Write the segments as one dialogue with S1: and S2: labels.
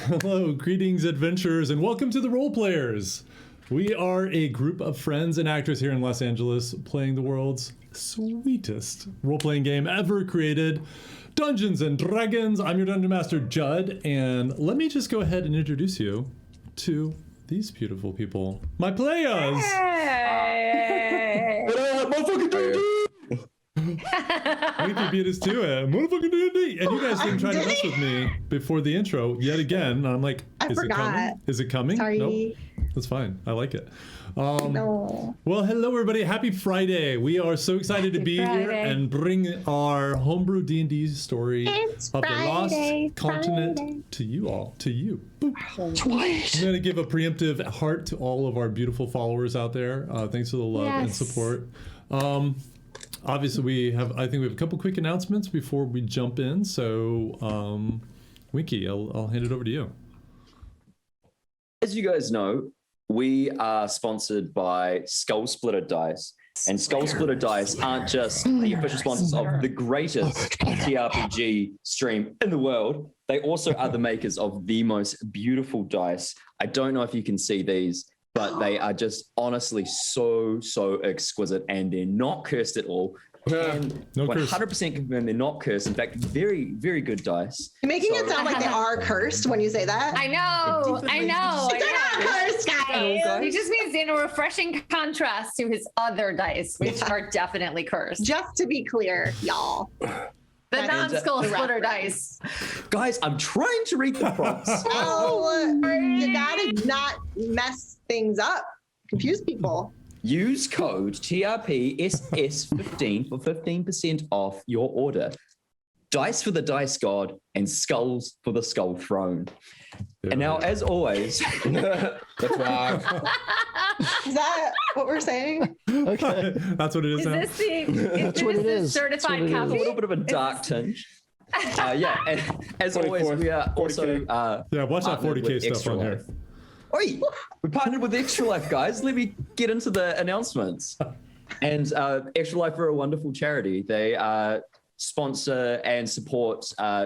S1: Hello, greetings adventurers, and welcome to the Role Players. We are a group of friends and actors here in Los Angeles playing the world's sweetest role-playing game ever created, Dungeons and Dragons. I'm your Dungeon Master, Judd, and let me just go ahead and introduce you to these beautiful people, my players.
S2: Hey!
S1: Motherfucking D&D! Winky beat us to it. Motherfucking D&D! And you guys didn't try to mess with me before the intro yet again. I'm like, is it coming? Is it coming?
S2: Sorry.
S1: Nope. That's fine. I like it.
S2: No.
S1: Well, hello everybody. Happy Friday. We are so excited to be here and bring our homebrew D&D story of the lost continent to you all. To you. I'm going to give a preemptive heart to all of our beautiful followers out there. Thanks for the love and support. Obviously, I think we have a couple quick announcements before we jump in. So, Winky, I'll hand it over to you.
S3: As you guys know, we are sponsored by Skull Splitter Dice. And Skull Splitter Dice aren't just the official sponsors of the greatest TRPG stream in the world. They also are the makers of the most beautiful dice. I don't know if you can see these, but they are just honestly so exquisite, and they're not cursed at all. And
S1: No
S3: 100% confirm they're not cursed. In fact, very good dice.
S2: You're making it sound like they are cursed when you say that.
S4: I know.
S2: They're not cursed, guys.
S4: He just means in a refreshing contrast to his other dice, which are definitely cursed.
S2: Just to be clear, y'all.
S4: The non-skull splitter dice.
S3: Guys, I'm trying to read the prompts.
S2: Oh, you gotta not mess things up. Confuse people.
S3: Use code TRPSS15 for 15% off your order. Dice for the Dice God and Skulls for the Skull Throne. And now, as always,
S5: that's wrong.
S2: Is that what we're saying?
S5: Okay.
S1: That's what it is
S4: Is
S1: now.
S4: this the
S5: That's what it is.
S4: certified
S3: a
S4: copy?
S3: little bit of a dark tinge. Yeah, and as always, we are also
S1: Watch that 40K stuff
S3: Extra
S1: on
S3: Life.
S1: here.
S3: Oi, we partnered with Extra Life, guys. Let me get into the announcements. And Extra Life are a wonderful charity. They sponsor and support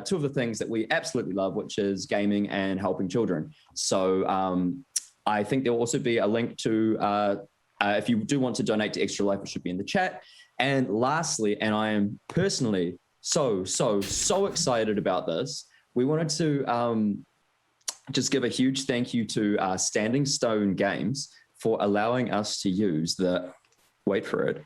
S3: two of the things that we absolutely love, which is gaming and helping children. So I think there will also be a link to, if you do want to donate to Extra Life, it should be in the chat. And lastly, and I am personally so excited about this, we wanted to just give a huge thank you to Standing Stone Games for allowing us to use the, wait for it,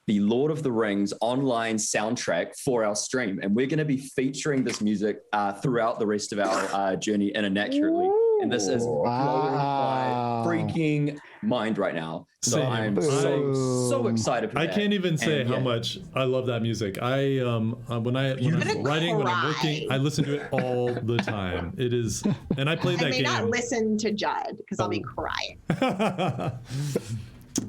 S3: the Lord of the Rings online soundtrack for our stream. And we're going to be featuring this music throughout the rest of our journey in Inaccurately. And this is blowing my freaking mind right now. So
S1: Same.
S3: I'm so excited for that.
S1: I can't even say
S3: And,
S1: how much I love that music. when I'm writing, when I'm working, I listen to it all the time. It is, and I played that
S2: I may
S1: game.
S2: not listen to Judd because I'll be crying.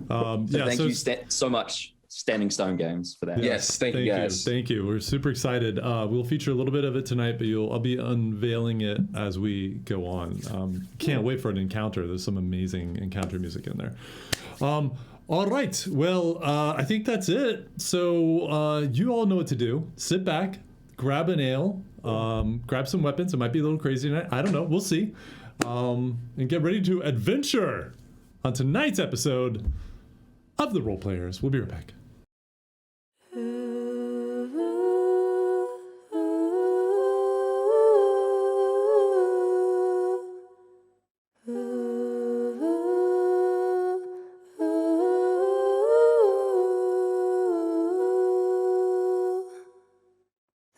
S3: Thank you so much, Standing Stone Games, for that.
S5: Yes, thank you guys.
S1: Thank you. We're super excited. We'll feature a little bit of it tonight, but I'll be unveiling it as we go on. Can't wait for an encounter. There's some amazing encounter music in there. All right. Well, I think that's it. So you all know what to do. Sit back, grab an ale, grab some weapons. It might be a little crazy tonight. I don't know. We'll see. And get ready to adventure on tonight's episode of The Role Players. We'll be right back.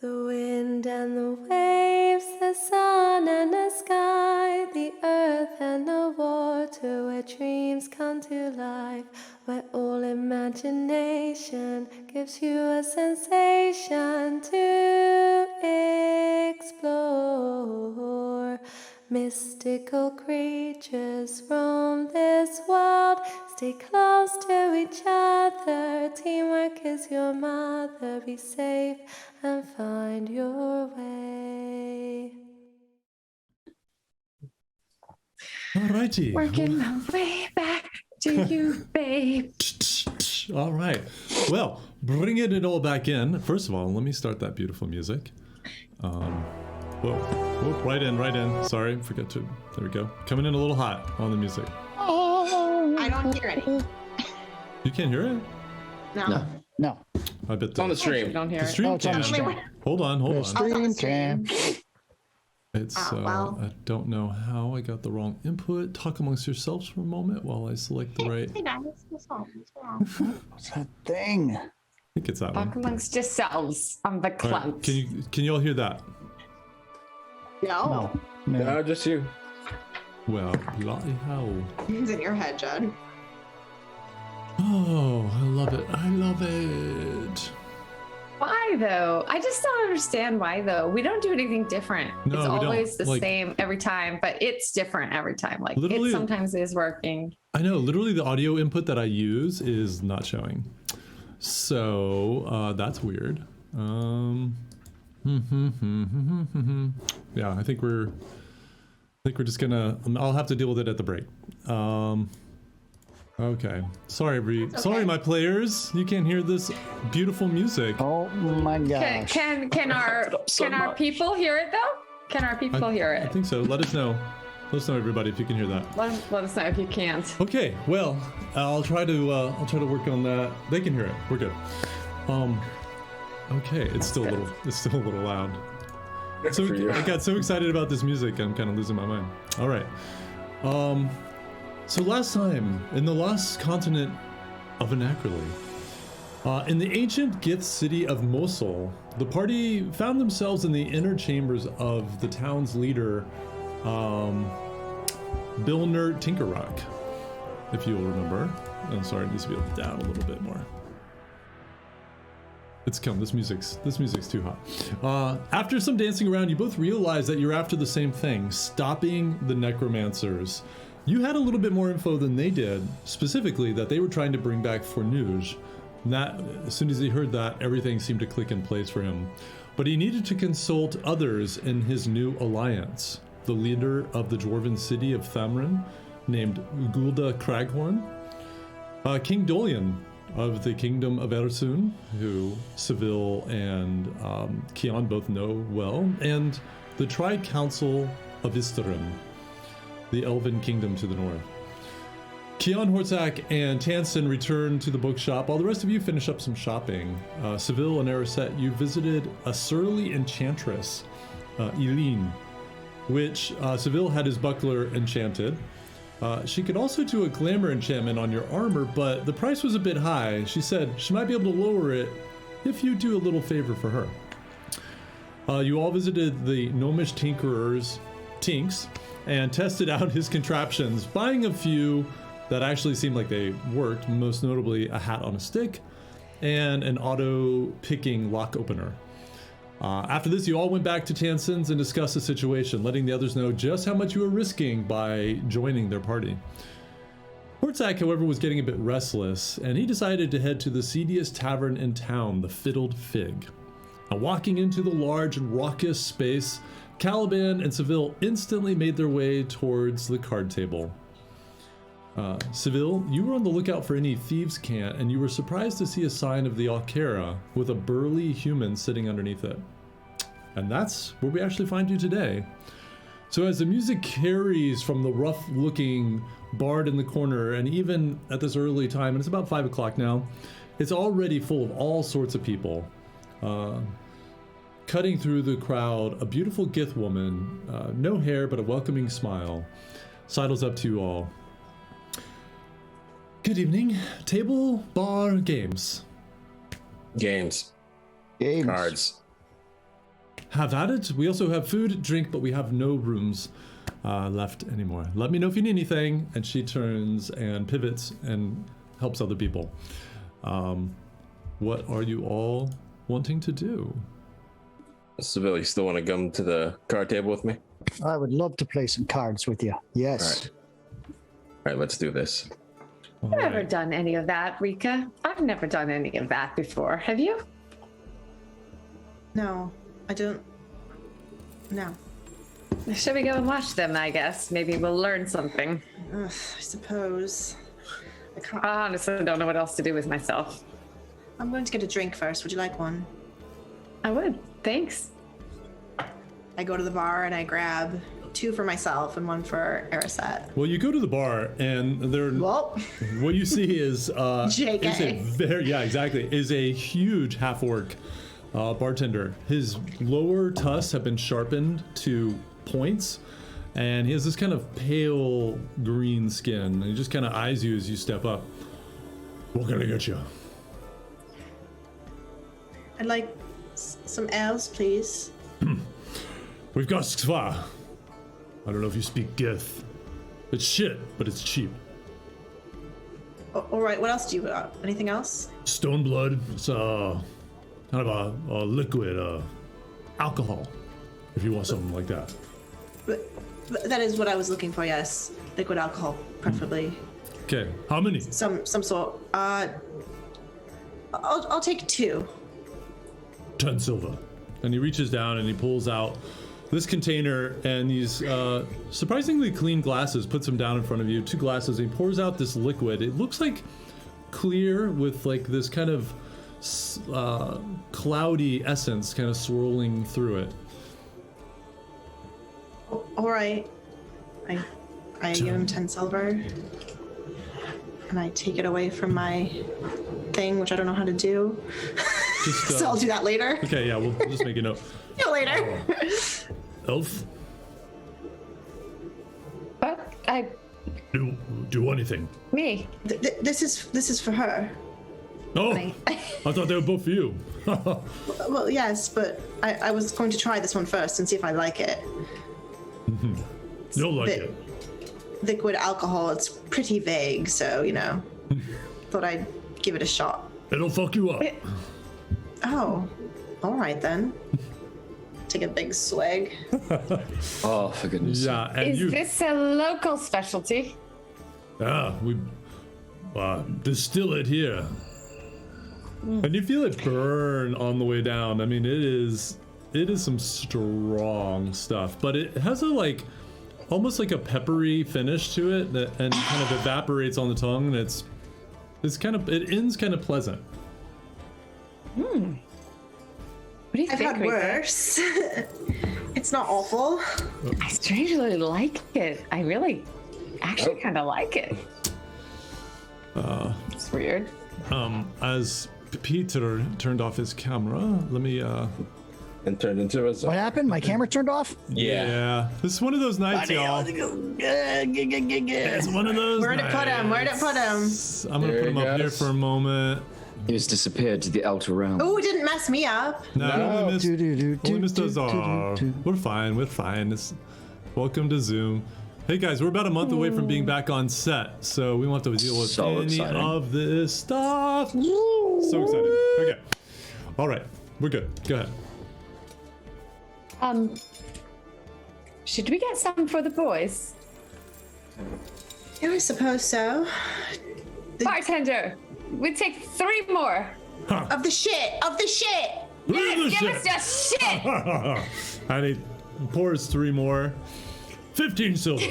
S6: The wind and the waves, the sun and the sky, the earth and the water, where dreams come to life, where all imagination gives you a sensation to explore. Mystical creatures roam this world, stay close to each other. Teamwork is your mother. Be safe and find your way.
S1: Alrighty.
S4: Working my way back to you, babe.
S1: All right. Well, bringing it all back in. First of all, let me start that beautiful music. Whoa, right in. Sorry, forgot to. There we go. Coming in a little hot on the music.
S2: I don't hear any.
S1: You can't hear it?
S2: No.
S5: No.
S1: I bet
S5: It's on the
S4: You
S5: stream.
S4: don't hear
S1: the
S4: it.
S1: stream
S5: Oh, it's on the
S1: can.
S5: stream.
S1: Hold on.
S5: The
S2: Oh, it's on the
S5: stream
S2: stream.
S5: cam.
S1: It's
S2: Oh, well.
S1: I don't know how I got the wrong input. Talk amongst yourselves for a moment while I select the right. I
S2: Hey guys, what's wrong?
S5: What's that thing?
S1: think it's that one.
S4: Talk amongst yourselves on the
S1: All
S4: clout.
S1: right. Can you all hear that?
S2: No.
S5: No.
S3: Uh,
S5: No.
S3: just you.
S1: Well, bloody hell.
S2: It's in your head, Judd.
S1: Oh, I love it. I love it.
S4: Why though? I just don't understand why though. We don't do anything different.
S1: No,
S4: it's
S1: we don't.
S4: always the
S1: Like-
S4: same every time, but it's different every time. Like
S1: Literally-
S4: it sometimes is working.
S1: I know, literally the audio input that I use is not showing. So that's weird. Yeah, I think we're just gonna. I'll have to deal with it at the break. Okay. Sorry, my players. You can't hear this beautiful music.
S5: Oh my gosh.
S4: Can our
S3: so
S4: can our
S3: much.
S4: people hear it though? Can our people hear
S1: I
S4: it?
S1: think so. Let us know. Let us know, everybody, if you can hear that.
S4: Let us know if you can't.
S1: Okay, well, I'll try to work on that. They can hear it. We're good. Okay, it's still a little loud. So
S3: for you.
S1: I got so excited about this music, I'm kind of losing my mind. All right. So last time in the lost continent of Anacroli, in the ancient Gith city of Mosul, the party found themselves in the inner chambers of the town's leader, Bilner Tinkerrock, if you'll remember. I'm sorry, it needs to be down a little bit more. It's come. This music's too hot. After some dancing around, you both realize that you're after the same thing: stopping the necromancers. You had a little bit more info than they did, specifically that they were trying to bring back Fornuge. That, as soon as he heard that, everything seemed to click in place for him. But he needed to consult others in his new alliance. The leader of the dwarven city of Thamrin, named Gulda Craghorn, King Dolian of the Kingdom of Ersun, who Seville and Kian both know well, and the Tri-Council of Isterim, the Elven Kingdom to the north. Kian, Hortzak, and Tansen return to the bookshop, while the rest of you finish up some shopping. Seville and Ariset, you visited a surly enchantress, Eileen, which Seville had his buckler enchanted. She could also do a glamour enchantment on your armor, but the price was a bit high. She said she might be able to lower it if you do a little favor for her. You all visited the gnomish tinkerer's Tinks and tested out his contraptions, buying a few that actually seemed like they worked, most notably a hat on a stick and an auto-picking lock opener. After this, you all went back to Tansen's and discussed the situation, letting the others know just how much you were risking by joining their party. Hortzak, however, was getting a bit restless, and he decided to head to the seediest tavern in town, the Fiddled Fig. Now, walking into the large and raucous space, Caliban and Seville instantly made their way towards the card table. Seville, you were on the lookout for any thieves' cant, and you were surprised to see a sign of the Alkera with a burly human sitting underneath it. And that's where we actually find you today. So as the music carries from the rough-looking bard in the corner, and even at this early time, and it's about 5 o'clock now, it's already full of all sorts of people. Cutting through the crowd, a beautiful Gith woman, no hair but a welcoming smile, sidles up to you all. Good evening. Table, bar, games.
S5: Games.
S7: Games.
S5: Cards.
S1: Have at it. We also have food, drink, but we have no rooms left anymore. Let me know if you need anything. And she turns and pivots and helps other people. What are you all wanting to do?
S5: Seville, you still want to come to the card table with me?
S7: I would love to play some cards with you. Yes.
S5: All right, let's do this.
S1: All
S4: I've never
S1: right.
S4: done any of that, Rika. I've never done any of that before. Have you?
S2: No, I don't. No.
S4: Should we go and watch them, I guess? Maybe we'll learn something.
S2: Ugh, I suppose. I can't.
S4: I honestly don't know what else to do with myself.
S2: I'm going to get a drink first. Would you like one?
S4: I would. Thanks.
S2: I go to the bar and I grab 2 for myself and 1 for Erisette.
S1: Well, you go to the bar, and there.
S2: Well,
S1: What you see is
S2: JK.
S1: is a very exactly is a huge half orc bartender. His lower tusks have been sharpened to points, and he has this kind of pale green skin. And he just kind of eyes you as you step up. What can I get you?
S2: I'd like some ales, please.
S1: We've got Skva. I don't know if you speak Gith. It's shit, but it's cheap.
S2: All right, what else do you got? Anything else?
S1: Stone blood. It's kind of a liquid alcohol. If you want something like that.
S2: That is what I was looking for, yes. Liquid alcohol, preferably.
S1: Okay, how many?
S2: Some sort. I'll take 2.
S1: 10 silver. And he reaches down and he pulls out this container and these surprisingly clean glasses, puts them down in front of you, 2 glasses, and he pours out this liquid. It looks like clear with like this kind of cloudy essence kind of swirling through it.
S2: All right. I give him 10 silver. And I take it away from my thing, which I don't know how to do.
S1: Just,
S2: So I'll do that later.
S1: okay, yeah, we'll just make a note.
S2: See you later.
S1: Elf,
S4: But I,
S1: do anything.
S4: me.
S2: This is for her.
S1: Oh, I thought they were both for you.
S2: Well, yes, but I was going to try this one first and see if I like it.
S1: You'll like
S2: Bit-
S1: it.
S2: Liquid alcohol, it's pretty vague, so, thought I'd give it a shot.
S1: It'll fuck you up.
S2: Oh, all right then. Take a big swig.
S3: Oh, for goodness.
S1: Yeah, and
S4: Is
S1: you.
S4: this a local specialty?
S1: Yeah, we distill it here. And you feel it burn on the way down. I mean, it is some strong stuff, but it has a almost like a peppery finish to it that and kind of evaporates on the tongue, and it ends kind of pleasant.
S4: What do you
S2: I've
S4: think,
S2: had
S4: Rika?
S2: worse. It's not awful.
S4: I strangely like it. I really, actually kind of like it. It's weird.
S1: As Peter turned off his camera, let me
S5: And turned into a
S7: What happened? My camera turned off?
S1: yeah. This is one of those nights, y'all. It's one of those
S2: Where'd it put him? Where'd it put him?
S1: nights. I'm gonna
S5: There
S1: put him
S5: he
S1: up here
S5: goes.
S1: for a moment.
S3: He has disappeared to the outer realm.
S2: Oh, it didn't mess me up.
S1: No, only missed,
S7: Do-do-do,
S1: only missed us.
S7: do-do-do-do-do.
S1: We're fine. We're fine. Welcome to Zoom. Hey guys, we're about a month away from being back on set, so we won't have to deal with
S3: So
S1: any
S3: exciting.
S1: of this stuff. So excited. Okay. All right. We're good. Go ahead.
S4: Should we get some for the boys?
S2: Yeah, I suppose so.
S4: Bartender, we take 3 more.
S2: Of the shit! Of the shit!
S1: Leave
S4: Yes,
S1: the
S4: give us your shit.
S1: And he pours 3 more. 15 silver.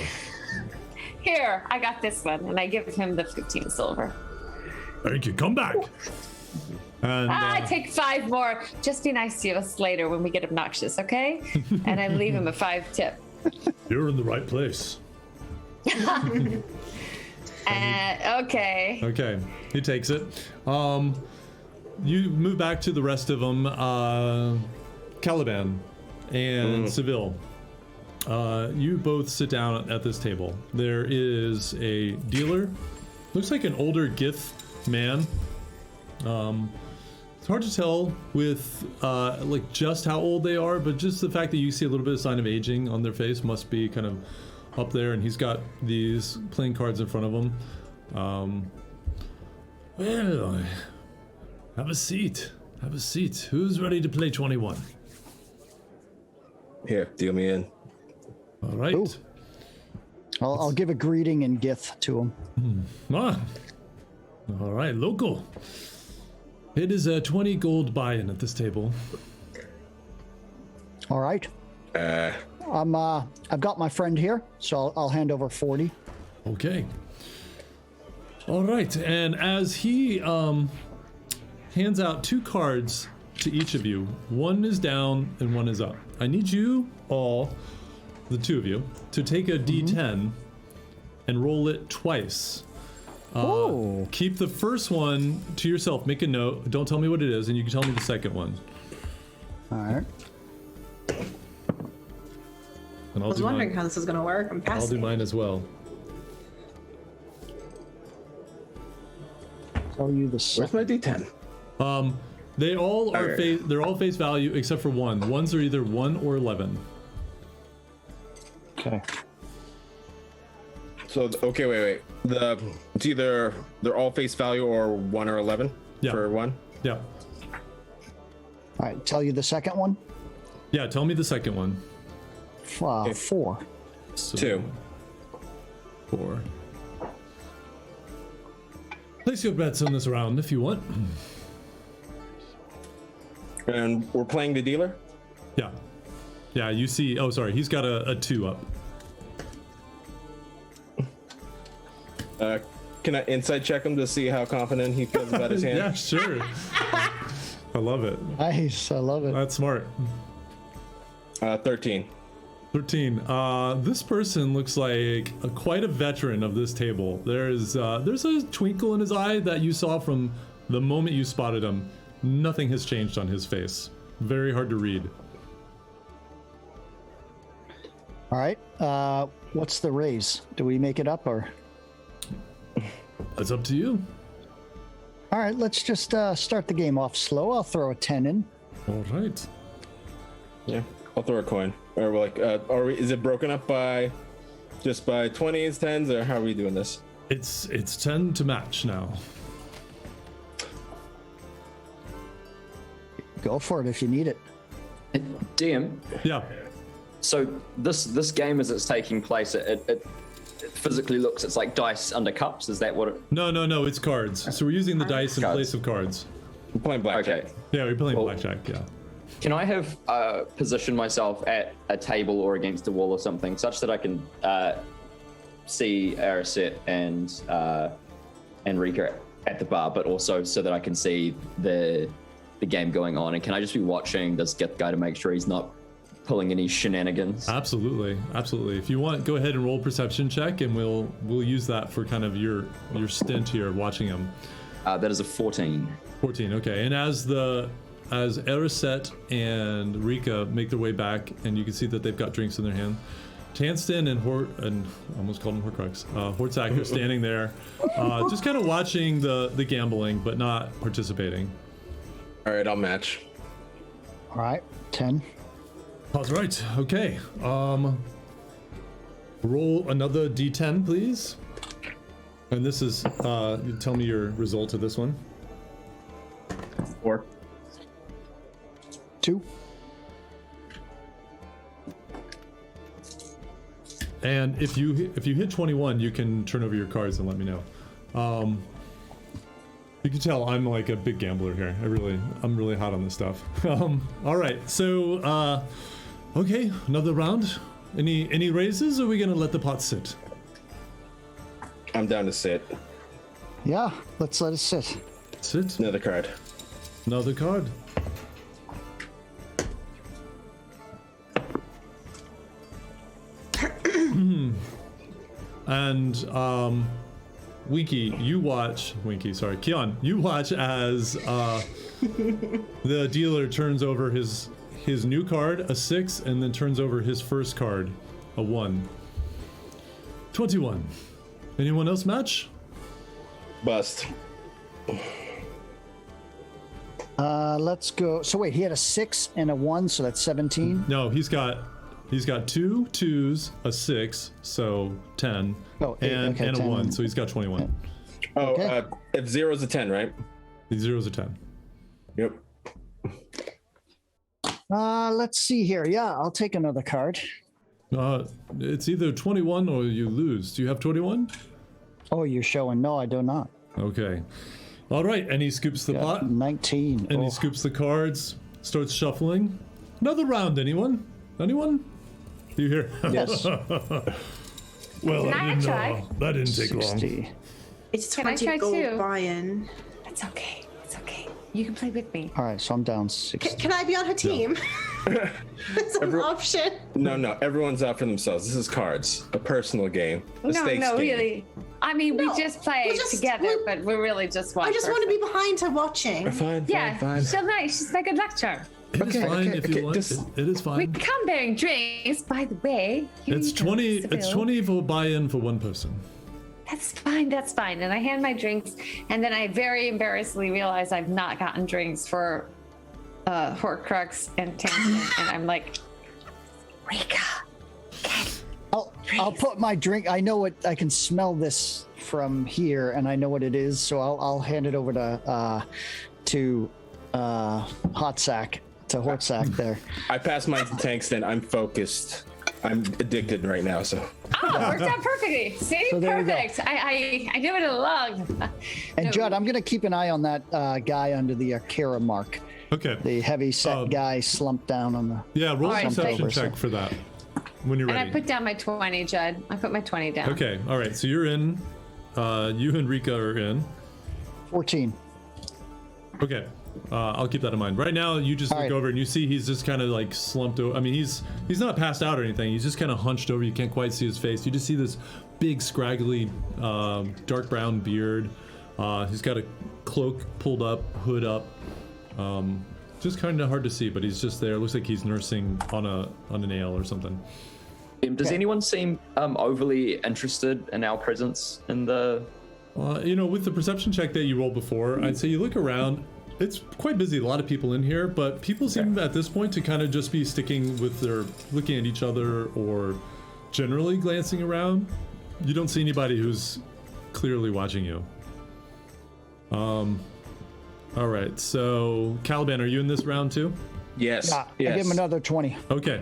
S4: Here, I got this one, and I give him the 15 silver.
S1: Thank you. Come back. And
S4: I take 5 more. Just be nice to us later when we get obnoxious, okay? And I leave him a 5 tip.
S1: you're in the right place.
S4: Okay.
S1: Okay, he takes it. You move back to the rest of them. Caliban and Seville. You both sit down at this table. There is a dealer. Looks like an older Gith man. It's hard to tell with just how old they are, but just the fact that you see a little bit of sign of aging on their face must be kind of up there. And he's got these playing cards in front of him. Well, have a seat. Have a seat. Who's ready to play 21?
S5: Here, deal me in.
S1: All right.
S7: Ooh. I'll give a greeting and gith to him.
S1: Ah, All right, local. It is a 20 gold buy-in at this table.
S7: All right. I've got my friend here, so I'll hand over 40.
S1: Okay. All right, and as he hands out 2 cards to each of you, one is down and one is up. I need you all, the 2 of you, to take a D10 and roll it twice.
S7: Oh.
S1: Keep the first one to yourself. Make a note. Don't tell me what it is, and you can tell me the second one.
S7: All right.
S1: And
S2: I was wondering how this is going to work. I'm
S1: I'll do
S2: fascinated.
S1: mine as well.
S7: Tell you the
S5: Where's
S7: second.
S5: my D10?
S1: They all are
S5: Okay.
S1: they're all face value except for one. Ones are either 1 or 11.
S7: Okay.
S5: So okay, wait. It's either they're all face value or 1 or 11
S1: Yeah.
S5: for one.
S1: Yeah.
S7: All right. Tell you the second one.
S1: Yeah, tell me the second one.
S7: 4.
S1: So,
S5: 2.
S1: 4. Place your bets on this round if you want.
S5: And we're playing the dealer.
S1: Yeah. Yeah, you see. Oh, sorry. He's got a 2 up.
S5: Can I insight check him to see how confident he feels about his hand?
S1: Yeah, sure. I love it.
S7: Nice. I love it.
S1: That's smart.
S5: 13.
S1: 13. This person looks like quite a veteran of this table. There's a twinkle in his eye that you saw from the moment you spotted him. Nothing has changed on his face. Very hard to read.
S7: All right. What's the raise? Do we make it up or?
S1: It's up to you.
S7: All right. Let's just start the game off slow. I'll throw a 10 in.
S1: All right.
S5: Yeah, I'll throw a coin. Or like, is it broken up by just by 20s, 10s, or how are we doing this?
S1: It's 10 to match now.
S7: Go for it if you need it.
S3: DM.
S1: Yeah.
S3: So this game, as it's taking place, it physically looks, it's like dice under cups. Is that what it?
S1: No, it's cards. So we're using the dice in
S3: Cards.
S1: place of cards.
S5: I'm playing blackjack.
S3: Okay.
S1: Yeah, we're playing
S3: Well-
S1: blackjack, yeah.
S3: Can I have positioned myself at a table or against a wall or something, such that I can see Araset and Rika at the bar, but also so that I can see the game going on? And can I just be watching this guy to make sure he's not pulling any shenanigans?
S1: Absolutely. If you want, go ahead and roll perception check, and we'll use that for kind of your stint here watching him.
S3: That is a 14.
S1: 14. Okay. And as Araset and Rika make their way back, and you can see that they've got drinks in their hand, Tanston and I almost called him Horcrux. Hortzak are standing there, just kind of watching the gambling, but not participating.
S5: All right, I'll match.
S7: All right. 10.
S1: That's right. Okay. Roll another D10, please. And this is, tell me your result of this one.
S5: 4.
S7: 2.
S1: And if you hit 21, you can turn over your cards and let me know. You can tell I'm like a big gambler here. I'm really hot on this stuff. All right, so okay, another round. Any raises, or are we gonna let the pot sit?
S5: I'm down to sit.
S7: Yeah. Let's let it sit.
S1: Sit.
S5: Another card.
S1: Another card. And Winky, Keon, you watch as the dealer turns over his new card, a 6, and then turns over his first card, a 1. 21. Anyone else match?
S5: Bust.
S7: Let's go. So wait, he had a 6 and a 1, so that's 17.
S1: No, he's got 2 2s, a 6, so 10,
S7: Oh, 8,
S1: and
S7: okay,
S1: a
S7: 10.
S1: 1, so he's got 21.
S5: Oh,
S7: Okay.
S5: if 0 is a 10, right?
S1: The zeros are 10.
S5: Yep.
S7: Let's see here. Yeah, I'll take another card.
S1: It's either 21 or you lose. Do you have 21?
S7: Oh, you're showing. No, I do not.
S1: Okay. All right, and he scoops the pot,
S7: 19.
S1: and
S7: Oh,
S1: he scoops the cards, starts shuffling. Another round, anyone? Anyone? You hear?
S7: yes.
S1: Well,
S4: Can I try?
S1: That didn't take long.
S7: 60.
S2: It's
S4: Can I
S2: 20
S4: try
S2: gold
S4: too?
S2: buy-in.
S4: It's okay. It's okay. You can play with me.
S7: All right, so I'm down 60.
S2: Can I be on her team? It's an option.
S5: No, everyone's out for themselves. This is cards, a personal game, a
S4: No,
S5: stakes
S4: no,
S5: game.
S4: really. I mean,
S2: No,
S4: we just play
S2: we're just-
S4: together,
S2: we're-
S4: but we're really just one
S2: I just want to
S4: person.
S2: be behind her watching.
S5: Fine,
S4: Yeah,
S5: fine.
S4: she's nice. She's my good luck charm.
S1: It is
S5: Okay,
S1: fine
S5: okay,
S1: if you
S5: okay,
S1: want.
S5: just-
S1: It is
S4: We
S1: fine.
S4: come bearing drinks, by the way. Here
S1: It's
S4: you go,
S1: 20. It's
S4: Seville.
S1: 20 for buy-in for one person.
S4: That's fine. That's fine. And I hand my drinks, and then I very embarrassedly realize I've not gotten drinks for Horcrux and Tamsin, and I'm like, Rika.
S7: I'll put my drink. I know what I can smell this from here, and I know what it is. So I'll hand it over to Hot Sack, to Hortsack there.
S5: I passed mine to Tankston. I'm focused. I'm addicted right now, so
S4: Oh, worked out perfectly. See,
S7: So there you go.
S4: perfect. I knew it along.
S7: And
S4: No.
S7: Judd, I'm gonna keep an eye on that guy under the Akira mark,
S1: Okay.
S7: the heavy set guy slumped down on the.
S1: Yeah, roll a
S4: Alright,
S1: perception
S7: thank you.
S1: check for that when you're
S4: And I
S1: ready.
S4: put down my 20, Judd. I put my 20 down.
S1: Okay. All right. So you're in. You and Rika are in.
S7: 14.
S1: Okay. I'll keep that in mind. Right now, you just
S7: All
S1: look
S7: right.
S1: over and you see he's just kind of like slumped over. I mean, he's not passed out or anything. He's just kind of hunched over. You can't quite see his face. You just see this big, scraggly, dark brown beard. He's got a cloak pulled up, hood up. Just kind of hard to see, but he's just there. Looks like he's nursing on a nail or something.
S3: Does anyone seem overly interested in our presence in the?
S1: With the perception check that you rolled before, I'd say you look around. It's quite busy. A lot of people in here, but people seem at this point to kind of just be sticking with their looking at each other or generally glancing around. You don't see anybody who's clearly watching you. All right. So Caliban, are you in this round too?
S5: yes,
S7: I
S5: yes.
S7: give him another 20.
S1: Okay.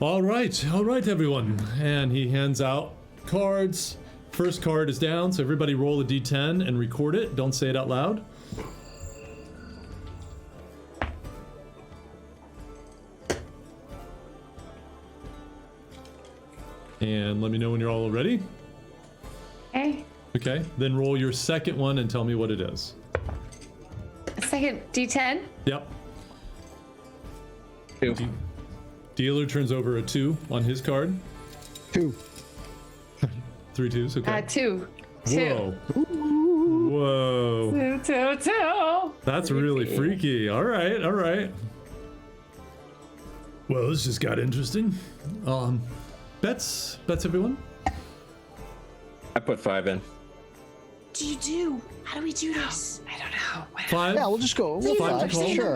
S1: All right, everyone. And he hands out cards. First card is down, so everybody roll a d10 and record it. Don't say it out loud. And let me know when you're all ready.
S4: Okay.
S1: Okay, then roll your second one and tell me what it is.
S4: Second D10.
S1: Yep.
S5: Two.
S1: Dealer turns over a 2 on his card.
S7: 2.
S1: 3 2s, okay.
S4: 2.
S1: Whoa. Whoa.
S4: 2.
S1: That's really freaky. All right, all right. Well, this just got interesting. Bets, everyone.
S5: I put 5 in.
S2: What do you do? How do we do this?
S4: I don't know.
S1: 5.
S7: Yeah, we'll just go. We'll
S2: Please
S1: Five to
S7: five,
S1: call?
S2: understand
S7: sure.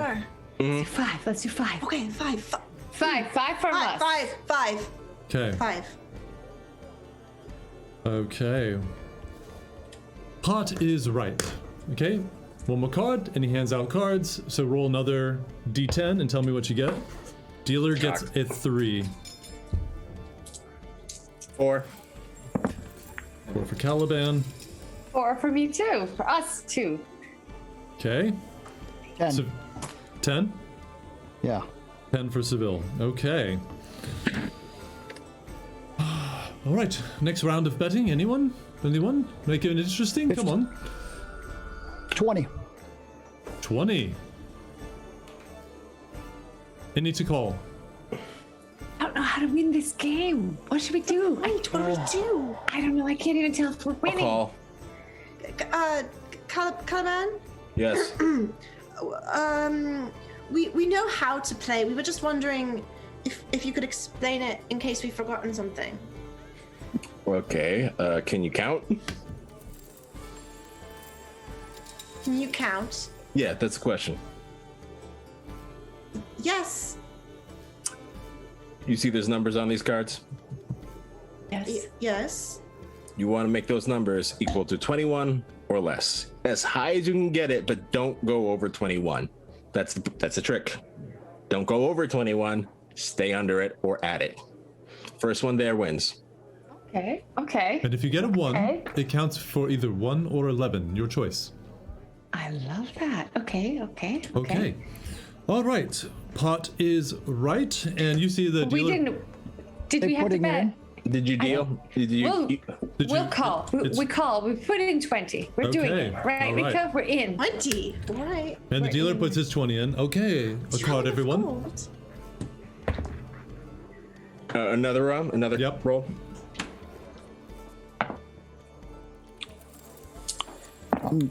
S2: number.
S4: 5. Let's do 5.
S2: Okay, five.
S4: 5 from us.
S2: Five.
S1: Okay.
S2: 5.
S1: Okay. Pot is right. Okay. One more card, and he hands out cards. So roll another d10 and tell me what you get. Dealer gets a 3.
S5: 4.
S1: 4 for Caliban.
S4: 4 for me too. For us too.
S1: Okay.
S7: 10.
S1: So 10.
S7: Yeah.
S1: 10 for Seville. Okay. All right. Next round of betting. Anyone? Anyone? Make it interesting. Come on.
S7: 20.
S1: 20. Any to call.
S4: I don't know how to win this game. What should we do?
S2: Wait, what do we do?
S4: I don't know. I can't even tell if we're
S5: I'll
S4: winning.
S5: call.
S2: Caliban?
S5: Yes.
S2: We know how to play. We were just wondering if you could explain it in case we've forgotten something.
S5: Okay. Can you count?
S2: Can you count?
S5: Yeah, that's the question.
S2: Yes.
S5: You see there's numbers on these cards?
S4: Yes.
S2: Yes.
S5: You want to make those numbers equal to 21 or less. As high as you can get it, but don't go over 21. That's a trick. Don't go over 21, stay under it or at it. First one there wins.
S4: Okay.
S1: And if you get a 1,
S4: Okay.
S1: it counts for either 1 or 11, your choice.
S4: I love that. Okay.
S1: Okay. All right. Pot is right, and you see the
S4: We
S1: dealer.
S4: didn't. Did
S7: They
S4: we have to
S7: putting it
S4: bet?
S7: in?
S5: Did you deal? Did you?
S4: We'll,
S5: you-
S1: Did
S4: we'll
S1: you-
S4: call.
S1: it's-
S4: We call. We put in 20. We're doing
S1: Okay,
S4: it. Right,
S1: all right.
S4: Rika? We're in.
S2: 20. All right.
S1: And the dealer puts his 20 in. Okay. A card, everyone.
S2: Gold.
S5: another round. Another
S1: Yep.
S5: roll.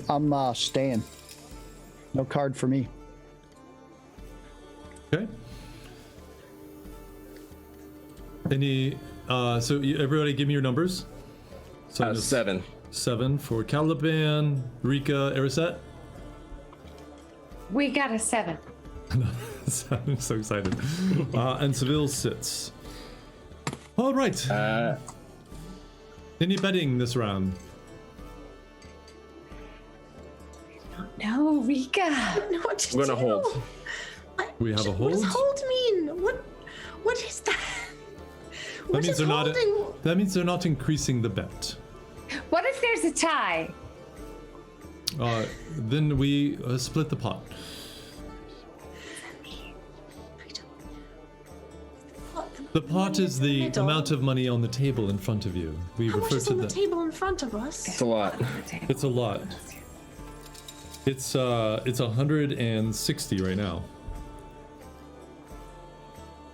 S7: I'm staying. No card for me.
S1: Okay. Any? So everybody, give me your numbers. So just
S5: 7.
S1: 7 for Caliban, Rika, Erisette.
S4: We got a 7.
S1: I'm so excited. And Seville sits. All right. Any betting this round?
S4: No, Rika.
S2: No, what to
S5: We're gonna
S2: do?
S5: hold.
S1: We have a
S2: What does
S1: hold?
S2: hold mean? What is that?
S1: That
S2: What
S1: means
S2: is
S1: they're not.
S2: holding?
S1: That means they're not increasing the bet.
S4: What if there's a tie?
S1: Then we split the pot. The pot is the
S2: middle.
S1: amount of money on the table in front of you. We
S2: How much
S1: refer
S2: is
S1: to
S2: on the
S1: that.
S2: table in front of us?
S5: It's a lot.
S1: It's a lot. It's 160 right now.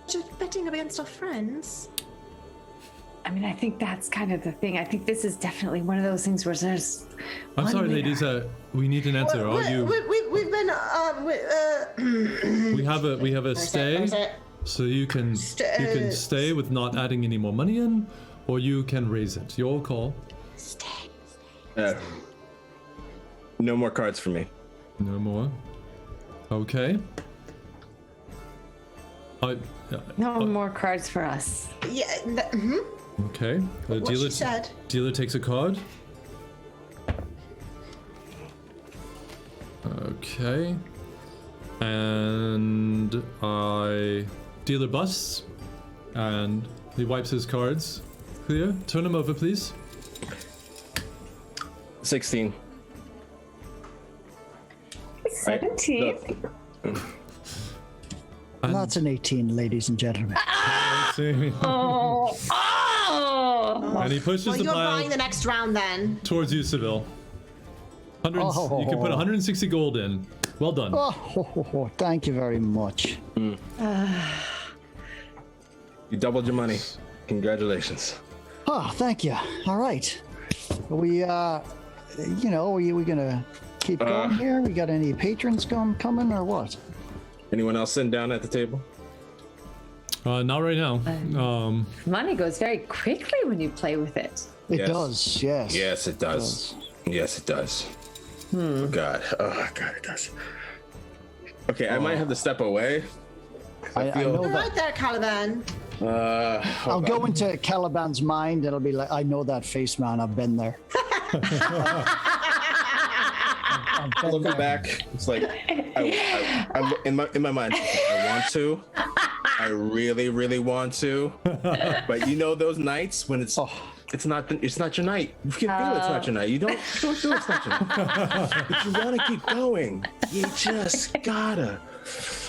S2: Just betting against our friends.
S4: I mean, I think that's kind of the thing. I think this is definitely one of those things where there's.
S1: I'm
S4: one
S1: sorry,
S4: winner.
S1: ladies. We need an answer. Are you?
S2: We've been
S1: We have a stay, so you can stay with not adding any more money in, or you can raise it. Your call.
S5: No more cards for me.
S1: No more. Okay.
S4: No more cards for us.
S2: Yeah.
S1: Okay. The
S2: What she said.
S1: dealer takes a card. Okay. And dealer busts, and he wipes his cards. Clear. Turn them over, please.
S5: 16.
S4: 17.
S7: That's an 18, ladies and gentlemen.
S1: Let's see.
S4: Oh.
S1: And he pushes
S2: Well,
S1: the
S2: you're
S1: pile
S2: buying the next round then.
S1: towards you, Seville. You can put 160 gold in. Well done.
S7: Oh, thank you very much.
S5: You doubled your money. Congratulations.
S7: Oh, thank you. All right. We, we gonna keep going here? We got any patrons coming or what?
S5: Anyone else sitting down at the table?
S1: Not right now.
S4: Money goes very quickly when you play with it.
S7: It
S5: Yes.
S7: does, yes.
S5: Yes, it does. Yes, it does. Oh God. Oh God, it does. Okay, I might have to step away.
S7: I
S5: feel-
S7: know
S2: You're
S7: that.
S2: right there, Caliban.
S7: I'll go into Caliban's mind. It'll be like, I know that face, man. I've been there.
S5: I'll go back. It's like I in my mind. I want to. I really, really want to. But you know those nights when it's not your night. You can feel it's not your night. You don't do it's not your night. But you want to keep going. You just gotta.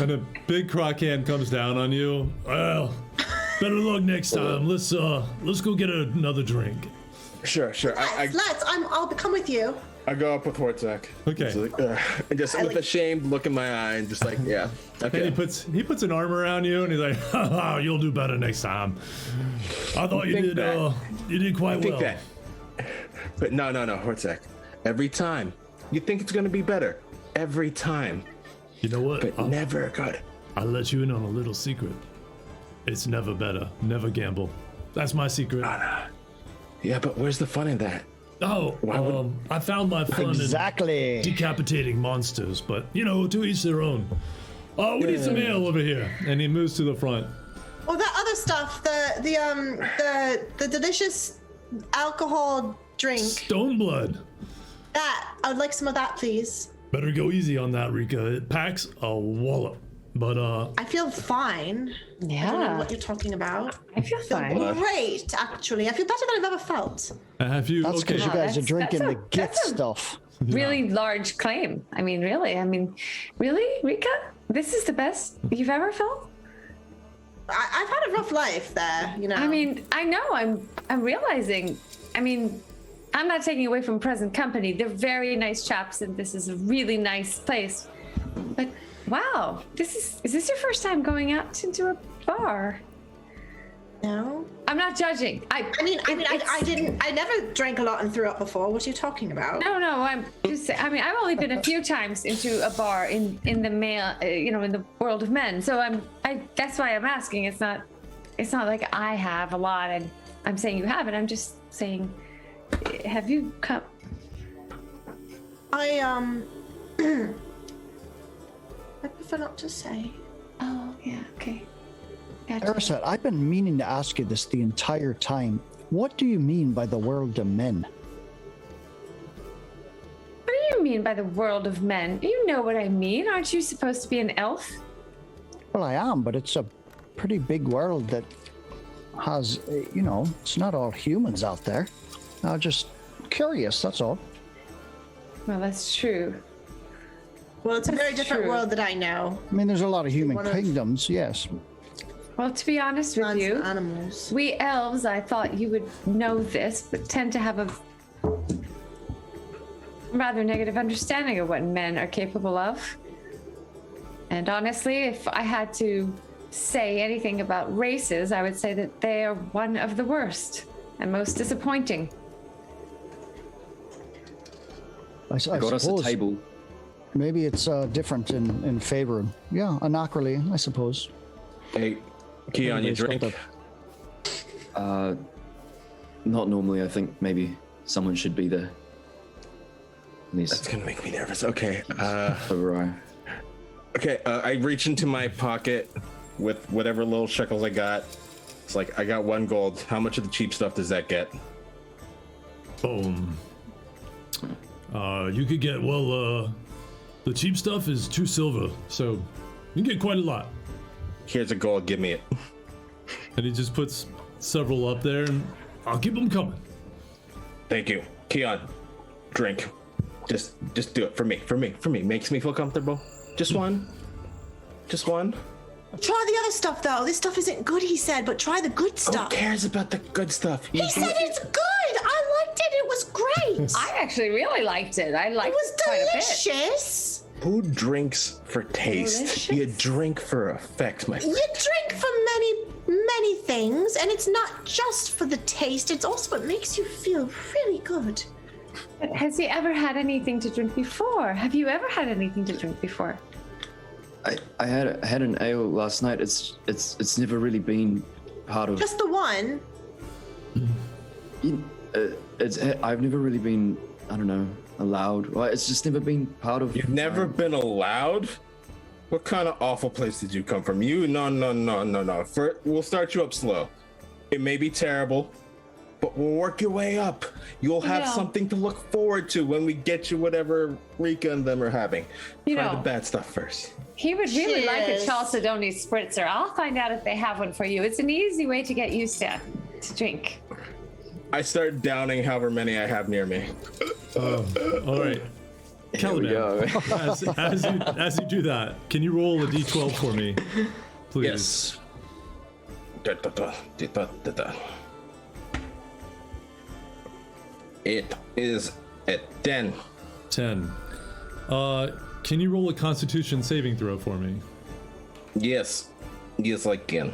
S1: And a big crock can comes down on you. Well, better luck next time. Let's go get another drink.
S5: Sure.
S2: I'll come with you.
S5: I go up with Hortzak.
S1: Okay.
S5: It's like, and just with a shamed look in my eye, and just like, yeah.
S1: And
S5: Okay.
S1: he puts an arm around you, and he's like, "Haha, you'll do better next time. I thought you
S5: think
S1: did.
S5: that.
S1: You did quite
S5: I think
S1: well."
S5: that. But no, Hortzak. Every time you think it's gonna be better. Every time,
S1: You know what?
S5: but never good.
S1: I'll let you in on a little secret. It's never better. Never gamble. That's my secret.
S5: Yeah, but where's the fun in that?
S1: Oh,
S5: would-
S1: I found my fun
S7: Exactly.
S1: in decapitating monsters, but to each their own. Oh, we need some ale over here. And he moves to the front.
S2: Oh, that other stuff, the delicious alcohol drink.
S1: Stoneblood.
S2: That I would like some of that, please.
S1: Better go easy on that, Rika. It packs a wallop. But
S2: I feel fine. I don't know
S4: Yeah,
S2: what you're talking about.
S4: I feel fine.
S2: Great, actually. I feel better than I've ever felt.
S1: have you?
S7: That's
S1: Okay.
S7: because you guys are
S4: that's-
S7: drinking
S4: that's
S7: the
S4: a-
S7: git
S4: that's a-
S7: stuff.
S4: Really large claim. I mean, really? Really, Rika? This is the best you've ever felt?
S2: I've had a rough life there, you know.
S4: I mean, I know. I'm realizing. I mean, I'm not taking away from present company. They're very nice chaps, and this is a really nice place. But wow, is this your first time going out into a bar?
S2: no.
S4: I'm not judging. I
S2: never drank a lot and threw up before. What are you talking about?
S4: No, I'm just saying. I mean, I've only been a few times into a bar in the male, in the world of men. So that's why I'm asking. It's not like I have a lot, and I'm saying you haven't. I'm just saying, have you come?
S2: I prefer not to say.
S4: Oh, yeah, okay. Gotcha.
S7: Erised, I've been meaning to ask you this the entire time. What do you mean by the world of men?
S4: What do you mean by the world of men? You know what I mean. Aren't you supposed to be an elf?
S7: Well, I am, but it's a pretty big world that has, it's not all humans out there. I'm just curious, that's all.
S4: Well, that's true.
S2: Well, it's a very different
S4: true.
S2: world that I know.
S7: I mean, there's a lot of human
S2: One of-
S7: kingdoms, yes.
S4: Well, to be honest with
S2: Plants
S4: you,
S2: and animals.
S4: we elves, I thought you would know this, but tend to have a rather negative understanding of what men are capable of. And honestly, if I had to say anything about races, I would say that they are one of the worst and most disappointing.
S7: I
S3: Got us a
S7: suppose
S3: table.
S7: maybe it's different in favor. Yeah, anacrally, I suppose.
S5: Hey, Keon, you
S7: Everybody's got
S5: drink?
S3: Not normally. I think maybe someone should be there. At
S5: That's
S3: least
S5: gonna make me nervous. Okay.
S3: for Rye.
S5: Okay. I reach into my pocket with whatever little shekels I got. It's like I got 1 gold. How much of the cheap stuff does that get?
S1: Boom. You could get, the cheap stuff is 2 silver, so you can get quite a lot.
S5: Here's a gold. Give me it.
S1: And he just puts several up there, and I'll keep them coming.
S5: Thank you, Keon. Drink. Just do it for me. Makes me feel comfortable. Just one. Just one.
S2: Try the other stuff, though. This stuff isn't good, he said, but try the good
S5: Who
S2: stuff.
S5: cares about the good stuff?
S2: He said it's good. I liked it. It was great.
S4: I actually really liked it. I
S2: It
S4: liked
S2: was
S4: it quite a bit.
S2: delicious.
S5: Who drinks for taste? You
S4: Delicious.
S5: drink for effect, my friend.
S2: You drink for many things, and it's not just for the taste. It's also what makes you feel really good.
S4: But has he ever had anything to drink before? Have you ever had anything to drink before?
S3: I had an ale last night. It's never really been part of.
S2: Just the one.
S3: I've never really been. I don't know. Allowed. Well, it's just never been part of.
S5: You've never been allowed? What kind of awful place did you come from? No. We'll start you up slow. It may be terrible, but we'll work your way up. You'll have
S4: Yeah.
S5: something to look forward to when we get you whatever Rika and them are having.
S4: You
S5: Try
S4: know.
S5: the bad stuff first.
S4: He would really like a
S2: Cheers.
S4: Chalcedony spritzer. I'll find out if they have one for you. It's an easy way to get used to drink.
S5: I start downing however many I have near me.
S1: All right.
S3: Here we go.
S1: Caliban, as you do that, can you roll a d12 for me, please?
S5: Yes. Da. It is a 10.
S1: 10. Can you roll a Constitution saving throw for me?
S5: Yes. Yes, I can.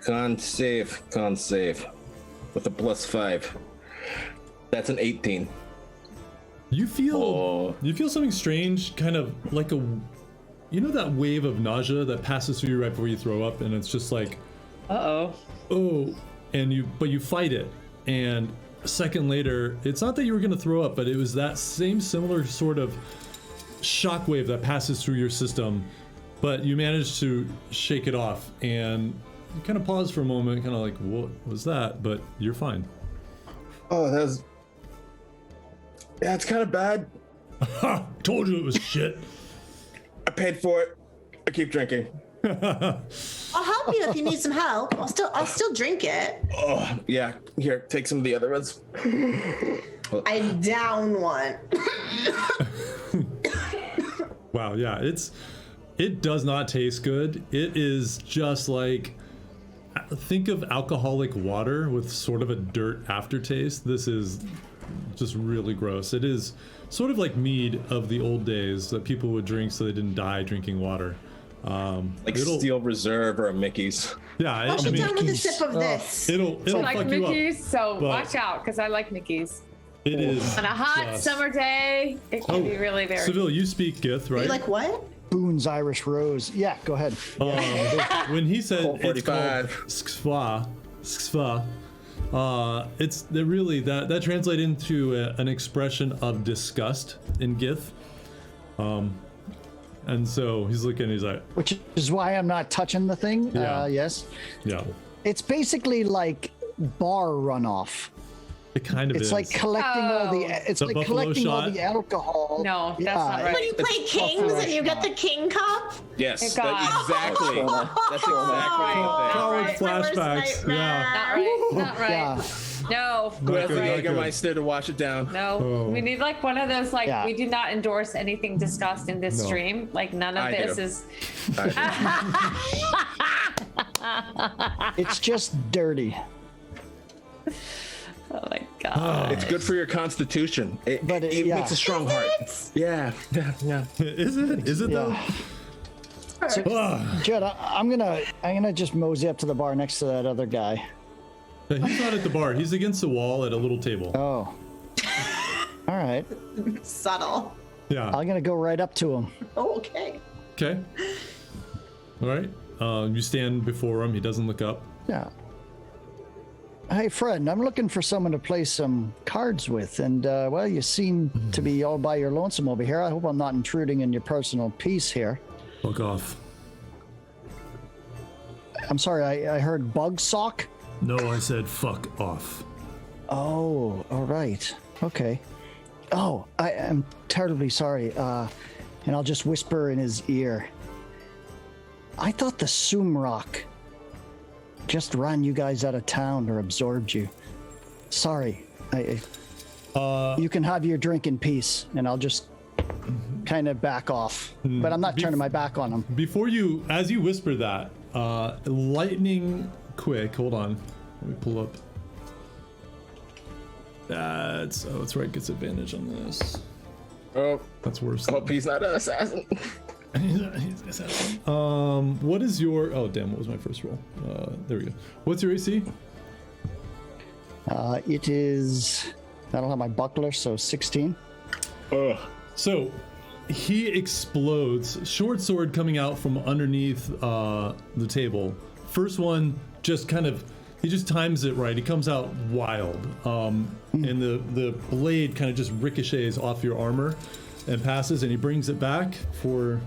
S5: Con save. With a +5. That's an 18.
S1: You feel something strange, kind of like that wave of nausea that passes through you right before you throw up, and it's just like, oh, and you fight it, and a second later, it's not that you were gonna throw up, but it was that same similar sort of shockwave that passes through your system, but you managed to shake it off, and you kind of pause for a moment, kind of like, what was that? But you're fine.
S5: Oh, it's kind of bad.
S1: Ha! Told you it was shit.
S5: I paid for it. I keep drinking.
S2: I'll help you if you need some help. I'll still drink it.
S5: Oh, yeah. Here, take some of the other ones.
S2: I down one.
S1: Wow, yeah, it does not taste good. It is just like, think of alcoholic water with sort of a dirt aftertaste. This is just really gross. It is sort of like mead of the old days that people would drink so they didn't die drinking water.
S5: Like Steel Reserve or a Mickey's.
S1: Yeah,
S2: I'll sit down with a sip of this.
S1: It'll
S4: I like
S1: fuck you up.
S4: Mickey's, so
S1: but-
S4: watch out, because I like Mickey's.
S1: It is
S4: On a hot
S1: just-
S4: summer day, it can be really very.
S1: Seville, you speak Gith, right?
S2: You like what?
S7: Boone's Irish Rose. Yeah, go ahead.
S1: When he said it's called
S5: 45.
S1: skva, it's really that translates into an expression of disgust in Gith. And so he's looking, he's like,
S7: Which is why I'm not touching the thing.
S1: Yeah.
S7: Yes.
S1: yeah,
S7: It's basically like bar runoff.
S1: it kind of is.
S7: It's like collecting all the.
S4: Oh.
S7: It's
S1: The
S7: like
S1: Buffalo
S7: collecting all
S1: shot?
S7: the alcohol.
S4: No, that's not right.
S2: When you play Kings and you get the King Cup?
S5: Yes,
S4: God.
S5: exactly. That's exactly the
S1: college
S2: Alright, my worst
S1: flashbacks.
S2: nightmare.
S1: Yeah.
S4: Not right. Not right.
S7: Yeah.
S4: No.
S5: thing. Who has the
S1: Not good.
S5: Jägermeister to wash it down?
S4: No.
S1: Oh.
S4: We need like one of those, like,
S7: Yeah.
S4: we do not endorse anything discussed in this
S1: No.
S4: stream. Like, none of
S5: I
S4: this
S5: do.
S4: is.
S7: It's just dirty.
S4: Oh my God.
S5: It's good for your constitution. It
S7: yeah.
S5: makes a strong heart. Yeah, yeah.
S1: Is it? Is it though?
S7: Yeah.
S1: Ah.
S7: Judd, I'm gonna just mosey up to the bar next to that other guy.
S1: He's not at the bar. He's against the wall at a little table.
S7: Oh. All right.
S2: Subtle.
S1: Yeah.
S7: I'm gonna go right up to him.
S2: Oh, okay.
S1: Okay. All right. You stand before him. He doesn't look up.
S7: Yeah. Hey, friend, I'm looking for someone to play some cards with, and well, you seem to be all by your lonesome over here. I hope I'm not intruding in your personal peace here.
S1: Fuck off.
S7: I'm sorry, I heard bug sock.
S1: No, I said fuck off.
S7: Oh, all right. Okay. Oh, I am terribly sorry. And I'll just whisper in his ear. I thought the Sumrock just ran you guys out of town or absorbed you. Sorry. You can have your drink in peace, and I'll just kind of back off. But I'm not turning my back on him.
S1: Before you, as you whisper that, lightning quick. Hold on. Let me pull up. That's right. Gets advantage on this.
S5: Oh,
S1: That's worse.
S5: I hope he's not an assassin.
S1: He's assassin. What is your? Oh damn! What was my first roll? There we go. What's your AC?
S7: It is. I don't have my buckler, so 16.
S5: Ugh.
S1: So he explodes. Short sword coming out from underneath the table. First one just kind of. He just times it right. He comes out wild, and the blade kind of just ricochets off your armor and passes, and he brings it back for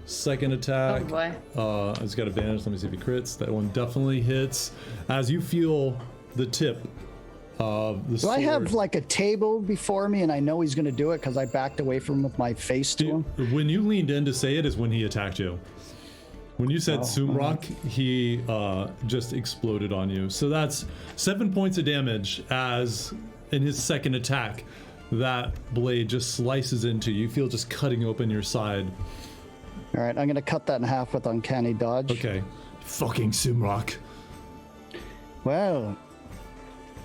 S1: second attack.
S4: Oh boy.
S1: He's got advantage. Let me see if he crits. That one definitely hits. As you feel the tip of the
S7: Do
S1: sword.
S7: I have like a table before me, and I know he's going to do it because I backed away from him with my face to him?
S1: When you leaned in to say it is when he attacked you. When you said Sumrock, he just exploded on you. So that's 7 points of damage as in his second attack, that blade just slices into you. You feel just cutting open your side.
S7: All right, I'm going to cut that in half with Uncanny Dodge.
S1: Okay. Fucking Sumrock.
S7: Well,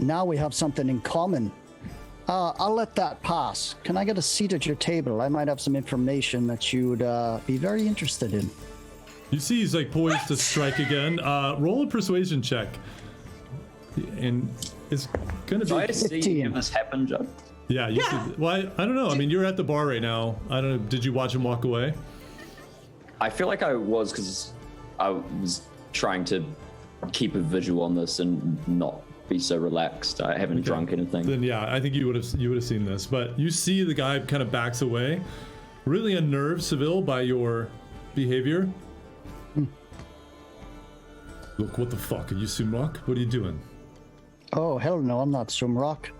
S7: now we have something in common. I'll let that pass. Can I get a seat at your table? I might have some information that you'd be very interested in.
S1: You see he's like poised to strike again. Roll a persuasion check. And it's gonna
S3: Do I
S1: be...
S3: see
S7: 15.
S3: this happen, Joe?
S1: Yeah, you see... Well, I don't know. I mean, you're at the bar right now. I don't know. Did you watch him walk away?
S3: I feel like I was, because I was trying to keep a visual on this and not be so relaxed. I haven't drunk anything.
S1: Then yeah, I think you would have seen this. But you see the guy kind of backs away, really unnerved, Seville, by your behavior. Look, what the fuck? Are you Sumrock? What are you doing?
S7: Oh, hell no, I'm not Sumrock.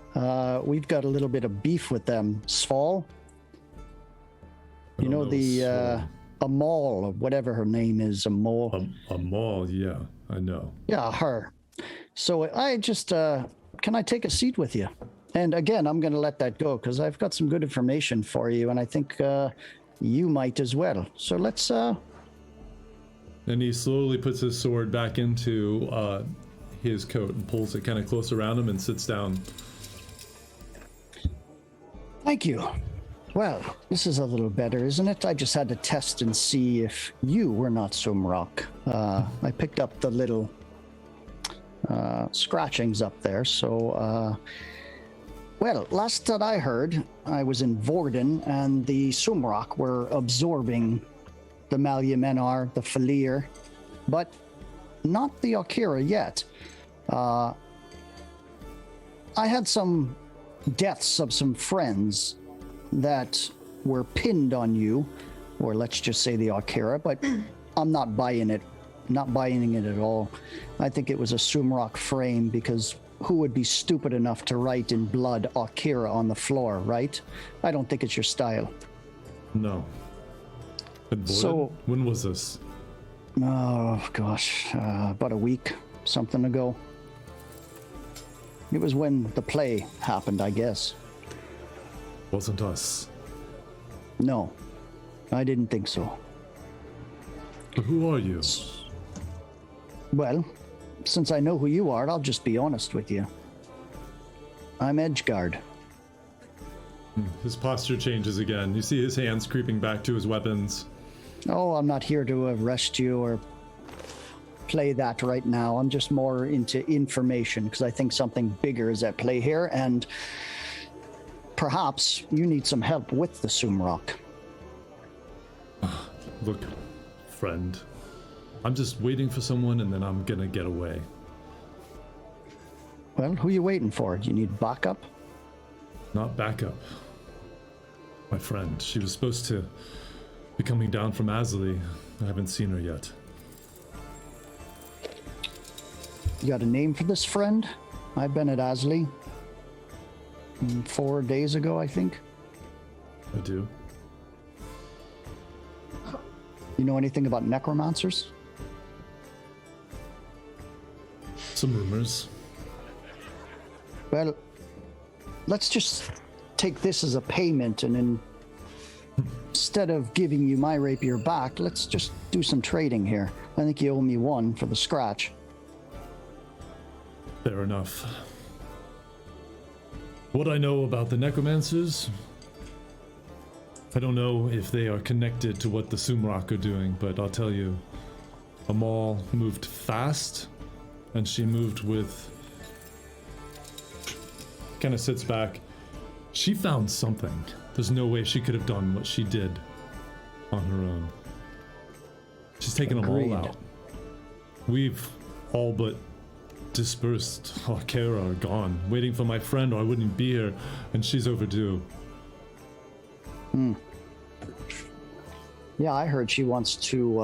S7: We've got a little bit of beef with them. Sval? You know the Amal, or whatever her name is, Amal.
S1: A mall, yeah, I know.
S7: Yeah, her. So I just, can I take a seat with you? And again, I'm going to let that go because I've got some good information for you, and I think you might as well. So let's.
S1: And he slowly puts his sword back into his coat and pulls it kind of close around him and sits down.
S7: Thank you. Well, this is a little better, isn't it? I just had to test and see if you were not Sumrock. I picked up the little scratchings up there, so. Well, last that I heard, I was in Vorden, and the Sumrock were absorbing the Malumenar, the Falir, but not the Akira yet. I had some deaths of some friends that were pinned on you, or let's just say the Akira, but I'm not buying it. Not buying it at all. I think it was a Sumrock frame because who would be stupid enough to write in blood Akira on the floor, right? I don't think it's your style.
S1: No.
S7: So,
S1: when was this?
S7: Oh, gosh, about a week, something ago. It was when the play happened, I guess.
S1: Wasn't us.
S7: No, I didn't think so.
S1: But who are you?
S7: Well, since I know who you are, I'll just be honest with you. I'm Edgeguard.
S1: His posture changes again. You see his hands creeping back to his weapons.
S7: Oh, I'm not here to arrest you or play that right now. I'm just more into information because I think something bigger is at play here, and perhaps you need some help with the Sumrock.
S1: Look, friend. I'm just waiting for someone and then I'm gonna get away.
S7: Well, who you waiting for? Do you need backup?
S1: Not backup. My friend. She was supposed to be coming down from Asley. I haven't seen her yet.
S7: You got a name for this friend? I've been at Asley 4 days ago, I think.
S1: I do.
S7: You know anything about necromancers?
S1: Some rumors.
S7: Well, let's just take this as a payment, and then instead of giving you my rapier back, let's just do some trading here. I think you owe me one for the scratch.
S1: Fair enough. What I know about the necromancers, I don't know if they are connected to what the Sumrock are doing, but I'll tell you, Amal moved fast, and she moved with... Kind of sits back. She found something. There's no way she could have done what she did on her own. She's taken them all out. We've all but dispersed. Akira are gone. Waiting for my friend or I wouldn't be here, and she's overdue.
S7: Yeah, I heard she wants to,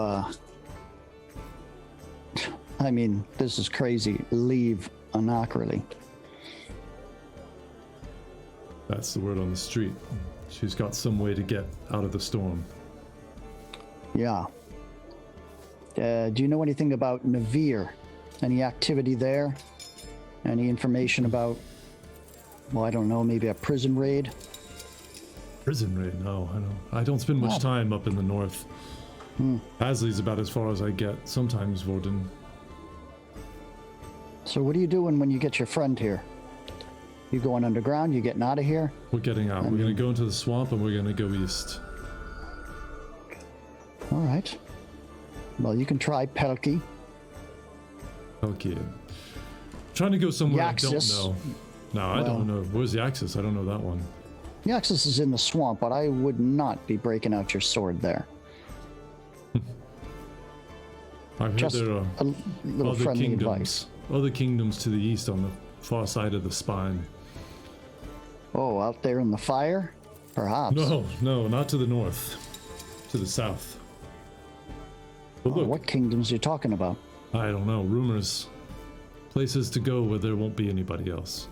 S7: I mean, this is crazy, leave Anacrally.
S1: That's the word on the street. She's got some way to get out of the storm.
S7: Yeah. Do you know anything about Navir? Any activity there? Any information about, well, I don't know, maybe a prison raid?
S1: Prison raid? No, I don't spend much time up in the north. Asley's about as far as I get. Sometimes Vorden.
S7: So what are you doing when you get your friend here? You going underground? You getting out of here?
S1: We're getting out. We're gonna go into the swamp and we're gonna go east.
S7: All right. Well, you can try Pelkey.
S1: Okay. Trying to go somewhere
S7: Yaxis.
S1: I don't know. No, I don't know. Where's the Axis? I don't know that one.
S7: The Axis is in the swamp, but I would not be breaking out your sword there.
S1: I've heard
S7: Just
S1: there are
S7: a little
S1: other
S7: friendly
S1: kingdoms.
S7: advice.
S1: Other kingdoms to the east on the far side of the spine.
S7: Oh, out there in the fire? Perhaps.
S1: No, not to the north. To the south. But look,
S7: What kingdoms are you talking about?
S1: I don't know. Rumors. Places to go where there won't be anybody else.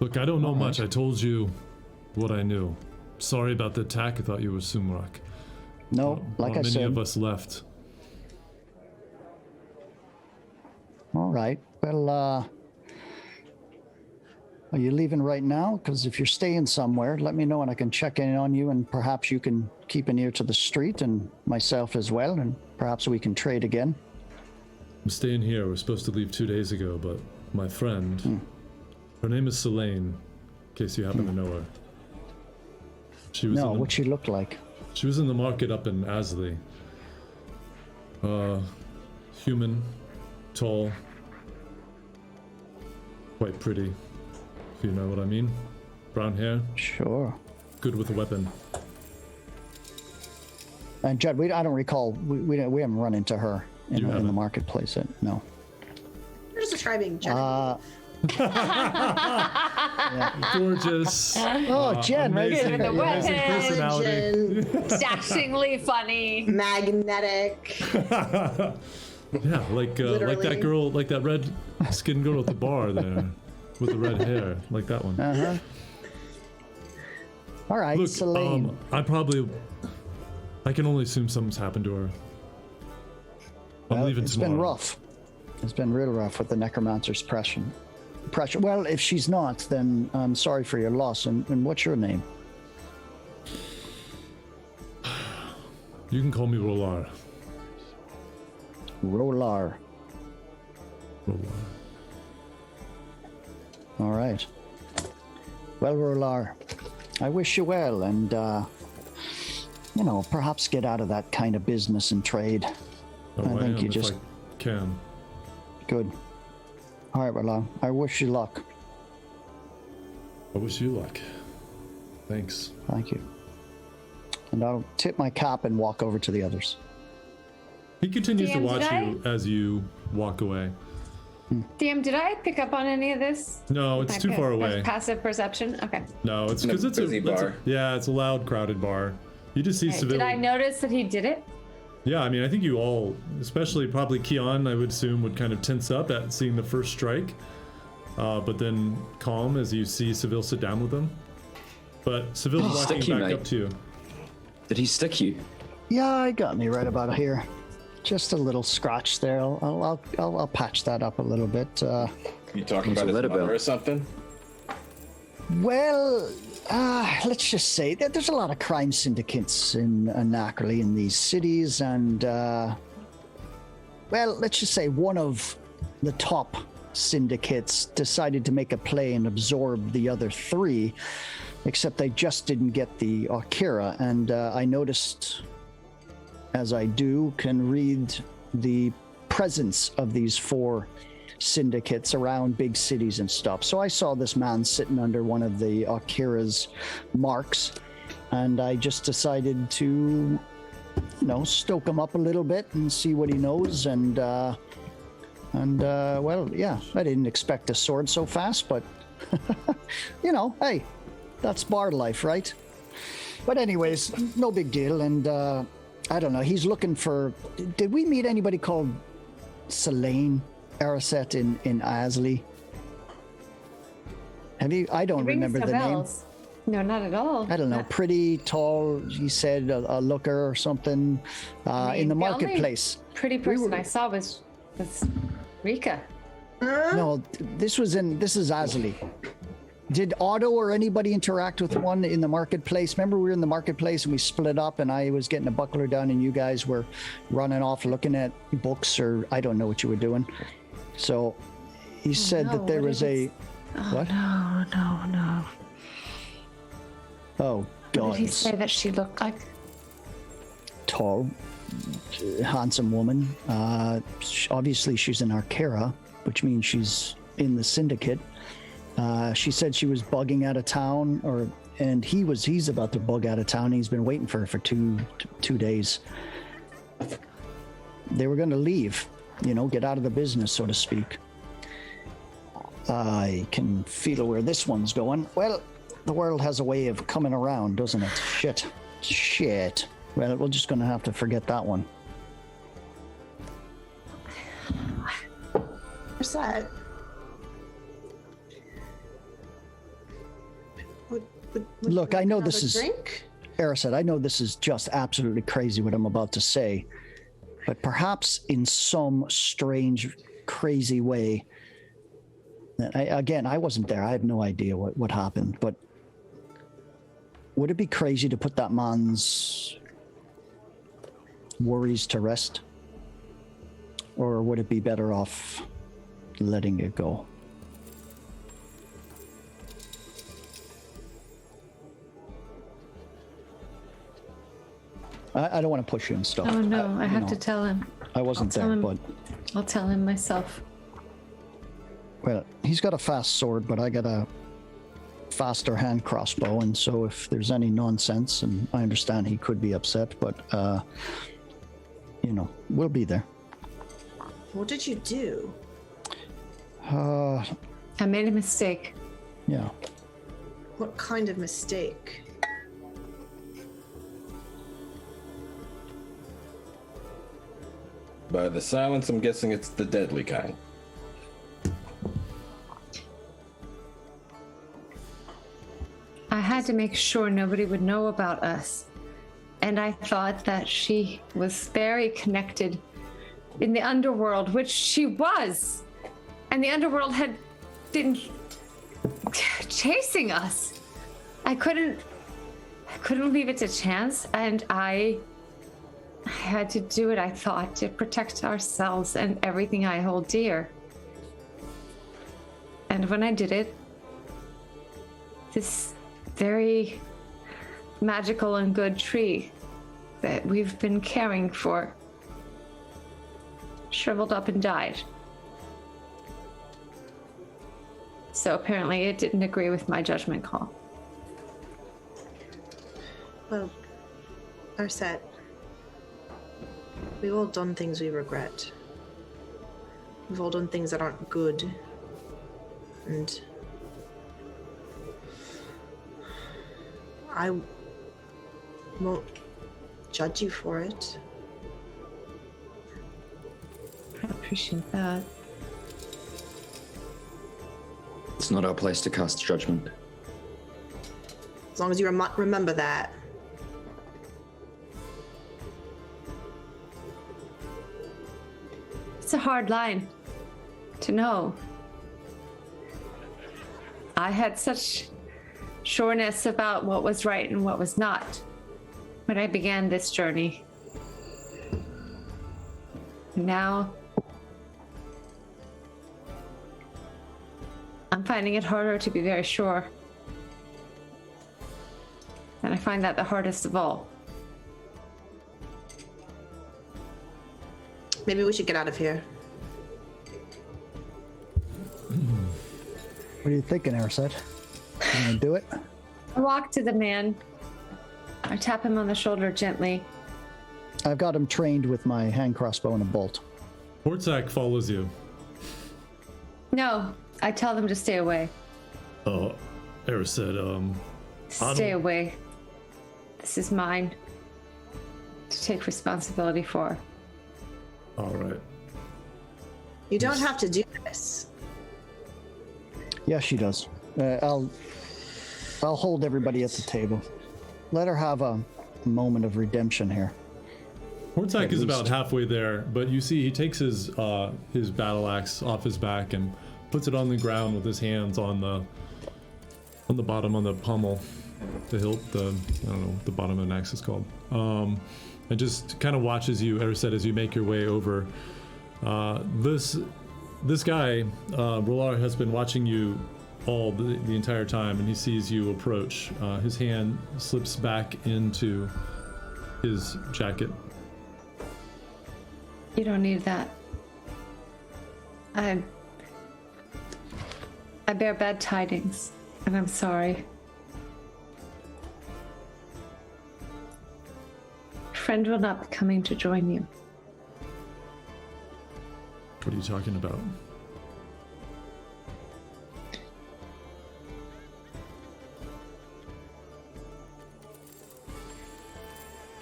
S1: Look, I don't know much. I told you what I knew. Sorry about the attack. I thought you were Sumrock.
S7: No, like I
S1: many
S7: said.
S1: of us left.
S7: All right. Well, are you leaving right now? Because if you're staying somewhere, let me know and I can check in on you, and perhaps you can keep an ear to the street and myself as well, and perhaps we can trade again.
S1: I'm staying here. We're supposed to leave 2 days ago, but my friend, her name is Selene, in case you happen to know her. She was
S7: No,
S1: in the,
S7: what she looked like.
S1: she was in the market up in Asley. Human, tall, quite pretty, if you know what I mean. Brown hair,
S7: Sure.
S1: good with a weapon.
S7: And Judd, I don't recall. We haven't run into her
S1: You
S7: in the
S1: haven't.
S7: marketplace. No.
S2: You're just describing Genevieve.
S1: Gorgeous.
S7: Oh, Jen, right?
S1: amazing,
S4: The
S1: amazing
S4: weapon.
S1: personality.
S4: Dashingly funny.
S2: Magnetic.
S1: Yeah, like that
S2: Literally.
S1: girl, like that red skinned girl at the bar there, with the red hair, like that one.
S7: Uh-huh. All right,
S1: Look,
S7: Selene.
S1: I can only assume something's happened to her. I'm
S7: Well,
S1: leaving
S7: it's
S1: tomorrow.
S7: been rough. It's been real rough with the necromancer's pressure. Well, if she's not, then I'm sorry for your loss. And what's your name?
S1: You can call me Rolar.
S7: Rolar.
S1: Rolar.
S7: All right. Well, Rolar, I wish you well, and perhaps get out of that kind of business and trade.
S1: Oh,
S7: I think you
S1: if
S7: just-
S1: I can.
S7: Good. All right, Rolar. I wish you luck.
S1: I wish you luck. Thanks.
S7: Thank you. And I'll tip my cap and walk over to the others.
S1: He continues to
S4: DM,
S1: watch
S4: did I?
S1: you as you walk away.
S4: DM, did I pick up on any of this?
S1: No, it's too
S4: Okay,
S1: far
S4: that's
S1: away.
S4: Passive perception. Okay.
S1: No, it's
S5: In a
S1: because it's
S5: busy bar.
S1: it's a loud, crowded bar. You just see
S4: Okay,
S1: civilians.
S4: did I notice that he did it?
S1: Yeah, I mean, I think you all, especially probably Keon, I would assume, would kind of tense up at seeing the first strike, but then calm as you see Seville sit down with them. But Seville's walking
S3: stick you,
S1: back
S3: mate.
S1: up to you.
S3: Did he stick you?
S7: Yeah, I got me right about here. Just a little scratch there. I'll patch that up a little bit.
S5: You talking
S3: He's
S5: about
S3: a
S5: his
S3: letter
S5: mother
S3: bell.
S5: or something?
S7: Well, let's just say that there's a lot of crime syndicates in Anacrely in these cities, and well, let's just say one of the top syndicates decided to make a play and absorb the other three, except they just didn't get the Akira. And I noticed, as I can read the presence of these four syndicates around big cities and stuff. So I saw this man sitting under one of the Akira's marks, and I just decided to, stoke him up a little bit and see what he knows. And well, yeah, I didn't expect a sword so fast, but hey, that's bar life, right? But anyways, no big deal. And I don't know. He's looking for. Did we meet anybody called Selene Araset in Asley? Have you? I don't
S4: Rings
S7: remember
S4: no
S7: the name.
S4: bells. No, not at all.
S7: I don't know. Pretty tall. He said a looker or something in the
S4: the only-
S7: marketplace.
S4: Pretty person I saw was Rika.
S7: No, this is Asley. Did Otto or anybody interact with one in the marketplace? Remember, we were in the marketplace and we split up, and I was getting a buckler done, and you guys were running off looking at books, or I don't know what you were doing. So he said that
S4: no,
S7: there
S4: what
S7: was
S4: did
S7: a what?
S4: No.
S7: Oh
S4: What
S7: God!
S4: did he say that she looked like?
S7: Tall, handsome woman. Obviously, she's an Arcara, which means she's in the syndicate. She said she was bugging out of town, and he's about to bug out of town. He's been waiting for her for two days. They were going to leave, get out of the business, so to speak. I can feel where this one's going. Well, the world has a way of coming around, doesn't it? Shit. Well, we're just going to have to forget that one.
S2: Where's that? Would
S7: Look,
S2: you
S7: I know
S2: have
S7: this
S2: a
S7: is-
S2: drink.
S7: Erised, I know this is just absolutely crazy what I'm about to say, but perhaps in some strange, crazy way, I wasn't there. I have no idea what happened, but would it be crazy to put that man's worries to rest? Or would it be better off letting it go? I don't want to push you and stuff.
S4: Oh no, I have to tell him.
S7: I wasn't
S4: I'll tell
S7: there,
S4: him.
S7: but
S4: I'll tell him myself.
S7: well, he's got a fast sword, but I got a faster hand crossbow, and so if there's any nonsense, and I understand he could be upset, but we'll be there.
S2: What did you do?
S4: I made a mistake.
S7: Yeah.
S2: What kind of mistake?
S5: By the silence, I'm guessing it's the deadly kind.
S4: I had to make sure nobody would know about us. And I thought that she was very connected in the underworld, which she was. And the underworld had been chasing us. I couldn't leave it to chance, and I had to do it, I thought, to protect ourselves and everything I hold dear. And when I did it, this very magical and good tree that we've been caring for shriveled up and died. So apparently it didn't agree with my judgment call.
S2: Well, Erised, we've all done things we regret. We've all done things that aren't good. And I won't judge you for it.
S4: I appreciate that.
S3: It's not our place to cast judgment.
S2: As long as you remember that.
S4: It's a hard line to know. I had such sureness about what was right and what was not when I began this journey. Now, I'm finding it harder to be very sure. And I find that the hardest of all.
S2: Maybe we should get out of here.
S7: What are you thinking, Erised? You gonna do it?
S4: I walk to the man. I tap him on the shoulder gently.
S7: I've got him trained with my hand crossbow and a bolt.
S1: Hortzak follows you.
S4: No, I tell them to stay away.
S1: Erised,
S4: Stay away. This is mine to take responsibility for.
S1: all right.
S2: You don't have to do this.
S7: Yeah, she does. I'll hold everybody at the table. Let her have a moment of redemption here.
S1: Hortzak
S7: At
S1: is about
S7: least.
S1: halfway there, but you see he takes his battle axe off his back and puts it on the ground with his hands on the bottom, on the pommel, the hilt, I don't know what the bottom of an axe is called. And just kind of watches you, Erised, as you make your way over. This guy, Rolar, has been watching you all the entire time, and he sees you approach. His hand slips back into his jacket.
S4: You don't need that. I bear bad tidings, and I'm sorry. Friend will not be coming to join you.
S1: What are you talking about?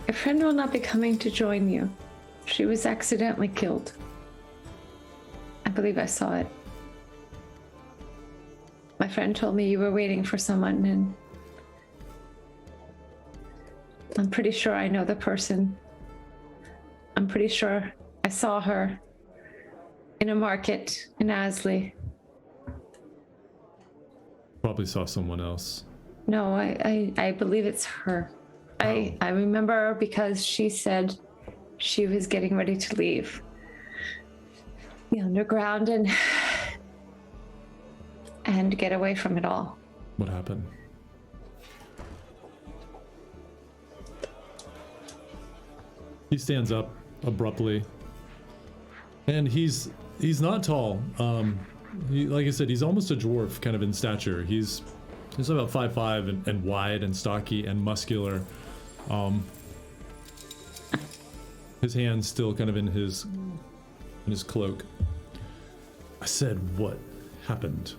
S4: A friend will not be coming to join you. She was accidentally killed. I believe I saw it. My friend told me you were waiting for someone, and I'm pretty sure I know the person. I'm pretty sure I saw her in a market in Asley.
S1: Probably saw someone else.
S4: No, I believe it's her. I remember her because she said she was getting ready to leave the underground and get away from it all.
S1: What happened? He stands up abruptly, and he's not tall. Like I said, he's almost a dwarf, kind of in stature. He's about 5'5" and wide and stocky and muscular. His hands still kind of in his cloak. I said, what happened?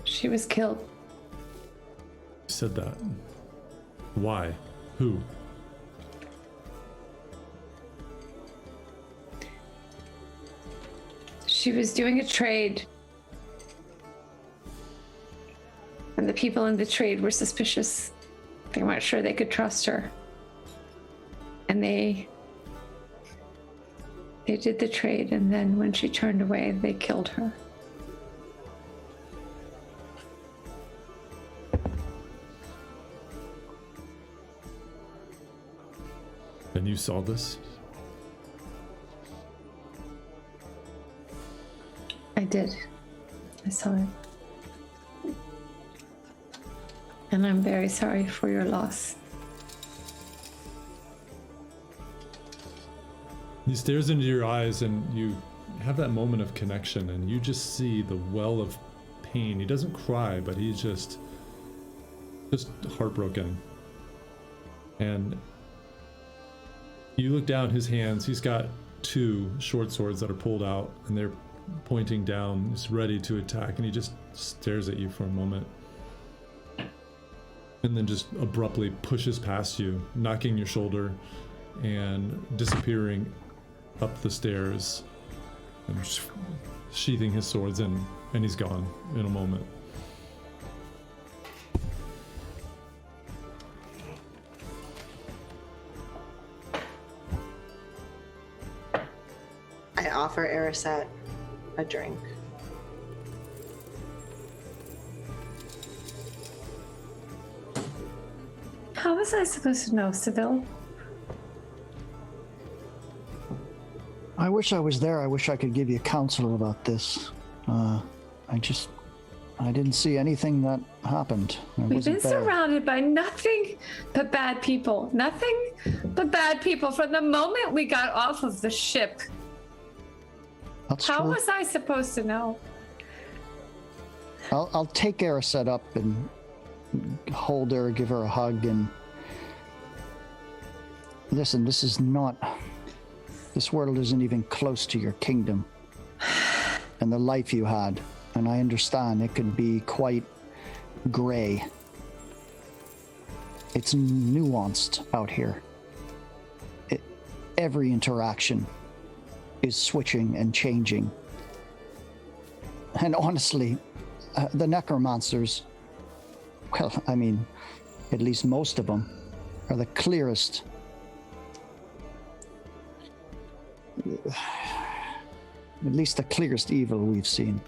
S4: She was killed.
S1: You said that. Why? Who?
S4: She was doing a trade. And the people in the trade were suspicious. They weren't sure they could trust her. And they did the trade, and then when she turned away, they killed her.
S1: And you saw this?
S4: I did. I saw it. And I'm very sorry for your loss.
S1: He stares into your eyes, and you have that moment of connection, and you just see the well of pain. He doesn't cry, but he's just heartbroken. And you look down his hands. He's got two short swords that are pulled out, and they're pointing down. He's ready to attack, and he just stares at you for a moment. And then just abruptly pushes past you, knocking your shoulder and disappearing up the stairs and sheathing his swords, and he's gone in a moment.
S2: I offer Erisette a drink.
S4: How was I supposed to know, Seville?
S7: I wish I was there. I wish I could give you counsel about this. I didn't see anything that happened.
S4: We've been surrounded by nothing but bad people. Nothing but bad people from the moment we got off of the ship.
S7: That's
S4: How
S7: true.
S4: was I supposed to know?
S7: I'll take Erisette up and hold her, give her a hug, and listen, this world isn't even close to your kingdom and the life you had. And I understand it can be quite gray. It's nuanced out here. Every interaction is switching and changing. And honestly, the necromancers, well, I mean, at least most of them, are the clearest. At least the clearest evil we've seen.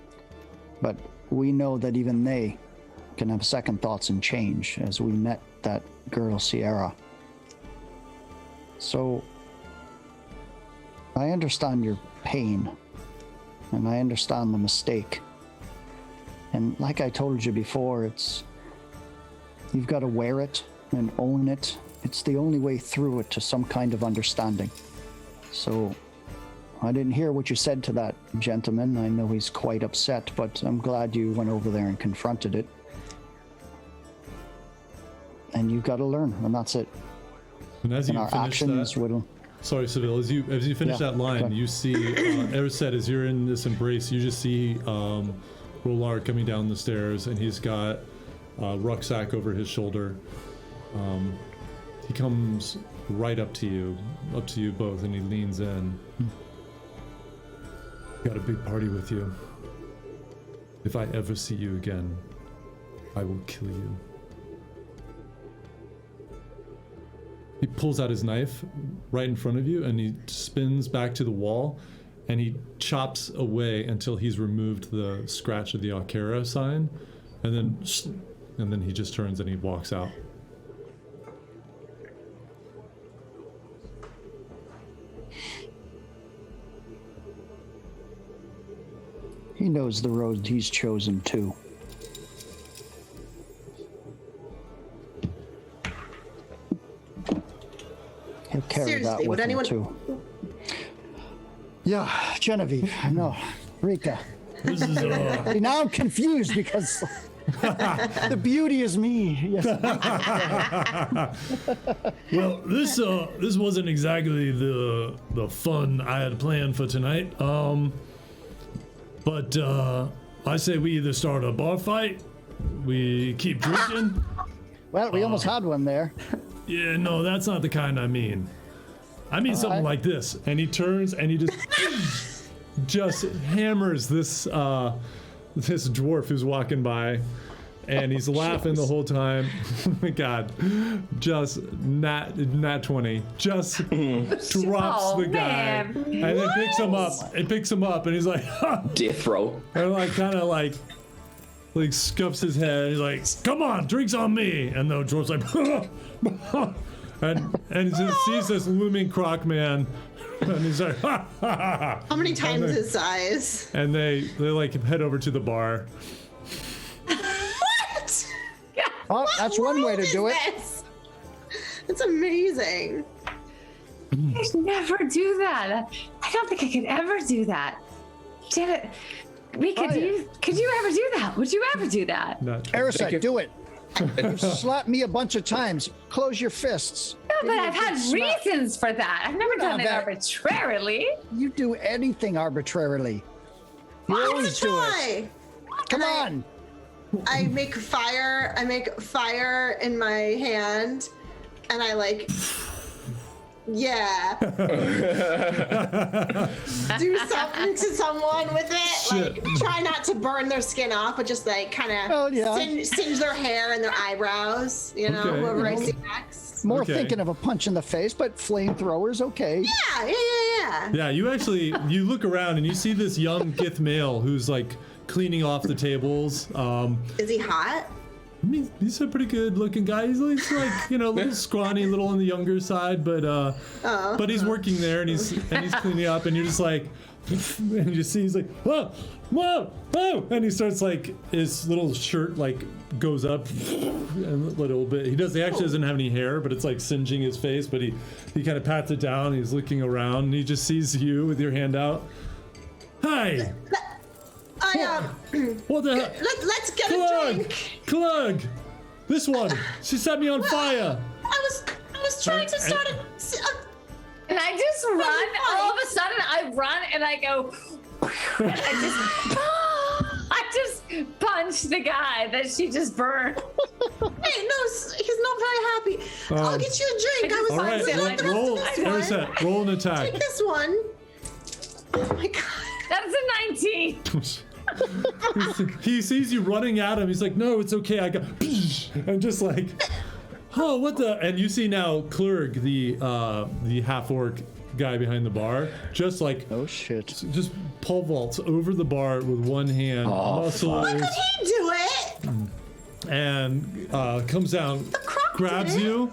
S7: But we know that even they can have second thoughts and change, as we met that girl Sierra. So I understand your pain, and I understand the mistake. And like I told you before, you've got to wear it and own it. It's the only way through it to some kind of understanding. So I didn't hear what you said to that gentleman. I know he's quite upset, but I'm glad you went over there and confronted it. And you've got to learn, and that's it.
S1: And as you
S7: our
S1: finish
S7: actions
S1: that,
S7: will.
S1: sorry, Seville, as you finish
S7: Yeah,
S1: that line,
S7: okay.
S1: you see Erisette, as you're in this embrace, you just see Rolar coming down the stairs, and he's got a rucksack over his shoulder. He comes right up to you both, and he leans in. Got a big party with you. If I ever see you again, I will kill you. he pulls out his knife right in front of you, and he spins back to the wall, and he chops away until he's removed the scratch of the Akira sign, and then he just turns and he walks out.
S7: He knows the road he's chosen too. He'll carry
S2: Seriously,
S7: that with
S2: would
S7: him
S2: anyone-
S7: too. Yeah, Genevieve. No, Rika.
S8: This is
S7: Hey, now I'm confused because the beauty is me. Yes.
S8: well, this wasn't exactly the fun I had planned for tonight. But I say we either start a bar fight, we keep drinking.
S7: Well, we almost had one there.
S8: Yeah, no, that's not the kind I mean. I mean something like this.
S1: And he turns and he just hammers this this dwarf who's walking by, and he's laughing the whole time. Oh my God, just nat 20, just drops the guy,
S4: man.
S1: and then picks him up. It picks him up, and he's like,
S3: Death roll.
S1: and like kind of like scuffs his head. He's like, "Come on, drinks on me!" And the dwarf's like, and just sees this looming croc man, and he's like, "Ha ha ha!"
S2: How many times his size?
S1: And they like head over to the bar.
S2: What?
S7: Oh, that's one way to do it.
S2: It's amazing.
S4: I'd never do that. I don't think I could ever do that. Janet, Rika, could you ever do that? Would you ever do that?
S1: Not
S7: Erised, do it. You've slapped me a bunch of times. Close your fists.
S4: No, but
S7: Give me a
S4: I've
S7: good
S4: had
S7: slap.
S4: reasons for that. I've never done it
S7: that-
S4: arbitrarily.
S7: You do anything arbitrarily. You
S2: Let's
S7: always do it.
S2: try.
S7: Come on.
S2: I make fire. I make fire in my hand, and I like. Yeah. Do something to someone with it. Like, try not to burn their skin off, but just like kind of
S7: Oh, yeah.
S2: singe their hair and their eyebrows. You know,
S1: Okay.
S2: whoever I see next.
S7: More
S1: Okay.
S7: thinking of a punch in the face, but flamethrower's okay.
S2: Yeah.
S1: Yeah, you look around and you see this young Gith male who's like cleaning off the tables.
S2: Is he hot?
S1: I mean, he's a pretty good looking guy. He's like, you know, a little scrawny, a little on the younger side, but he's working there and he's cleaning up, and you're just like, and you see he's like, whoa, whoa, whoa, and he starts like his little shirt like goes up a little bit. He actually doesn't have any hair, but it's like singeing his face. But he kind of pats it down. He's looking around and he just sees you with your hand out. Hi, what the hell?
S2: Let's get a
S1: Klug!
S2: drink.
S1: Klug! This one! She set me on fire!
S2: I was trying to start a.
S4: And I just run. All of a sudden, I run and I go. And I just punch the guy that she just burned.
S2: Hey, no, he's not very happy. I'll get you a drink. I was
S1: All
S2: like,
S1: right,
S2: "Look, the
S1: roll,
S2: rest of this one.
S1: Erised, roll an attack.
S2: Take this one. Oh my god.
S4: That's a 19.
S1: He sees you running at him. He's like, "No, it's okay. I got." And just like, oh, what the? And you see now, Klurg, the half orc guy behind the bar, just like,
S7: Oh shit.
S1: just pole vaults over the bar with one hand, muscles,
S2: Could he do it?
S1: and comes down,
S2: croc did
S1: grabs
S2: it.
S1: you,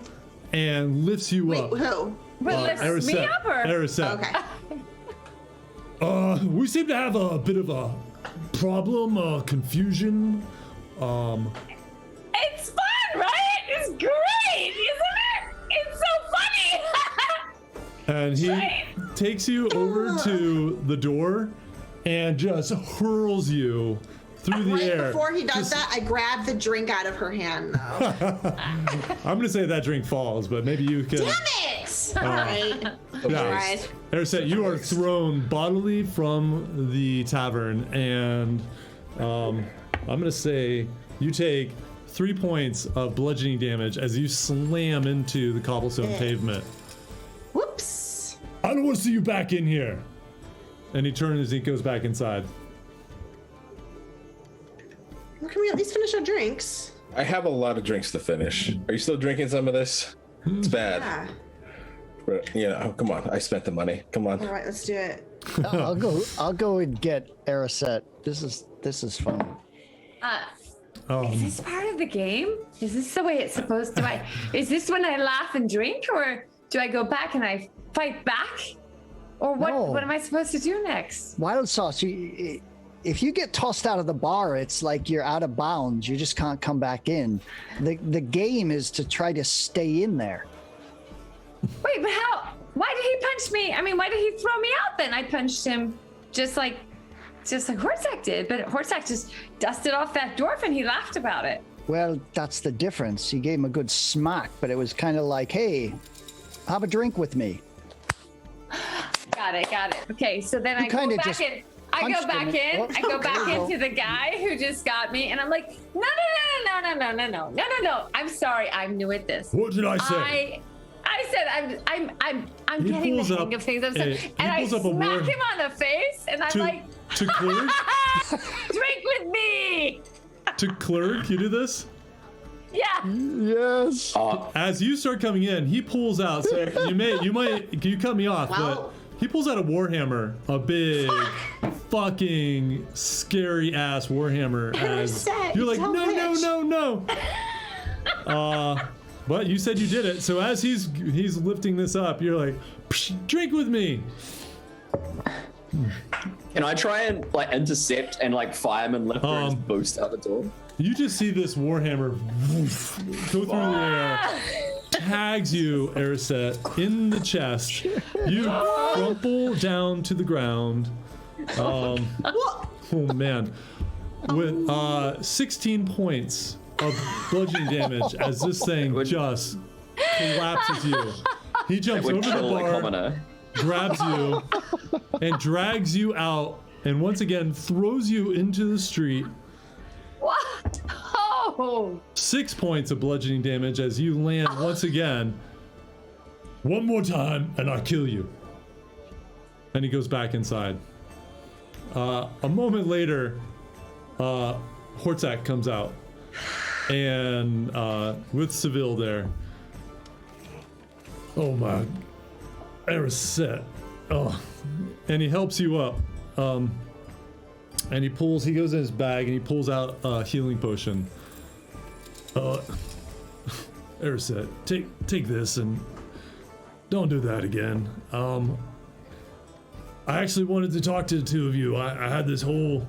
S1: and lifts you
S2: Wait,
S1: up.
S2: who?
S4: But lifts me up or?
S1: Erised.
S2: Okay.
S1: We seem to have a bit of a problem, confusion.
S4: It's fun, right? It's great, isn't it? It's so funny.
S1: And he
S4: Right.
S1: takes you over to the door and just hurls you through the
S2: Right
S1: air.
S2: before he does
S1: Just-
S2: that, I grab the drink out of her hand, though.
S1: I'm gonna say that drink falls, but maybe you can.
S2: Damn it! All right.
S1: Yeah.
S2: Right.
S1: Erised, you are thrown bodily from the tavern, and I'm gonna say you take 3 points of bludgeoning damage as you slam into the cobblestone pavement.
S2: Whoops.
S1: I don't want to see you back in here. And he turns as he goes back inside.
S2: Well, can we at least finish our drinks?
S5: I have a lot of drinks to finish. Are you still drinking some of this? It's bad.
S2: Yeah.
S5: But, you know, come on. I spent the money. Come on.
S2: All right, let's do it.
S7: I'll go and get Erisette. This is fun.
S4: Is this part of the game? Is this the way it's supposed to? Is this when I laugh and drink, or do I go back and I fight back, or what?
S7: No.
S4: What am I supposed to do next?
S7: Wild Sauce, if you get tossed out of the bar, it's like you're out of bounds. You just can't come back in. The game is to try to stay in there.
S4: Wait, but how? Why did he punch me? I mean, why did he throw me out then? I punched him just like Hortzak did, but Hortzak just dusted off that dwarf and he laughed about it.
S7: Well, that's the difference. He gave him a good smack, but it was kind of like, hey, have a drink with me.
S4: Got it. Okay, so then
S7: You
S4: I go
S7: kinda
S4: back
S7: just
S4: in. I go
S7: punched
S4: back
S7: him.
S4: in.
S7: Oh,
S4: I go back
S7: there you go.
S4: into the guy who just got me, and I'm like, no. I'm sorry. I'm new at this.
S8: What did I say?
S4: I said I'm
S1: He
S4: getting the
S1: pulls
S4: hang
S1: up
S4: of things. I'm
S1: a-
S4: saying,
S1: he
S4: and I
S1: pulls up a
S4: smack
S1: war-
S4: him on the face, and I'm like,
S1: to Clerk?
S4: drink with me.
S1: To Clerk, you do this?
S4: Yeah.
S7: Yes.
S1: As you start coming in, he pulls out. So you cut me off,
S2: Well-
S1: but he pulls out a warhammer, a big, fucking scary ass warhammer. As
S2: Erisette,
S1: you're like,
S2: so
S1: no. But you said you did it. So as he's lifting this up, you're like, "Psh, drink with me.
S3: Can I try and like intercept and like fireman lift her and just
S1: Um,
S3: boost out the door?
S1: You just see this warhammer woof, go through the air, tags you, Erisette, in the chest. You crumple down to the ground. Oh man, with 16 points of bludgeoning damage as this thing just collapses you. He jumps
S3: Would
S1: over the
S3: kill a
S1: bar,
S3: commoner.
S1: grabs you, and drags you out, and once again throws you into the street.
S4: What? Oh.
S1: 6 points of bludgeoning damage as you land once again. One more time, and I kill you. And he goes back inside. A moment later, Hortzak comes out, and with Seville there. Oh my, Erisette. Oh, and he helps you up. And he goes in his bag and he pulls out a healing potion. Erisette, take this and don't do that again. I actually wanted to talk to the two of you. I had this whole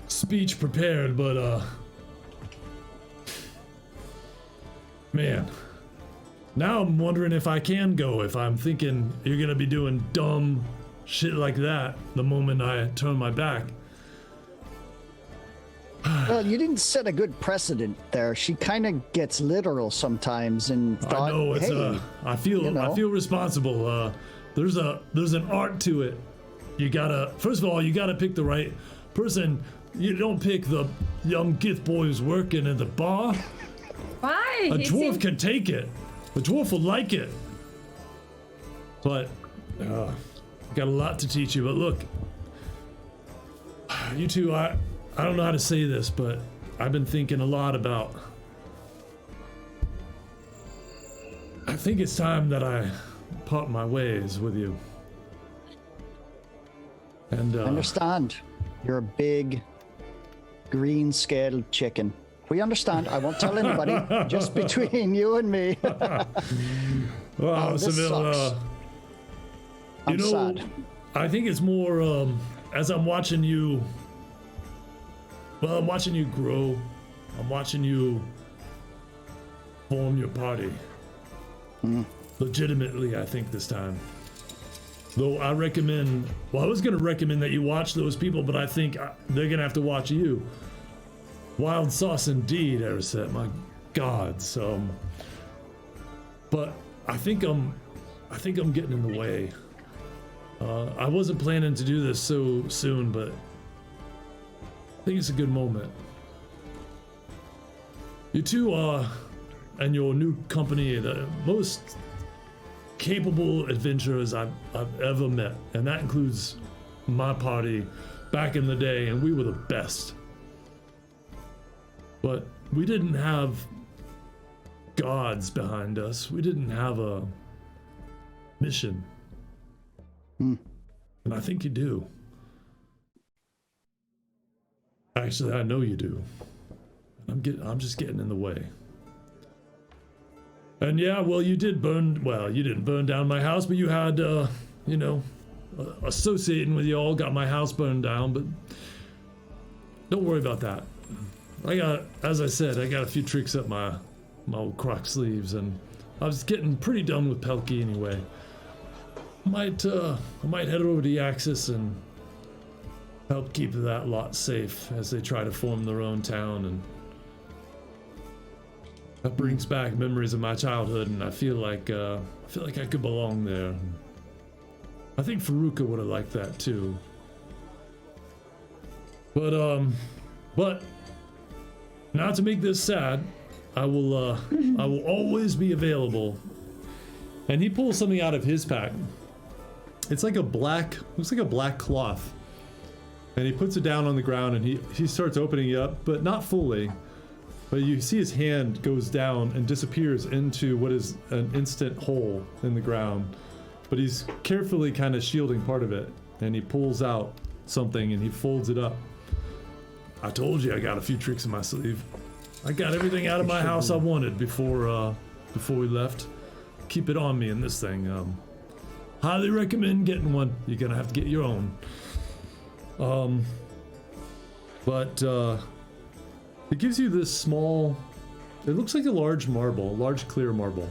S1: speech prepared, but man, now I'm wondering if I can go, if I'm thinking you're gonna be doing dumb shit like that the moment I turn my back.
S7: Well, you didn't set a good precedent there. She kind of gets literal sometimes, and thought,
S1: I know it's
S7: hey,
S1: I feel responsible. There's an art to it. First of all, you gotta pick the right person. You don't pick the young Gith boy who's working at the bar.
S4: Why?
S1: A
S4: He
S1: dwarf
S4: seemed-
S1: can take it. A dwarf will like it. But got a lot to teach you. But look, you two, I don't know how to say this, but I've been thinking a lot about. I think it's time that I part my ways with you. And
S7: understand. You're a big, green-scaled chicken. We understand. I won't tell anybody. Just between you and me.
S1: well,
S7: this
S1: Seville,
S7: sucks. I'm sad.
S1: I think it's more as I'm watching you. Well, I'm watching you grow. I'm watching you form your party. Legitimately, I think this time. Though I recommend, I was going to recommend that you watch those people, but I think they're going to have to watch you. Wild sauce indeed, Erisette, my God. So, but I think I'm getting in the way. I wasn't planning to do this so soon, but I think it's a good moment. You two are, and your new company, the most capable adventurers I've ever met, and that includes my party back in the day, and we were the best. But we didn't have
S8: gods behind us. We didn't have a mission. And I think you do. Actually, I know you do. I'm just getting in the way. And yeah, well, you didn't burn down my house, but you had, associating with y'all got my house burned down, but don't worry about that. As I said, I got a few tricks up my old croc sleeves, and I was getting pretty done with Pelkey anyway. I might head over to Yaxis and help keep that lot safe as they try to form their own town, and that brings back memories of my childhood, and I feel like I could belong there. I think Faruka would have liked that too. But not to make this sad, I will always be available. And he pulls something out of his pack. It's like looks like a black cloth. And he puts it down on the ground, and he starts opening it up, but not fully. But you see his hand goes down and disappears into what is an instant hole in the ground. But he's carefully kind of shielding part of it, and he pulls out something and he folds it up. I told you I got a few tricks in my sleeve. I got everything out of my house I wanted before we left. Keep it on me in this thing. Highly recommend getting one. You're gonna have to get your own. But it gives you this small, it looks like a large marble, large clear marble.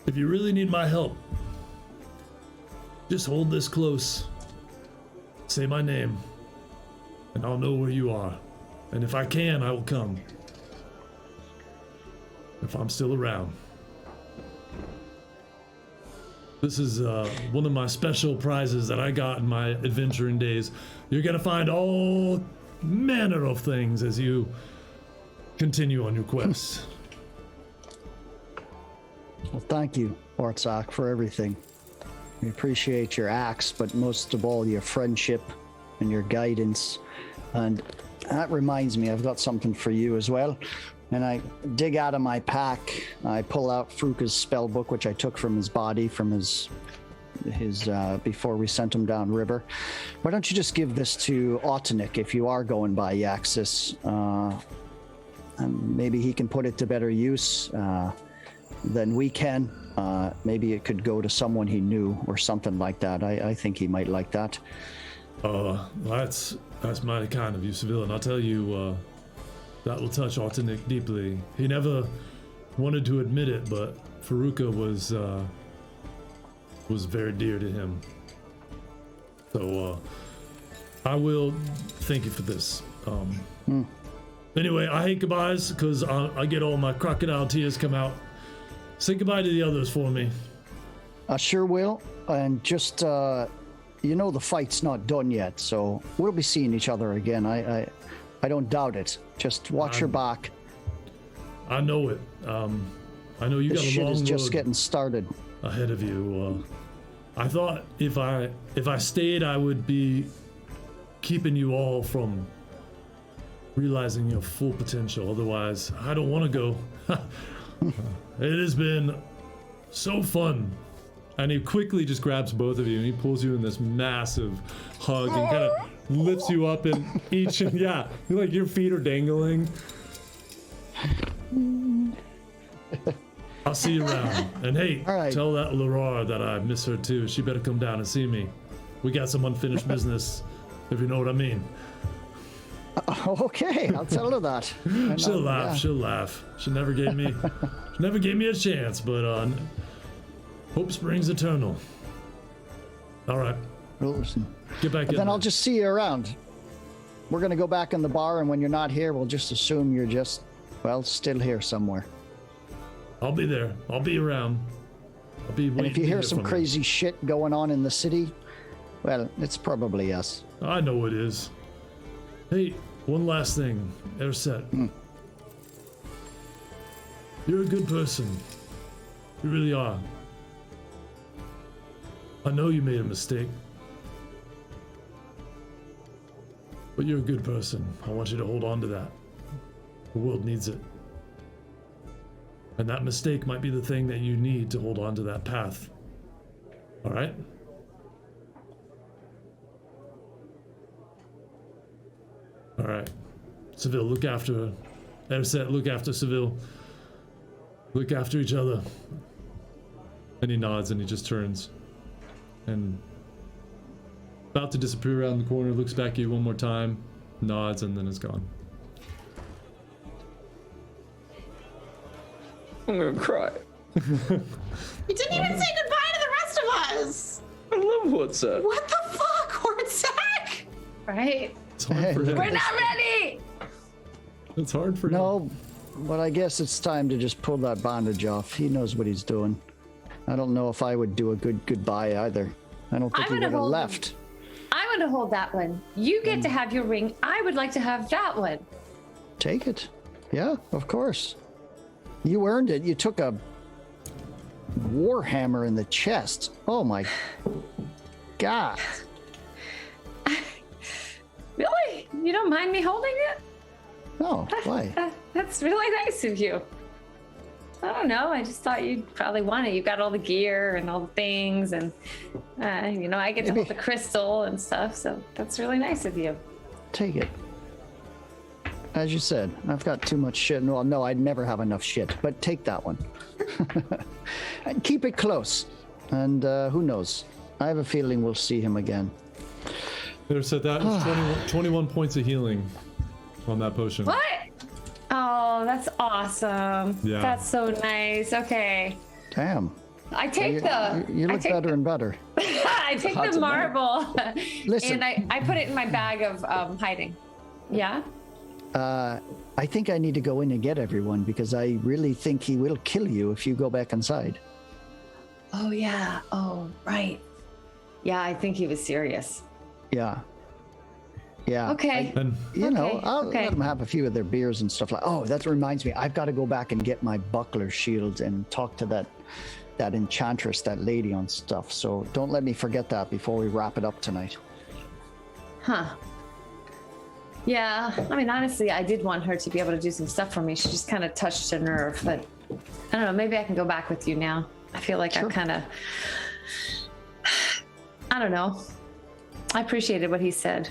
S8: If you really need my help, just hold this close. Say my name, and I'll know where you are. And if I can, I will come. If I'm still around. This is one of my special prizes that I got in my adventuring days. You're gonna find all manner of things as you continue on your quest.
S7: Well, thank you, Ortsak, for everything. We appreciate your acts, but most of all, your friendship and your guidance. And that reminds me, I've got something for you as well. And I dig out of my pack, I pull out Fruka's spell book, which I took from his body, from his before we sent him down river. Why don't you just give this to Otanik if you are going by Yaxis? And maybe he can put it to better use than we can. Maybe it could go to someone he knew or something like that. I think he might like that.
S8: That's mighty kind of you, Seville, and I'll tell you, that will touch Otanik deeply. He never wanted to admit it, but Faruka was very dear to him. So I will thank you for this. Anyway, I hate goodbyes because I get all my crocodile tears come out. Say goodbye to the others for me.
S7: I sure will. And just, the fight's not done yet, so we'll be seeing each other again. I don't doubt it. Just watch your back.
S8: I know it. I know you got a long road. This shit is
S7: just getting started
S8: ahead of you. I thought if I stayed, I would be keeping you all from realizing your full potential. Otherwise, I don't want to go. It has been so fun.
S1: And he quickly just grabs both of you and he pulls you in this massive hug and kind of lifts you up in each. Yeah, like your feet are dangling.
S8: I'll see you around. And hey,
S7: right.
S8: Tell that Laura that I miss her too. She better come down and see me. We got some unfinished business, if you know what I mean.
S7: Okay, I'll tell her that.
S8: She'll laugh. Yeah. She'll laugh. She never gave me a chance, but hope springs eternal. All right.
S7: Well, listen.
S8: Get back in.
S7: Then I'll just see you around. We're gonna go back in the bar, and when you're not here, we'll just assume you're just, still here somewhere.
S8: I'll be there. I'll be around. I'll be waiting.
S7: And if you hear some crazy shit going on in the city, well, it's probably us.
S8: I know it is. Hey, one last thing, Erset. You're a good person. You really are. I know you made a mistake. But you're a good person. I want you to hold on to that. The world needs it. And that mistake might be the thing that you need to hold on to that path. All right? All right. Seville, look after Erset, look after Seville. Look after each other. And he nods and he just turns. And about to disappear around the corner, looks back at you one more time, nods, and then is gone.
S3: I'm gonna cry.
S2: You didn't even say goodbye to the rest of us.
S3: I love Hortzak.
S2: What the fuck, Hortzak?
S4: Right?
S1: It's hard for him.
S4: We're not ready!
S1: It's hard for him.
S7: No, but I guess it's time to just pull that bandage off. He knows what he's doing. I don't know if I would do a good goodbye either. I don't think he would have left.
S4: I want to hold that one. You get to have your ring. I would like to have that one.
S7: Take it. Yeah, of course. You earned it. You took a warhammer in the chest. Oh my God.
S4: Really? You don't mind me holding it?
S7: No, why?
S4: That's really nice of you. I don't know. I just thought you'd probably want it. You've got all the gear and all the things, and I get to hold the crystal and stuff. So that's really nice of you.
S7: Take it. As you said, I've got too much shit. Well, no, I'd never have enough shit, but take that one. And keep it close. And who knows? I have a feeling we'll see him again.
S1: There said that was 21 points of healing on that potion.
S4: What? Oh, that's awesome.
S1: Yeah.
S4: That's so nice. Okay.
S7: Damn.
S4: I take
S7: You look better and better.
S4: I take
S3: hard
S4: the
S3: to know.
S4: marble
S7: Listen.
S4: and I put it in my bag of hiding. Yeah?
S7: I think I need to go in and get everyone because I really think he will kill you if you go back inside.
S4: Oh, yeah. Oh, right. Yeah, I think he was serious.
S7: Yeah. Yeah.
S4: Okay.
S1: And
S7: You know,
S4: Okay,
S7: I'll
S4: okay.
S7: let them have a few of their beers and stuff like. Oh, that reminds me. I've got to go back and get my buckler shield and talk to that enchantress, that lady on stuff. So don't let me forget that before we wrap it up tonight.
S4: Huh. Yeah, I mean, honestly, I did want her to be able to do some stuff for me. She just kind of touched a nerve, but I don't know. Maybe I can go back with you now. I feel like I've kind of, I don't know. I appreciated what he said.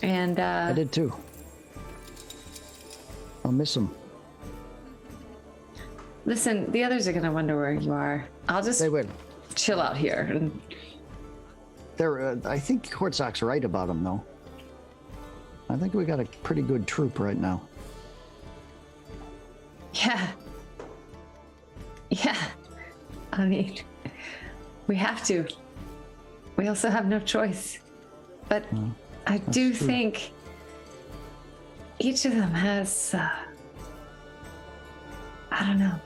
S4: And
S7: I did too. I'll miss him.
S4: listen, the others are going to wonder where you are. I'll just
S7: They will.
S4: chill out here. And
S7: I think Hortzak's right about him, though. I think we got a pretty good troop right now.
S4: yeah. Yeah. I mean, we have to. We also have no choice. But I do
S7: true.
S4: think each of them has, I don't know.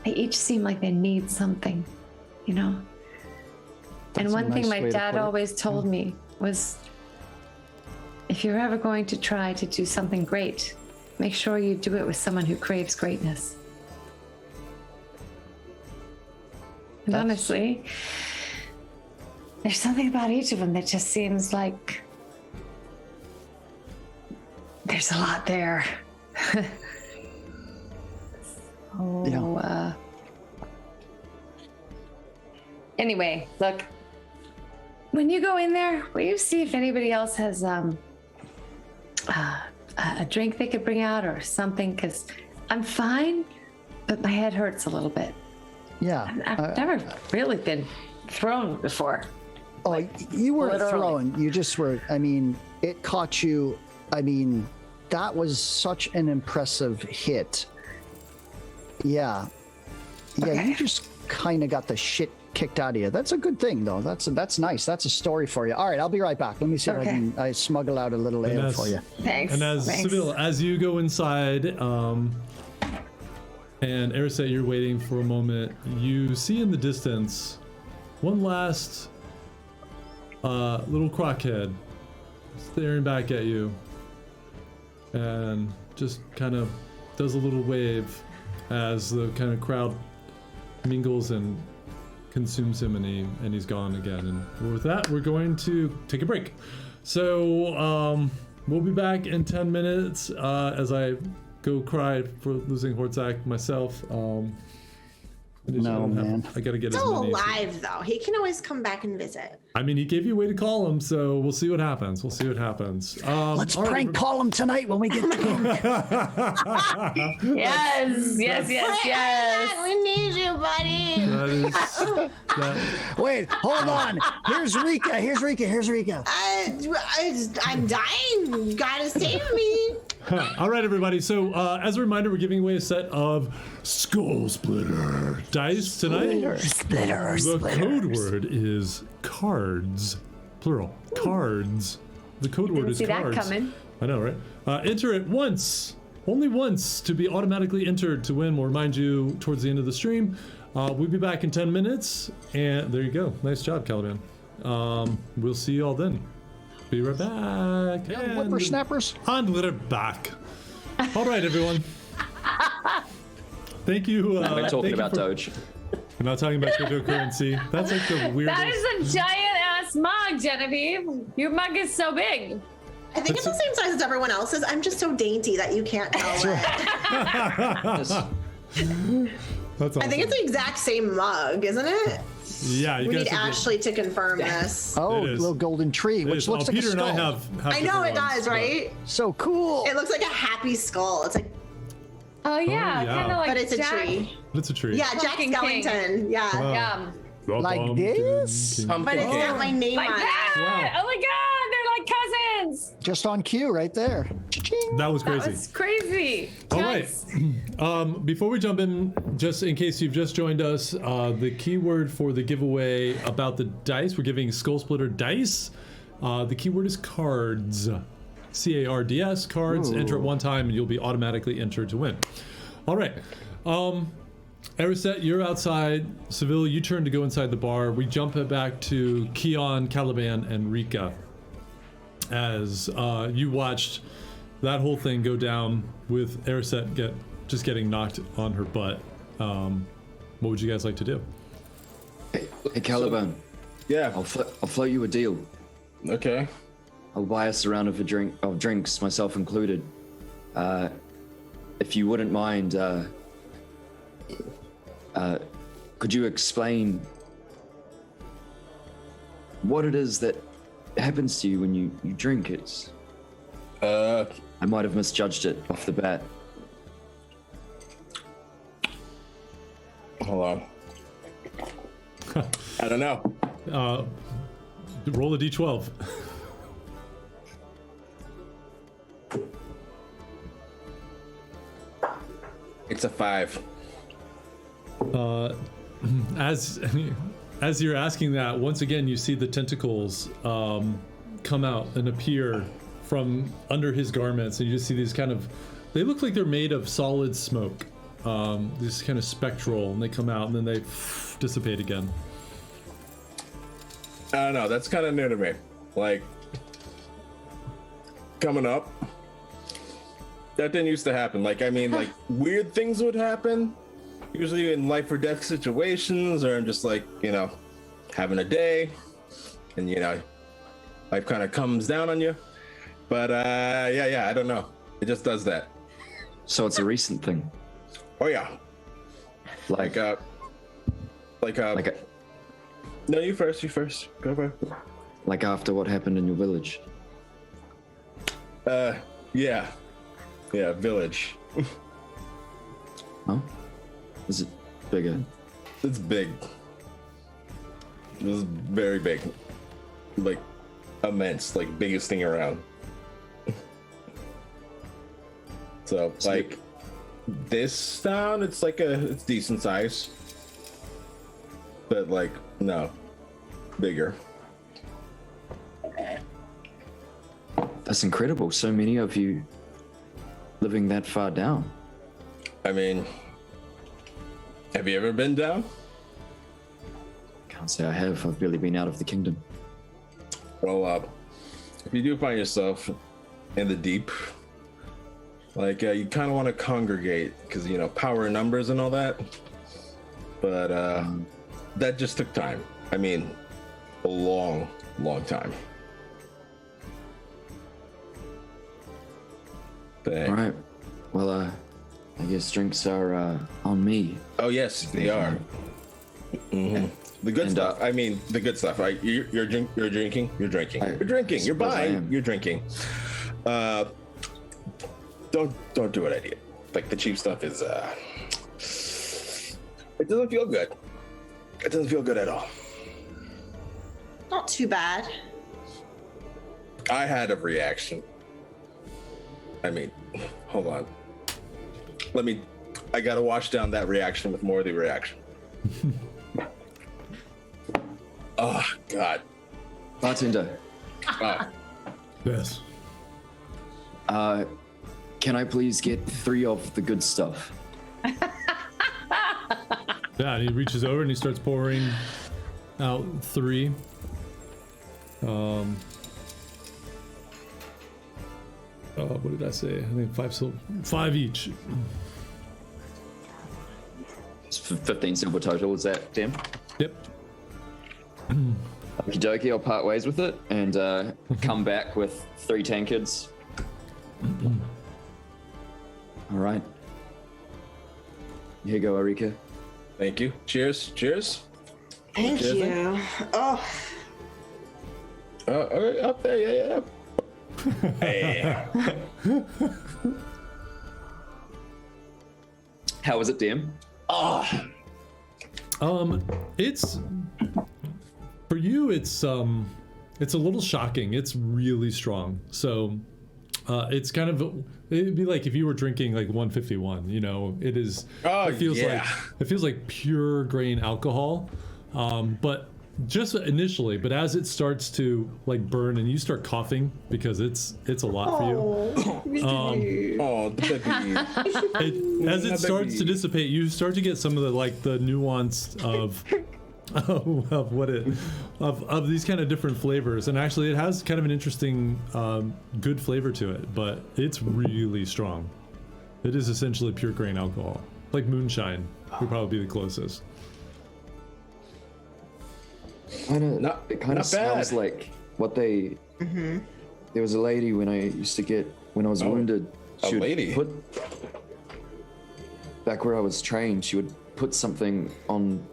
S4: They each seem like they need something, you know?
S7: That's
S4: and
S7: a
S4: one thing
S7: nice
S4: my
S7: way to
S4: dad
S7: put it.
S4: always told me was, if you're ever going to try to do something great, make sure you do it with someone who craves greatness. And honestly, there's something about each of them that just seems like there's a lot there. Anyway, look, when you go in there, will you see if anybody else has a drink they could bring out or something? Because I'm fine, but my head hurts a little bit.
S7: Yeah.
S4: I've never really been thrown before.
S7: Oh, you weren't
S4: Literally.
S7: thrown. You just were. I mean, it caught you. I mean, that was such an impressive hit. Yeah. Yeah,
S4: Okay.
S7: you just kind of got the shit kicked out of you. That's a good thing, though. That's nice. That's a story for you. All right, I'll be right back. Let me see if I smuggle out a little ale
S1: as-
S7: for you.
S4: Thanks.
S1: And as
S4: Thanks.
S1: Seville, as you go inside, and Erisa, you're waiting for a moment, you see in the distance one last little crockhead staring back at you and just kind of does a little wave as the kind of crowd mingles and consumes him, and he's gone again. And with that, we're going to take a break. So we'll be back in 10 minutes as I go cry for losing Hortzak myself.
S7: No, man.
S1: I gotta get his
S2: Still
S1: money.
S2: alive though. He can always come back and visit.
S1: I mean, he gave you a way to call him, so we'll see what happens.
S7: Let's
S1: all right,
S7: prank call him tonight when we get drunk.
S4: Yes.
S2: We need you, buddy.
S7: Wait, hold on. Here's Rika.
S2: I'm dying. You gotta save me.
S1: All right, everybody. So, as a reminder, we're giving away a set of Skull Splitter dice tonight.
S7: Splitter.
S1: The code word is cards, plural. Cards. The code word
S4: Didn't
S1: is
S4: see that
S1: cards.
S4: coming.
S1: I know, right? Enter it once, only once, to be automatically entered to win. We'll remind you towards the end of the stream. We'll be back in 10 minutes, and there you go. Nice job, Caliban. We'll see you all then. Be right back. And
S7: Whippersnappers.
S1: we're back. All right, everyone. Thank you.
S3: We're talking
S1: thank you
S3: about
S1: for-
S3: Doge.
S1: We're not talking about cryptocurrency. That's like the weirdest.
S4: That is a giant ass mug, Genevieve. Your mug is so big.
S2: I think it's the same size as everyone else's. I'm just so dainty that you can't tell.
S1: That's awesome.
S2: I think it's the exact same mug, isn't it?
S1: Yeah, you
S2: We
S1: guys
S2: need
S1: have the-
S2: Ashley to confirm this.
S7: Oh,
S1: It is.
S7: little golden tree,
S1: it
S7: which
S1: is.
S7: looks like
S1: Peter
S7: a skull.
S1: and I have
S2: I know
S1: different
S2: it
S1: ones,
S2: does,
S1: but-
S2: right?
S7: So cool.
S2: It looks like a happy skull. It's like,
S4: Oh yeah,
S1: yeah.
S4: kind of like
S2: but it's a
S4: Jack.
S2: tree.
S1: It's a tree.
S2: Yeah, Jack
S4: Pumpkin King.
S2: Skellington. Yeah.
S4: Yum.
S7: Like
S1: Pumpkin
S7: this?
S1: King.
S2: But it's got my name
S4: Like
S2: on it.
S4: that!
S1: Wow.
S4: Oh my god, they're like cousins.
S7: Just on cue right there. Cha-ching.
S1: That was
S4: That
S1: crazy.
S4: was crazy.
S1: All right.
S4: Yes.
S1: Before we jump in, just in case you've just joined us, the keyword for the giveaway about the dice, we're giving Skull Splitter dice. The keyword is cards. C-A-R-D-S, cards. Enter at one time and you'll be automatically entered to win. All right. Ariset, you're outside. Seville, you turn to go inside the bar. We jump it back to Keon, Caliban, and Rika as you watched that whole thing go down with Ariset just getting knocked on her butt. What would you guys like to do?
S3: Hey, Caliban,
S5: Yeah.
S3: I'll float you a deal.
S5: Okay.
S3: I'll buy us a round of drinks, myself included. If you wouldn't mind, could you explain what it is that happens to you when you drink? I might have misjudged it off the bat.
S5: Hold on. I don't know.
S1: Roll a d12.
S5: It's a 5.
S1: As you're asking that, once again you see the tentacles come out and appear from under his garments, and you just see these they look like they're made of solid smoke. This kind of spectral, and they come out and then they dissipate again.
S5: I don't know. That's kind of new to me. Like, coming up, that didn't used to happen. Like, I mean, like, weird things would happen, usually in life or death situations, or I'm just like, having a day, and, life kind of comes down on you. But, yeah, I don't know. It just does that.
S3: So it's a recent thing.
S5: Oh, yeah.
S3: Like,
S5: No, you first. Go for it.
S3: like after what happened in your village.
S5: Yeah, village.
S3: Huh? Is it bigger?
S5: It's big. It was very big. Like, immense. Like, biggest thing around. So, like, this town, it's decent size. But, like, no. Bigger.
S3: That's incredible. So many of you living that far down.
S5: I mean, have you ever been down?
S3: Can't say I have. I've barely been out of the kingdom.
S5: Well, if you do find yourself in the deep, like, you kind of want to congregate because, power in numbers and all that. But that just took time. I mean, a long, long time.
S3: All right. Well, I guess drinks are on me.
S5: Oh yes, they are. Mm-hmm. The good stuff. I mean, the good stuff. Right? You're drinking. You're drinking. You're
S3: suppose
S5: buying. You're drinking. Don't do what I did. Like the cheap stuff is. It doesn't feel good. It doesn't feel good at all.
S2: Not too bad.
S5: I had a reaction. I mean, hold on. I gotta wash down that reaction with more of the reaction. Oh, God.
S3: Bartender.
S5: Oh.
S8: Yes.
S3: Can I please get 3 of the good stuff?
S1: Yeah, and he reaches over and he starts pouring out 3. What did I say? I think 5 each.
S3: It's 15 silver total. Is that Tim?
S1: Yep.
S3: Okie dokie, I'll part ways with it and come back with 3 tankards. All right. Here you go, Arika.
S5: Thank you. Cheers. Cheers.
S2: Thank
S5: Cheers,
S2: you. Oh,
S5: All right, up there. Yeah. Hey.
S3: How was it, DM?
S1: It's for you. It's a little shocking. It's really strong. So, it's kind of it'd be like if you were drinking like 151. You know, it is.
S5: Oh,
S1: it feels
S5: yeah.
S1: it feels like pure grain alcohol, but just initially. But as it starts to like burn and you start coughing because it's a lot for you.
S5: Oh, baby.
S1: As it starts to dissipate, you start to get some of the nuance of of these kind of different flavors, and actually it has kind of an interesting good flavor to it, but it's really strong. It is essentially pure grain alcohol, like moonshine would probably be the closest.
S3: It kind of smells like what they. There was a lady when I was wounded.
S5: A lady?
S3: Back where I was trained, she would put something on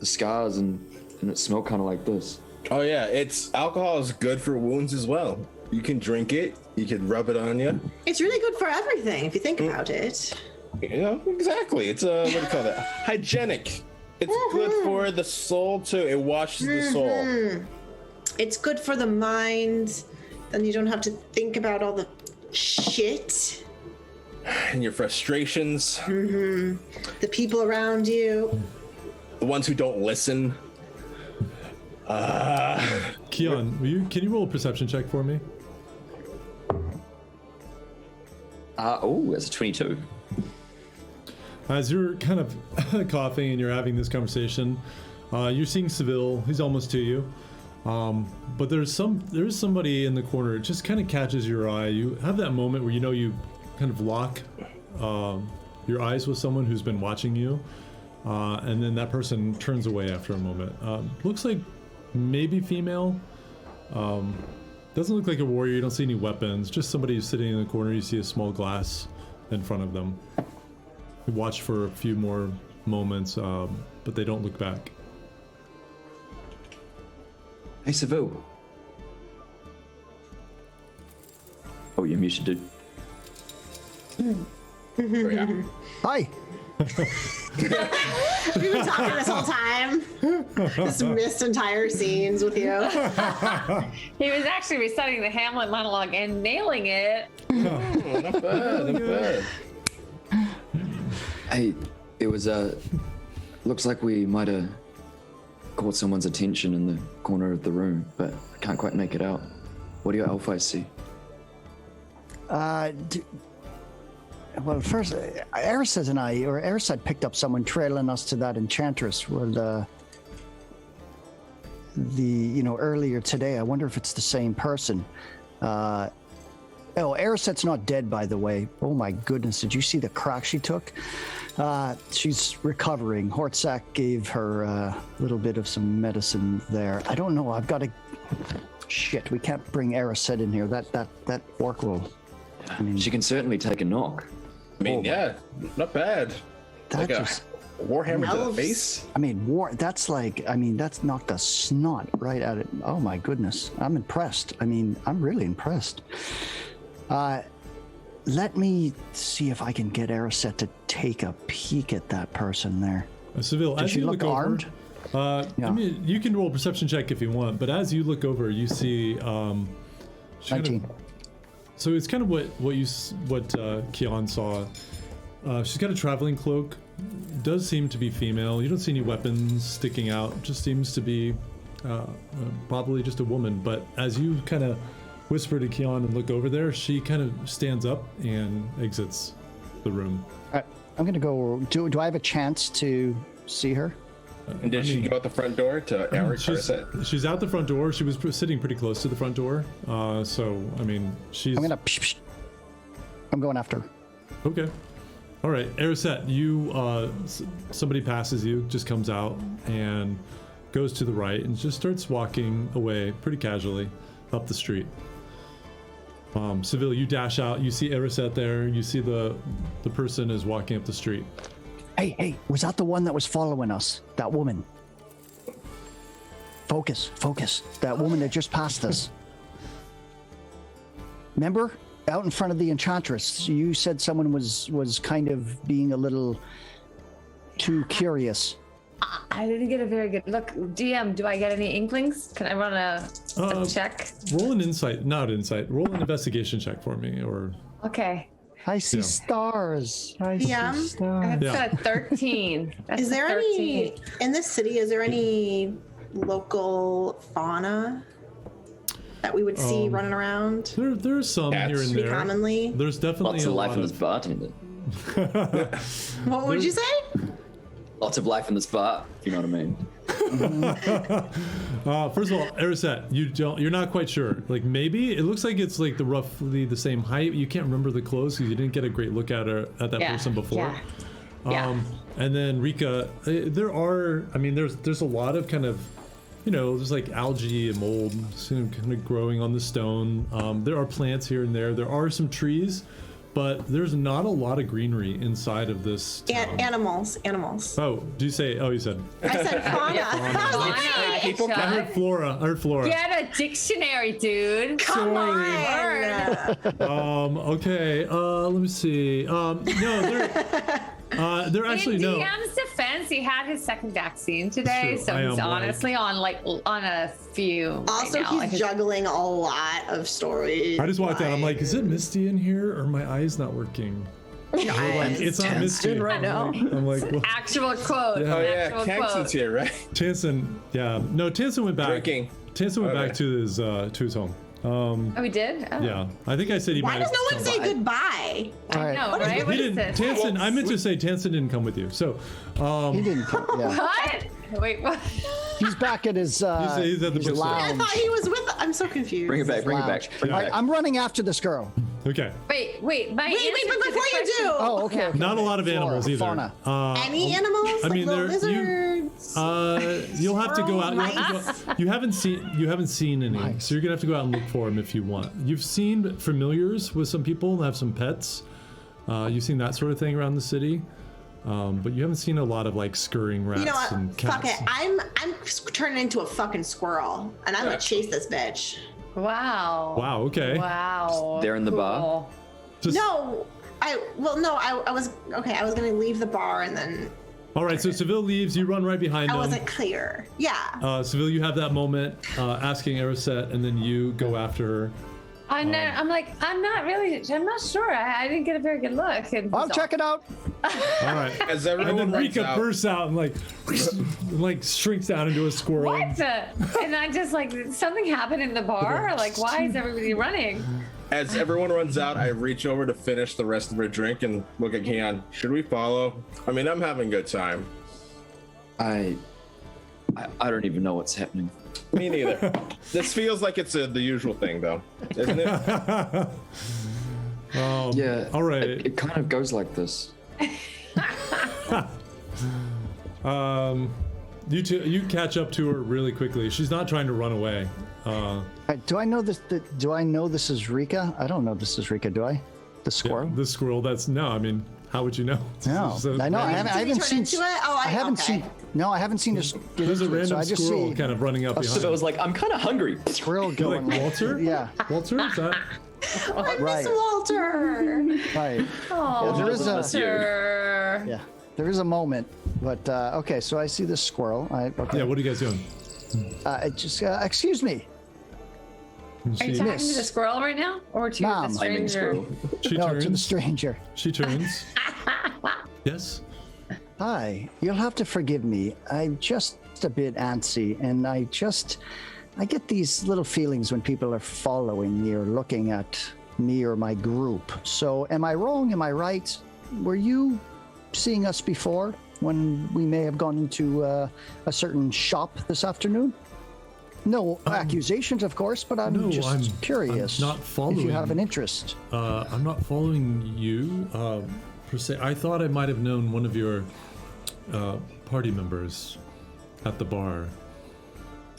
S3: the scars and it smelled kind of like this.
S5: Oh yeah, alcohol is good for wounds as well. You can drink it. You can rub it on you.
S2: it's really good for everything if you think about it.
S5: You know exactly. It's what do you call that? Hygienic. It's good for the soul too. It washes the soul.
S2: It's good for the mind. Then you don't have to think about all the shit.
S5: And your frustrations.
S2: The people around you.
S5: The ones who don't listen.
S1: Keon, can you roll a perception check for me?
S3: That's a 22.
S1: As you're kind of coughing and you're having this conversation, you're seeing Seville. He's almost to you, but there's somebody in the corner. It just kind of catches your eye. You have that moment where you kind of lock your eyes with someone who's been watching you, and then that person turns away after a moment. Looks like maybe female. Doesn't look like a warrior. You don't see any weapons. Just somebody who's sitting in the corner. You see a small glass in front of them. You watch for a few more moments, but they don't look back.
S3: Hey, Seville. Oh, you're muted, dude.
S7: Hi.
S2: We've been talking this whole time. Just missed entire scenes with you.
S4: He was actually reciting the Hamlet monologue and nailing it.
S5: Not bad.
S3: Hey, it was looks like we might have caught someone's attention in the corner of the room, but I can't quite make it out. What do your elf eyes see?
S7: Well, first, Erised picked up someone trailing us to that enchantress. Well, earlier today. I wonder if it's the same person. Eriset's not dead, by the way. Oh my goodness, did you see the crack she took? She's recovering. Hortzak gave her a little bit of some medicine there. I don't know, I've got to... Shit, we can't bring Eriset in here. That orc will I mean,
S3: She can certainly take a knock.
S5: I mean, yeah, not bad.
S7: that
S5: Like a
S7: just.
S5: warhammer to the
S2: Elves.
S5: face.
S7: I mean, that's like, I mean, that's knocked the snot right out of it. Oh my goodness. I'm impressed. I mean, I'm really impressed. Let me see if I can get Erisette to take a peek at that person there.
S1: Seville,
S7: Does
S1: as
S7: she
S1: you
S7: look
S1: look over,
S7: armed?
S1: I
S7: Yeah.
S1: mean, you can roll a perception check if you want, but as you look over, you see. She kind of-
S7: 19.
S1: so it's kind of what Kian saw. She's got a traveling cloak. Does seem to be female. You don't see any weapons sticking out. Just seems to be probably just a woman. But as you kind of whisper to Kian and look over there, she kind of stands up and exits the room.
S7: All right, I'm going to go. Do I have a chance to see her?
S5: And did she go out the front door to Eric
S1: She's out the front door. She was sitting pretty close to the front door. So I mean, she's.
S7: I'm going after her.
S1: Okay. All right, Erisette, you somebody passes you, just comes out and goes to the right and just starts walking away pretty casually up the street. Seville, you dash out. You see Erisette there. You see the person is walking up the street.
S7: Hey, was that the one that was following us? That woman? Focus. That woman that just passed us. Remember? Out in front of the Enchantress, you said someone was kind of being a little too curious.
S4: I didn't get a very good look. DM, do I get any inklings? Can I run a check?
S1: Roll an insight, not insight. Roll an investigation check for me, or
S4: Okay.
S7: I see
S1: Yeah.
S7: stars. I
S2: Yeah.
S7: see stars.
S4: That's a 13. That's
S2: Is there
S4: a 13.
S2: any in this city? Is there any local fauna that we would see running around
S1: there's some
S5: Cats.
S1: here and
S2: pretty
S1: there.
S2: commonly?
S1: There's definitely
S3: Lots
S1: a
S3: of life
S1: lot
S3: in this
S1: of.
S3: bartender.
S2: What would you say?
S3: Lots of life in this bar, if you know what I mean.
S1: First of all, Erisette, you're not quite sure. Like maybe it looks like it's like roughly the same height. You can't remember the clothes because you didn't get a great look at her at that
S4: Yeah,
S1: person before.
S4: yeah.
S1: And then Rika, there's a lot of kind of, there's like algae and mold kind of growing on the stone. There are plants here and there. There are some trees, but there's not a lot of greenery inside of this town.
S2: Animals.
S1: Oh, do you say? Oh, you said.
S2: I said fauna.
S4: Fauna,
S1: I heard flora.
S4: Get a dictionary, dude.
S2: Come on.
S1: Okay. Let me see. No, they're actually
S4: In
S1: no.
S4: DM's defense, he had his second vaccine today,
S1: True,
S4: so
S1: I
S4: he's
S1: am
S4: honestly on a few.
S2: Also,
S4: right now.
S2: he's juggling a lot of stories.
S1: I just walked out. I'm like, is it misty in here, or my eye's not working? It's not misty
S2: right now.
S1: I'm like, well,
S4: Actual quote.
S1: Yeah.
S5: Oh yeah,
S4: Actual
S5: Kansas
S4: quote.
S5: here, right?
S1: Tansen. Yeah, no, Tansen went back.
S5: Drinking.
S1: Tansen went
S5: Okay.
S1: back to his home.
S4: Oh, we did? Oh.
S1: Yeah, I think I said he
S2: Why
S1: might.
S2: does
S1: have
S2: no one
S1: come
S2: say
S1: by.
S2: goodbye?
S7: All
S4: I
S7: right.
S4: know, right?
S1: He
S4: What is
S1: didn't.
S4: this?
S1: Tansen. I meant to say Tansen didn't come with you. So,
S7: He didn't. Yeah.
S4: What? Wait, what?
S7: He's back at his,
S1: he's at the
S7: his
S1: bookstore.
S2: I
S7: lounge.
S2: thought he was with. I'm so confused.
S3: Bring it back, bring it
S7: Lounge.
S3: back. Bring it
S7: All right,
S3: back.
S7: I'm running after this girl.
S1: Okay.
S4: Wait. My
S2: Wait,
S4: answer
S2: but
S4: to the
S2: before you
S4: question-
S2: do,
S7: Oh, okay. okay.
S1: Not a lot of
S7: Flora,
S1: animals either.
S7: fauna.
S2: any animals?
S1: I mean,
S2: like little
S1: there-
S2: lizards.
S1: You'll have to go out.
S2: Mice?
S1: You haven't seen any,
S7: Mice.
S1: so you're gonna have to go out and look for them if you want. You've seen familiars with some people and have some pets. You've seen that sort of thing around the city, but you haven't seen a lot of like scurrying rats
S2: You know what?
S1: and cats.
S2: Fuck it. I'm turning into a fucking squirrel, and I'm gonna chase this bitch.
S4: Wow.
S1: Wow. Okay.
S4: Wow.
S3: They're in the bar?
S4: Cool.
S1: Just-
S2: No, I was okay. I was gonna leave the bar, and then
S1: All right. So Seville leaves. You run right behind
S2: I
S1: them.
S2: wasn't clear. Yeah.
S1: Seville, you have that moment asking Erisette, and then you go after her.
S4: I'm not sure. I didn't get a very good look. And
S7: I'll check it out.
S1: All right.
S5: As
S1: And
S5: everyone
S1: then
S5: runs
S1: Rika
S5: out,
S1: bursts out and like shrinks down into a squirrel.
S4: What? And I just like something happened in the bar. Like, why is everybody running?
S5: as everyone runs out, I reach over to finish the rest of her drink and look at Keon. Should we follow? I mean, I'm having a good time.
S3: I don't even know what's happening.
S5: Me neither. This feels like it's the usual thing, though, isn't it?
S3: Yeah.
S1: all right.
S3: It kind of goes like this.
S1: You catch up to her really quickly. She's not trying to run away.
S7: Do I know this? Do I know this is Rika? I don't know this is Rika, do I? The squirrel?
S1: The squirrel. That's no. I mean, how would you know?
S7: No,
S1: So
S7: I know. I
S1: random-
S7: haven't
S2: Did he turn
S7: seen.
S2: into it? Oh,
S7: I haven't
S2: okay.
S7: seen. No, I haven't seen this.
S1: There's a random
S7: I just
S1: squirrel
S7: see
S1: kind of running up
S7: a
S1: behind.
S3: So I was like, I'm kind of hungry.
S7: squirrel
S1: You're
S7: going.
S1: like Walter.
S7: Yeah,
S1: Walter. Is that?
S7: right,
S2: Walter.
S7: right.
S4: Oh,
S7: there is a-
S4: Walter.
S7: Yeah, there is a moment, but okay. So I see the squirrel. Okay.
S1: Yeah. What are you guys doing?
S7: Excuse me.
S4: Are you
S1: She,
S4: talking
S7: Miss.
S4: to the squirrel right now, or to
S7: Mom.
S4: the
S3: I mean,
S4: stranger?
S3: squirrel.
S1: she
S7: No, to the
S1: turns.
S7: stranger.
S1: She turns. Yes.
S7: Hi, you'll have to forgive me. I'm just a bit antsy, and I get these little feelings when people are following me or looking at me or my group. So, am I wrong? Am I right? Were you seeing us before when we may have gone into a certain shop this afternoon? No accusations, of course, but I'm
S1: no,
S7: just
S1: I'm
S7: curious.
S1: not
S7: If you have
S1: following.
S7: an interest.
S1: I'm not following you per se. I thought I might have known one of your party members at the bar.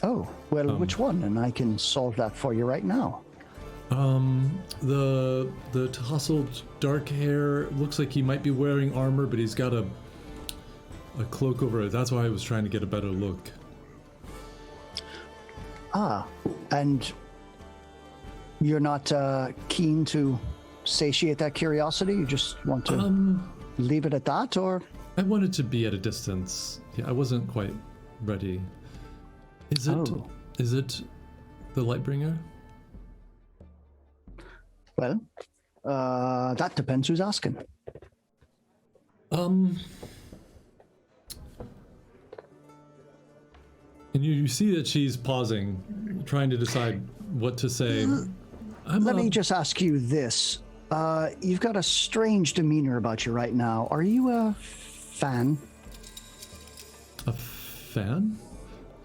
S7: Oh, well, which one? And I can solve that for you right now.
S1: The tousled dark hair looks like he might be wearing armor, but he's got a cloak over it. That's why I was trying to get a better look.
S7: Ah, and you're not keen to satiate that curiosity? You just want to leave it at that, or?
S1: I wanted to be at a distance. Yeah, I wasn't quite ready. Is it?
S7: Oh.
S1: Is it the Lightbringer?
S7: Well, that depends who's asking.
S1: And you see that she's pausing, trying to decide what to say.
S7: Let me just ask you this. You've got a strange demeanor about you right now. Are you a fan?
S1: A fan?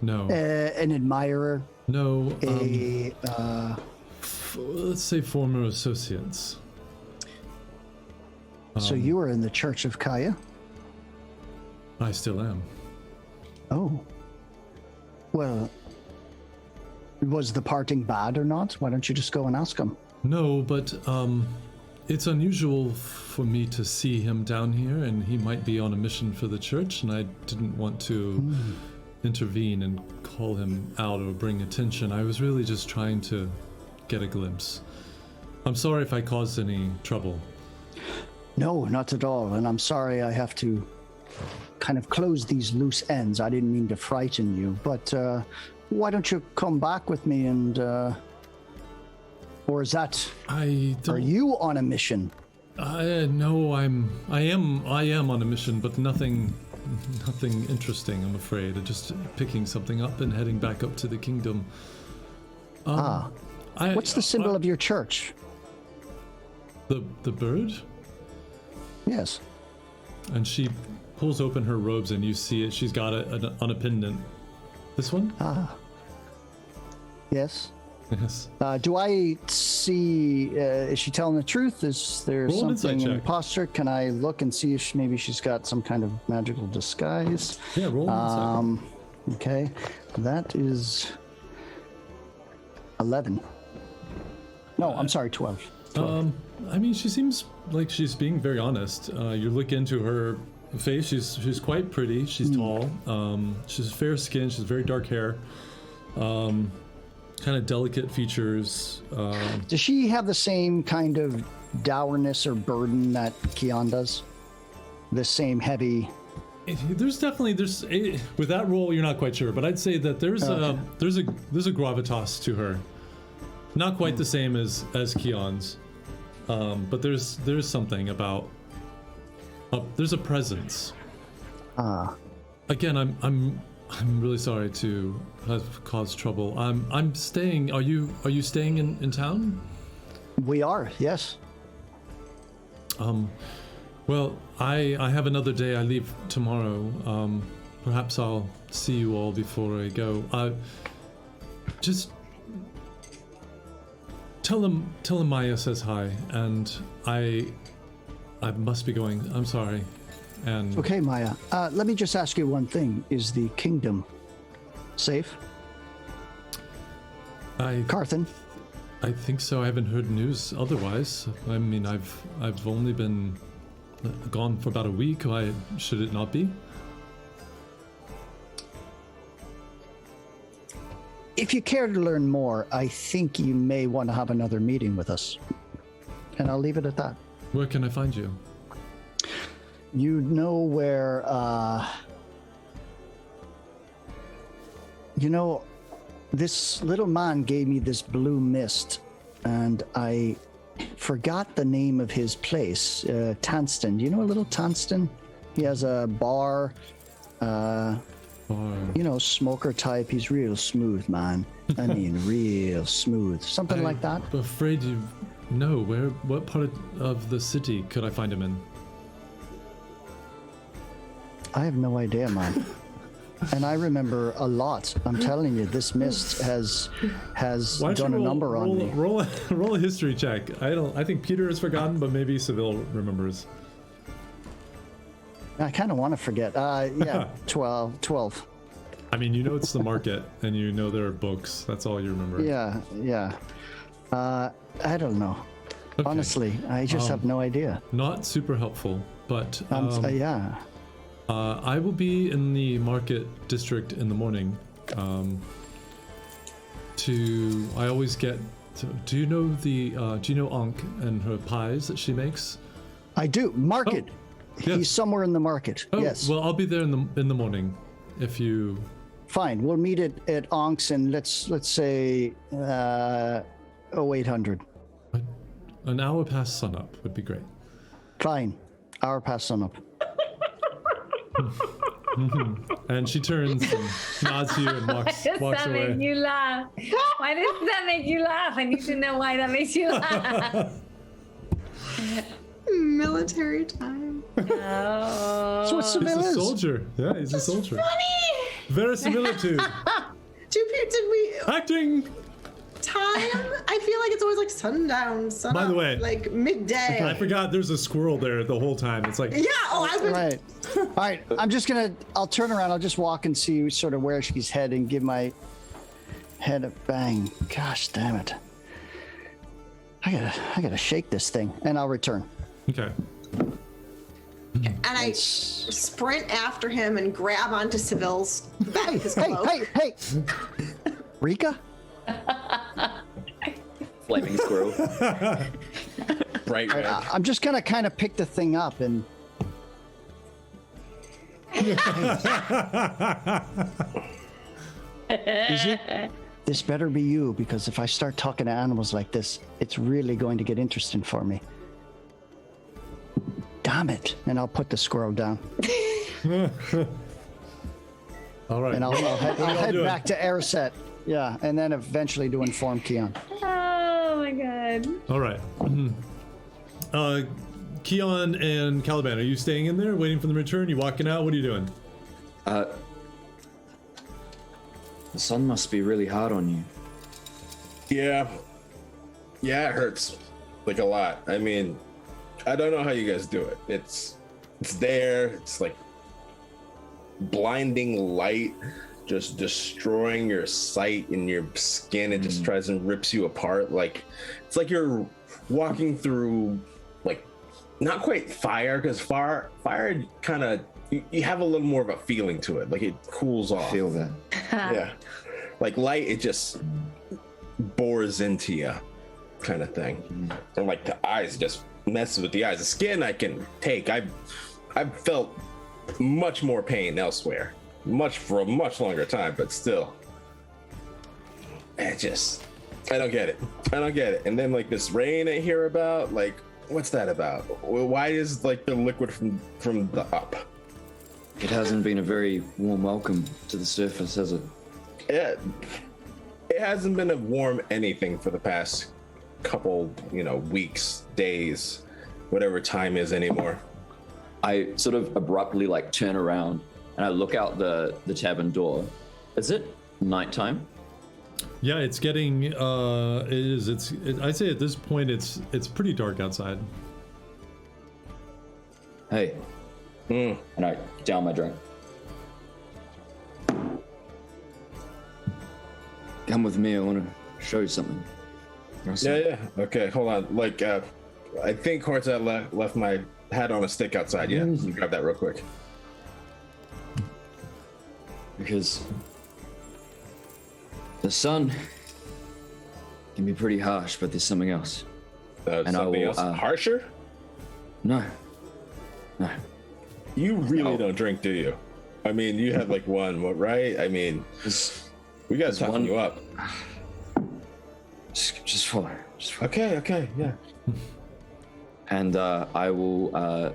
S1: No.
S7: An admirer?
S1: No.
S7: Let's
S1: say former associates.
S7: So you were in the Church of Kaya?
S1: I still am.
S7: Oh. Well, was the parting bad or not? Why don't you just go and ask him?
S1: No, but it's unusual for me to see him down here, and he might be on a mission for the church, and I didn't want to intervene and call him out or bring attention. I was really just trying to get a glimpse. I'm sorry if I caused any trouble.
S7: No, not at all. And I'm sorry I have to kind of close these loose ends. I didn't mean to frighten you, but why don't you come back with me and or is that
S1: I don't.
S7: are you on a mission?
S1: No, I am on a mission, but nothing interesting, I'm afraid. I'm just picking something up and heading back up to the kingdom.
S7: What's the symbol of your church?
S1: The bird?
S7: Yes.
S1: And she pulls open her robes, and you see it. She's got it on a pendant. This one?
S7: Yes.
S1: Yes.
S7: Do I see? Is she telling the truth? Is there
S1: Roll an insight
S7: something in
S1: check.
S7: posture? Can I look and see if maybe she's got some kind of magical disguise?
S1: Yeah, roll an insight.
S7: Okay, that is 11. No, I'm sorry, 12.
S1: I mean, she seems like she's being very honest. You look into her face. She's quite pretty. She's tall. She's fair skin. She's very dark hair. Kind of delicate features.
S7: Does she have the same kind of dourness or burden that Keon does? The same heavy.
S1: There's with that role you're not quite sure, but I'd say that there's a gravitas to her. Not quite the same as Keon's, but there's something about. There's a presence. Again, I'm really sorry to have caused trouble. I'm staying. Are you staying in town?
S7: We are, yes.
S1: Well, I have another day. I leave tomorrow. Perhaps I'll see you all before I go. Just tell him Maya says hi, and I must be going. I'm sorry. And
S7: Okay, Maya. Let me just ask you one thing. Is the kingdom safe?
S1: I
S7: Carthen?
S1: I think so. I haven't heard news otherwise. I mean, I've only been gone for about a week. Why should it not be?
S7: If you care to learn more, I think you may want to have another meeting with us. And I'll leave it at that.
S1: Where can I find you?
S7: You know where, this little man gave me this blue mist, and I forgot the name of his place. Tanston. Do you know a little Tanston? He has a bar, smoker type. He's real smooth, man. I mean, real smooth. Something like that.
S1: I'm afraid you know. What part of the city could I find him in?
S7: I have no idea, man. And I remember a lot. I'm telling you, this mist has
S1: Why don't
S7: done
S1: you
S7: a number on me.
S1: Roll a history check. I think Peter has forgotten, but maybe Seville remembers.
S7: I kind of want to forget. Yeah, 12.
S1: I mean, you know it's the market, and you know there are books. That's all you remember.
S7: Yeah. I don't know.
S1: Okay.
S7: Honestly, I just have no idea.
S1: Not super helpful, but
S7: Yeah.
S1: I will be in the market district in the morning. I always get. Do you know Ankh and her pies that she makes?
S7: I do. Market.
S1: yes.
S7: He's somewhere in the market.
S1: Oh,
S7: yes.
S1: well, I'll be there in the morning. If you.
S7: Fine. We'll meet at Ankh's and let's say 0800.
S1: An hour past sunup would be great.
S7: Fine. Hour past sunup.
S1: And she turns and nods to you and walks
S4: Why does that
S1: away.
S4: make you laugh? Why does that make you laugh? I need to know why that makes you laugh.
S2: Military time.
S4: Oh.
S7: So what
S1: He's
S7: Seville
S1: a
S7: is?
S1: soldier. Yeah, he's a soldier.
S2: Funny.
S1: Verisimilitude.
S2: Did we
S1: Acting.
S2: time? I feel like it's always like sundown, sun
S1: By the
S2: up,
S1: way,
S2: like midday.
S1: I forgot there's a squirrel there the whole time. It's like.
S2: Yeah. Oh, I've been.
S7: Right. All right. I'll turn around. I'll just walk and see sort of where she's heading. Give my head a bang. Gosh damn it. I gotta shake this thing, and I'll return.
S1: Okay.
S2: And I sprint after him and grab onto Seville's back of his cloak.
S7: Hey! Rika?
S3: Flaming squirrel.
S5: Bright red.
S7: I'm just gonna kind of pick the thing up and. Is it? This better be you, because if I start talking to animals like this, it's really going to get interesting for me. Damn it! And I'll put the squirrel down,
S1: All right.
S7: and I'll head
S1: doing?
S7: back to Ariset. Yeah, and then eventually to inform Keon.
S4: Oh my god.
S1: All right. Keon and Caliban, are you staying in there, waiting for the return? You walking out? What are you doing?
S3: The sun must be really hard on you.
S5: Yeah, it hurts like a lot. I mean, I don't know how you guys do it. It's there. It's like blinding light, just destroying your sight and your skin. It just tries and rips you apart. Like it's like you're walking through, like, not quite fire, because fire kind of, you have a little more of a feeling to it. Like it cools off.
S3: Feel that.
S5: Yeah, like light, it just bores into you, kind of thing. And like the eyes just messes with the eyes. The skin I can take. I've felt much more pain elsewhere, for a much longer time, but still, I don't get it. And then like this rain I hear about, like, what's that about? Why is like the liquid from the up?
S3: It hasn't been a very warm welcome to the surface, has it?
S5: It hasn't been a warm anything for the past couple, weeks, days, whatever time is anymore.
S3: I sort of abruptly like turn around and I look out the tavern door. Is it nighttime?
S1: Yeah, it's getting. It is. I'd say at this point, it's pretty dark outside.
S3: Hey. And I down my drink. Come with me, I want to show you something.
S5: Yeah. Okay, hold on. Like, I think Hortzat left my hat on a stick outside. Yeah, you grab that real quick.
S3: Because the sun can be pretty harsh, but there's something else. And I
S5: Something
S3: will,
S5: else harsher?
S3: No.
S5: You really don't drink, do you? I mean, you had like one, right? I mean, we gotta toughen
S3: one-
S5: you up.
S3: Just follow.
S5: Okay, yeah.
S3: And I will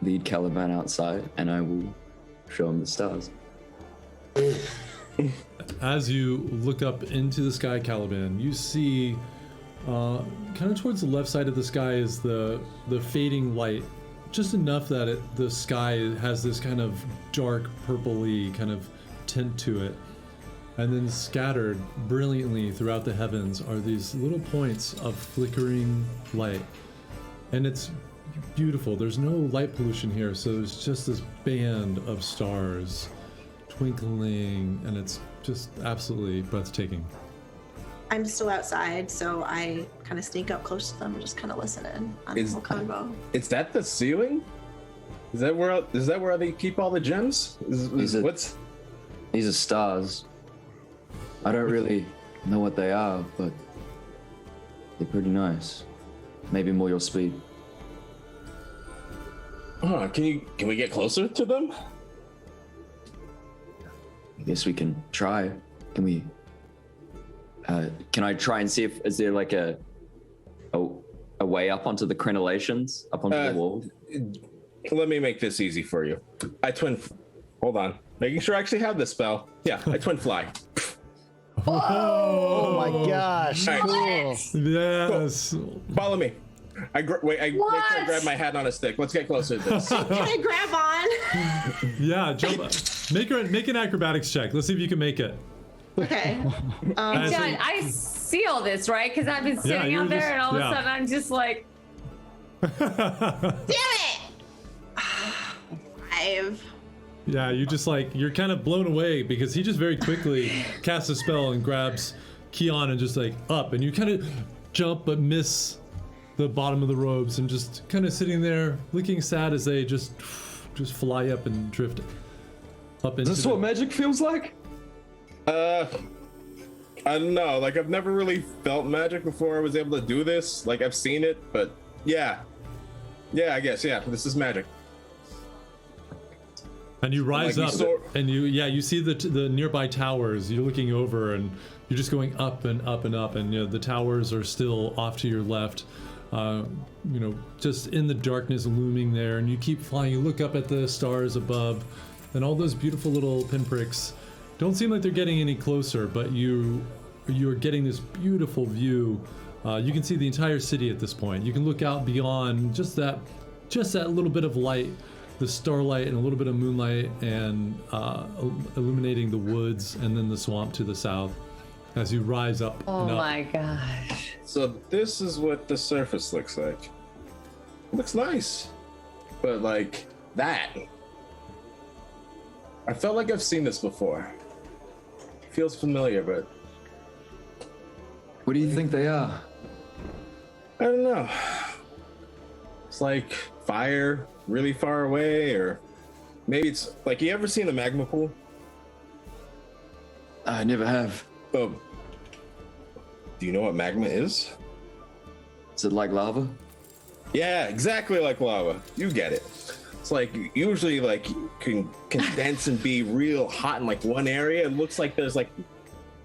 S3: lead Caliban outside, and I will show him the stars.
S1: As you look up into the sky, Caliban, you see kind of towards the left side of the sky is the fading light, just enough that the sky has this kind of dark purpley kind of tint to it. And then scattered brilliantly throughout the heavens are these little points of flickering light. And it's beautiful. There's no light pollution here, so there's just this band of stars twinkling, and it's just absolutely breathtaking.
S2: I'm still outside, so I kind of sneak up close to them and just kind of listen in on the
S5: Is-
S2: whole convo.
S5: Is that the ceiling? Is that where they keep all the gems?
S3: Is it-
S5: What's
S3: These are stars. I don't really know what they are, but they're pretty nice. Maybe more your speed.
S5: can we get closer to them?
S3: I guess we can try. Can we? Can I try and see if is there like a way up onto the crenellations, up onto the wall?
S5: Let me make this easy for you. Hold on. Making sure I actually have this spell. Yeah, I twin fly.
S7: Oh my gosh!
S5: All right.
S7: Cool.
S1: Yes.
S5: Follow me. I make sure I grab my hat on a stick. Let's get closer to this.
S2: Can I grab on?
S1: Yeah, jump. Make an acrobatics check. Let's see if you can make it.
S2: Okay.
S1: As
S4: John,
S1: in-
S4: I see all this, right? Because I've been sitting
S1: you're
S4: out there,
S1: just-
S4: and all of
S1: yeah.
S4: a sudden I'm just like,
S2: Damn it! 5.
S1: Yeah, you're kind of blown away because he just very quickly casts a spell and grabs Keon and just like up, and you kind of jump but miss the bottom of the robes and just kind of sitting there looking sad as they just fly up and drift up into.
S3: Is this what magic feels like?
S5: I don't know. Like, I've never really felt magic before I was able to do this. Like, I've seen it, but yeah, I guess this is magic.
S1: And you rise
S5: Like,
S1: up,
S5: you soar-
S1: and you see the nearby towers. You're looking over, and you're just going up and up and up, and the towers are still off to your left. Just in the darkness looming there, and you keep flying. You look up at the stars above, and all those beautiful little pinpricks don't seem like they're getting any closer, but you're getting this beautiful view. You can see the entire city at this point. You can look out beyond just that little bit of light, the starlight and a little bit of moonlight, and illuminating the woods and then the swamp to the south as you rise up
S4: oh
S1: and up.
S4: my gosh.
S5: So this is what the surface looks like. It looks nice, but like that. I felt like I've seen this before. Feels familiar, but
S3: What do you think they are?
S5: I don't know. It's like fire really far away, or maybe it's like, you ever seen a magma pool?
S3: I never have.
S5: Oh, do you know what magma is?
S3: Is it like lava?
S5: Yeah, exactly like lava. You get it. It's like usually like can condense and be real hot in like one area. It looks like there's like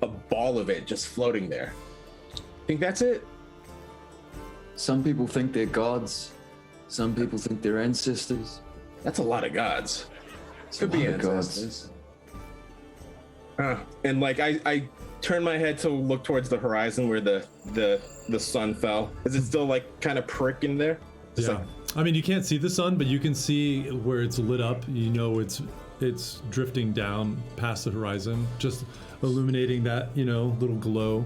S5: a ball of it just floating there. Think that's it?
S3: Some people think they're gods. Some people think they're ancestors.
S5: That's a lot of gods. Could
S3: a
S5: be
S3: lot of gods.
S5: ancestors. And like I turn my head to look towards the horizon where the sun fell. Is it still like kind of pricking there? Just
S1: Yeah.
S5: like,
S1: I mean, you can't see the sun, but you can see where it's lit up. You know, it's drifting down past the horizon, just illuminating that, little glow.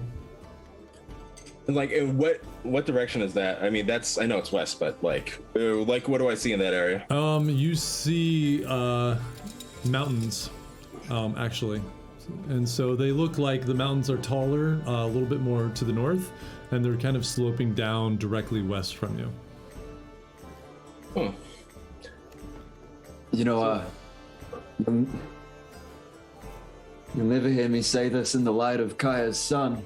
S5: and like, in what direction is that? I mean, I know it's west, but like what do I see in that area?
S1: You see mountains, actually. And so they look like the mountains are taller, a little bit more to the north, and they're kind of sloping down directly west from you.
S9: You know, you'll never hear me say this in the light of Kaya's son,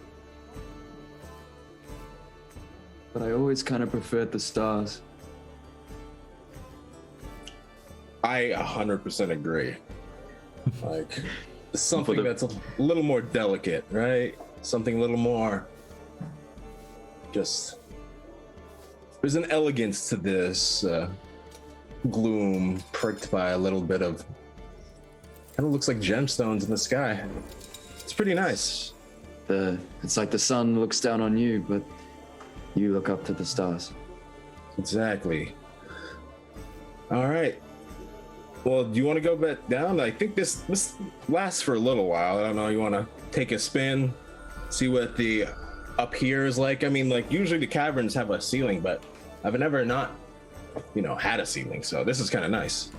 S9: but I always kind of preferred the stars.
S5: I 100% agree. Like, something that's a little more delicate, right? Something a little more just. There's an elegance to this gloom, pricked by a little bit of. Kind of looks like gemstones in the sky. It's pretty nice.
S9: It's like the sun looks down on you, but you look up to the stars.
S5: Exactly. All right. Well, do you want to go back down? I think this lasts for a little while. I don't know. You want to take a spin, see what the up here is like? I mean, like usually the caverns have a ceiling, but I've never not, had a ceiling. So this is kind of nice.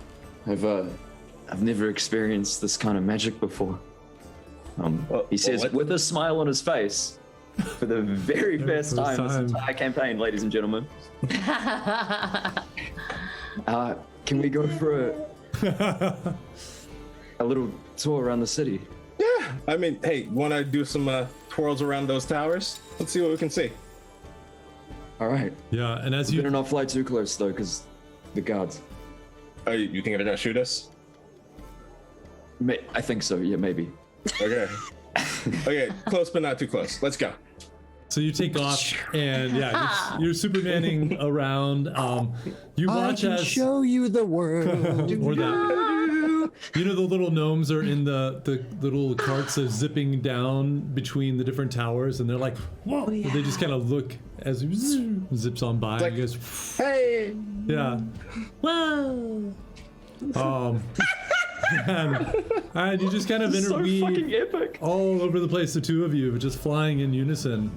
S9: I've never experienced this kind of magic before. He says with a smile on his face for the very first time this entire campaign, ladies and gentlemen. Can we go for a little tour around the city?
S5: Yeah. I mean, hey, want to do some twirls around those towers? Let's see what we can see.
S9: All right.
S1: Yeah, and as
S9: you
S1: you
S9: better not fly too close though, because the guards.
S5: Oh, you think they're gonna shoot us?
S9: I think so. Yeah, maybe.
S5: Okay. Okay, close but not too close. Let's go.
S1: So you take off, and yeah, you're Supermaning around. You watch
S7: I can
S1: as
S7: show you the world.
S1: or that. The little gnomes are in the little carts are zipping down between the different towers, and they're like, "Whoa!"
S2: Oh, yeah.
S1: They just kind of look as it zips on by.
S5: Like,
S1: and goes,
S5: hey.
S1: yeah. Whoa. And you just kind of interweave
S9: fucking epic.
S1: all over the place, the two of you just flying in unison,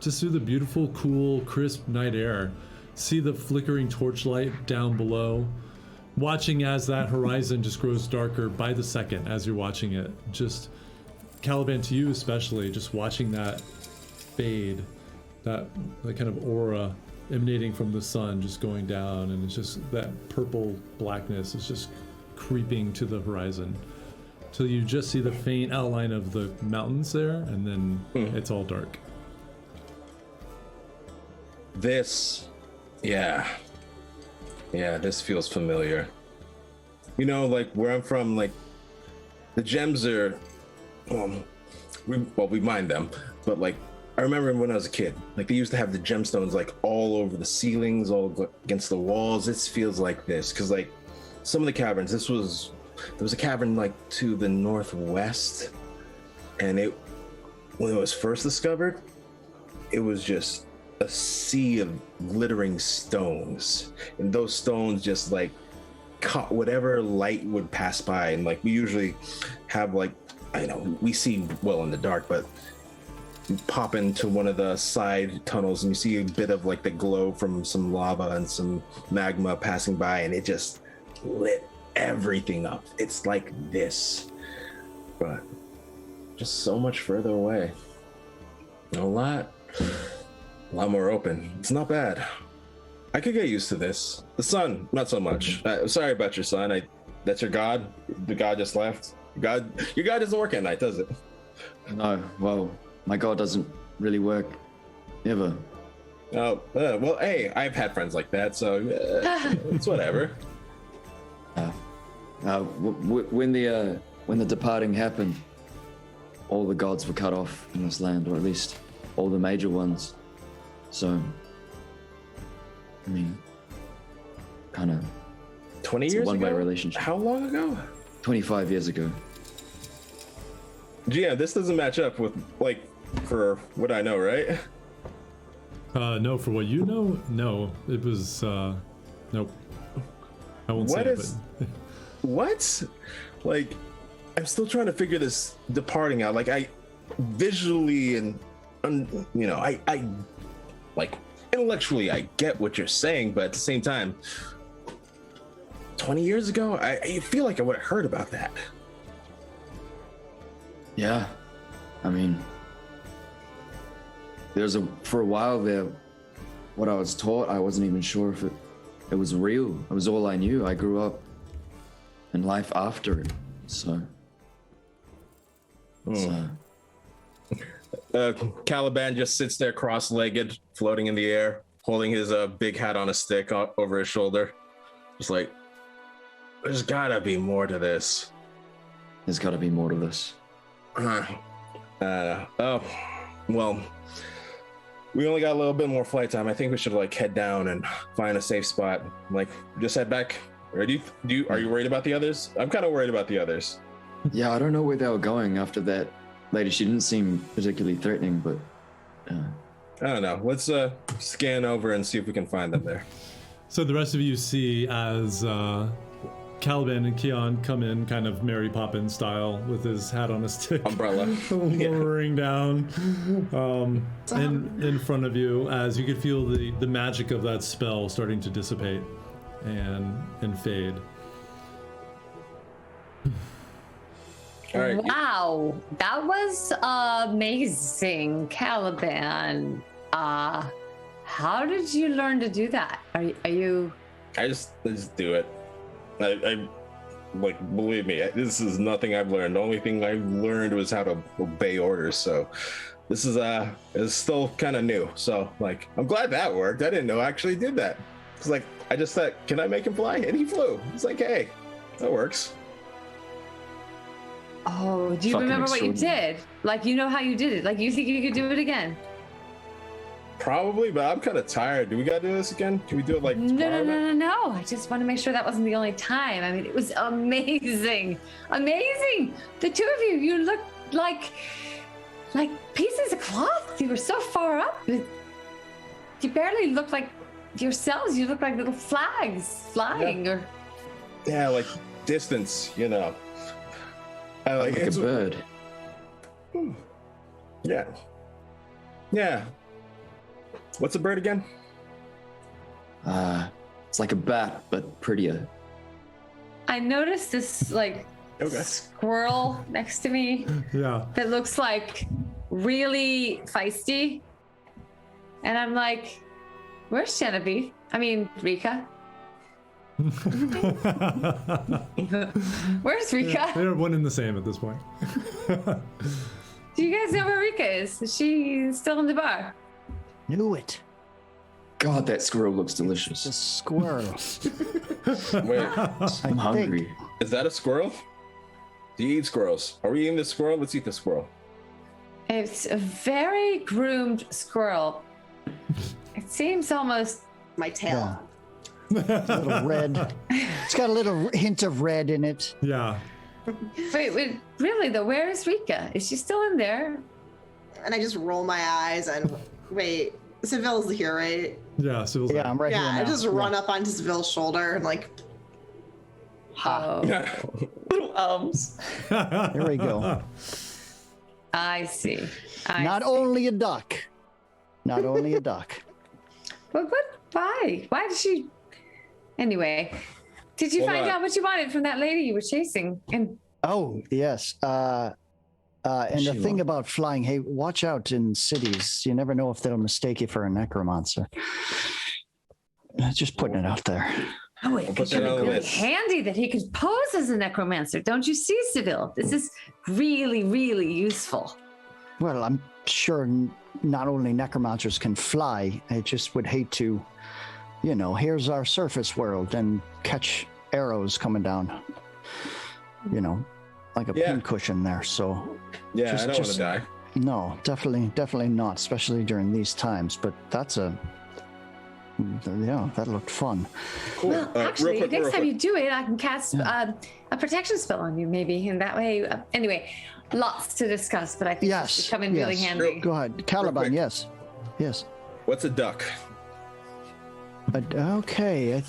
S1: just through the beautiful, cool, crisp night air. See the flickering torchlight down below, watching as that horizon just grows darker by the second as you're watching it. Just Caliban, to you especially, just watching that fade, that kind of aura emanating from the sun just going down, and it's just that purple blackness is just creeping to the horizon till you just see the faint outline of the mountains there, and then it's all dark.
S5: This feels familiar. Like where I'm from, like the gems are we mine them, but like I remember when I was a kid, like they used to have the gemstones like all over the ceilings, all against the walls. This feels like this because like some of the caverns, there was a cavern like to the northwest, and when it was first discovered, it was just a sea of glittering stones, and those stones just like caught whatever light would pass by. And like we usually have like, we see well in the dark, but you pop into one of the side tunnels and you see a bit of like the glow from some lava and some magma passing by, and it just lit everything up. It's like this, but just so much further away. A lot more open. It's not bad. I could get used to this. The sun, not so much. Sorry about your son. That's your god. The god just left. Your god doesn't work at night, does it?
S9: No. Well, my god doesn't really work ever.
S5: Oh, well, hey, I've had friends like that, so it's whatever.
S9: When the departing happened, all the gods were cut off in this land, or at least all the major ones. So, I mean, kind of
S5: 20 years
S9: one-way
S5: ago?
S9: relationship.
S5: How long ago?
S9: 25 years ago.
S5: Yeah, this doesn't match up with, like, for what I know, right?
S1: No, for what you know, no. It was, nope. I won't say it, but...
S5: What? Like, I'm still trying to figure this departing out. Like, I visually and, I like, intellectually, I get what you're saying, but at the same time, 20 years ago, I feel like I would have heard about that.
S9: Yeah. I mean, for a while there, what I was taught, I wasn't even sure if it was real. It was all I knew. I grew up in life after it, so.
S5: Caliban just sits there cross-legged, floating in the air, holding his big hat on a stick over his shoulder. Just like, there's gotta be more to this.
S9: There's gotta be more to this.
S5: Oh, well, we only got a little bit more flight time. I think we should like head down and find a safe spot. Like, just head back. Or are you worried about the others? I'm kind of worried about the others.
S9: Yeah, I don't know where they were going after that lady. She didn't seem particularly threatening, but
S5: I don't know. Let's scan over and see if we can find them there.
S1: So the rest of you see as Caliban and Keon come in, kind of Mary Poppins style, with his hat on a stick,
S5: Umbrella,
S1: lowering down, in front of you, as you could feel the magic of that spell starting to dissipate and fade.
S5: All right.
S4: Wow, that was amazing, Caliban. How did you learn to do that? Are you?
S5: I just do it. I like, believe me, this is nothing I've learned. The only thing I learned was how to obey orders. So this is still kind of new. So like, I'm glad that worked. I didn't know I actually did that. It's like, I just thought, can I make him fly? And he flew. It's like, hey, that works.
S4: Oh, do you
S9: Fucking
S4: remember what you
S9: extraordinary.
S4: did? Like, you know how you did it. Like, you think you could do it again?
S5: Probably, but I'm kind of tired. Do we gotta do this again? Can we do it like tomorrow?
S4: No. I just want to make sure that wasn't the only time. I mean, it was amazing. Amazing. The two of you looked like pieces of cloth. You were so far up. You barely looked like yourselves. You looked like little flags flying.
S5: Yeah.
S4: Or
S5: Yeah, like distance, you know. I
S9: like a bird.
S5: Yeah. Yeah. What's a bird again?
S9: It's like a bat, but prettier.
S4: I noticed this like
S5: Okay.
S4: squirrel next to me
S1: Yeah.
S4: that looks like really feisty. And I'm like, where's Genevieve? I mean, Rika. Where's Rika?
S1: They're one and the same at this point.
S4: Do you guys know where Rika is? Is she still in the bar?
S7: Knew it.
S9: God, that squirrel looks
S7: It's a
S9: delicious.
S7: squirrel.
S5: Wait,
S9: I'm hungry.
S5: is that a squirrel? Do you eat squirrels? Are we eating the squirrel? Let's eat the squirrel.
S4: It's a very groomed squirrel. It seems almost
S2: My tail.
S7: Yeah. A little red. It's got a little hint of red in it.
S1: Yeah.
S4: wait, really though, where is Rika? Is she still in there?
S2: And I just roll my eyes and wait. Seville's here, right?
S1: Yeah. So
S7: Yeah, I'm right
S2: Yeah,
S7: here now.
S2: I just run up onto Seville's shoulder and like,
S4: Oh,
S3: Little arms.
S7: There we go.
S4: I see.
S7: Not only a duck. Not only a duck.
S4: But why? Why did she? Anyway, did you
S5: Hold
S4: find
S5: on.
S4: out what you wanted from that lady you were chasing? And
S7: Oh, yes. And the
S9: She
S7: thing
S9: won't.
S7: about flying, hey, watch out in cities. You never know if they'll mistake you for a necromancer. Just putting it out there.
S4: oh, it
S5: put
S4: could
S5: that
S4: be
S5: on the
S4: really
S5: list.
S4: handy that he could pose as a necromancer. Don't you see, Seville? This is really, really useful.
S7: Well, I'm sure not only necromancers can fly, I just would hate to, here's our surface world and catch arrows coming down, like a
S5: Yeah.
S7: pincushion there. So,
S5: Yeah, I
S7: Just-
S5: don't want
S7: just-
S5: to die.
S7: no, definitely not, especially during these times. But that looked fun.
S5: Cool.
S4: Well, actually,
S5: real quick.
S4: next time you do it, I can cast a protection spell on you, maybe, and that way. Anyway, lots to discuss, but I think
S7: Yes,
S4: this should come in really
S7: yes.
S4: handy.
S7: Go ahead, Caliban.
S5: quick.
S7: Yes.
S5: What's a duck?
S7: Okay.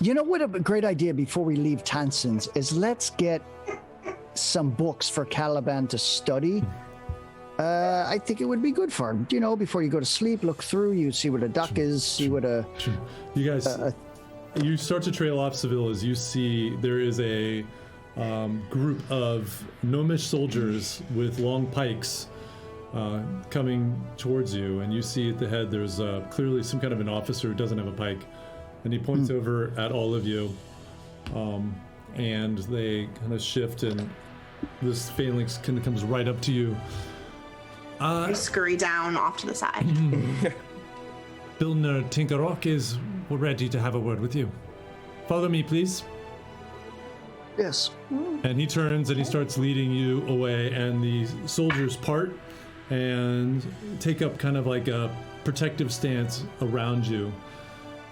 S7: You know what? A great idea before we leave Tanson's is let's get some books for Caliban to study. I think it would be good for him. Before you go to sleep, look through. You see what a duck is. See what a.
S1: You guys, you start to trail off Seville as you see there is a group of gnomish soldiers with long pikes coming towards you, and you see at the head there's clearly some kind of an officer who doesn't have a pike, and he points over at all of you, and they kind of shift, and this phalanx kind of comes right up to you.
S2: I scurry down off to the side.
S1: Bilner Tinkerrock is ready to have a word with you. Follow me, please.
S7: Yes.
S1: And he turns and he starts leading you away, and the soldiers part and take up kind of like a protective stance around you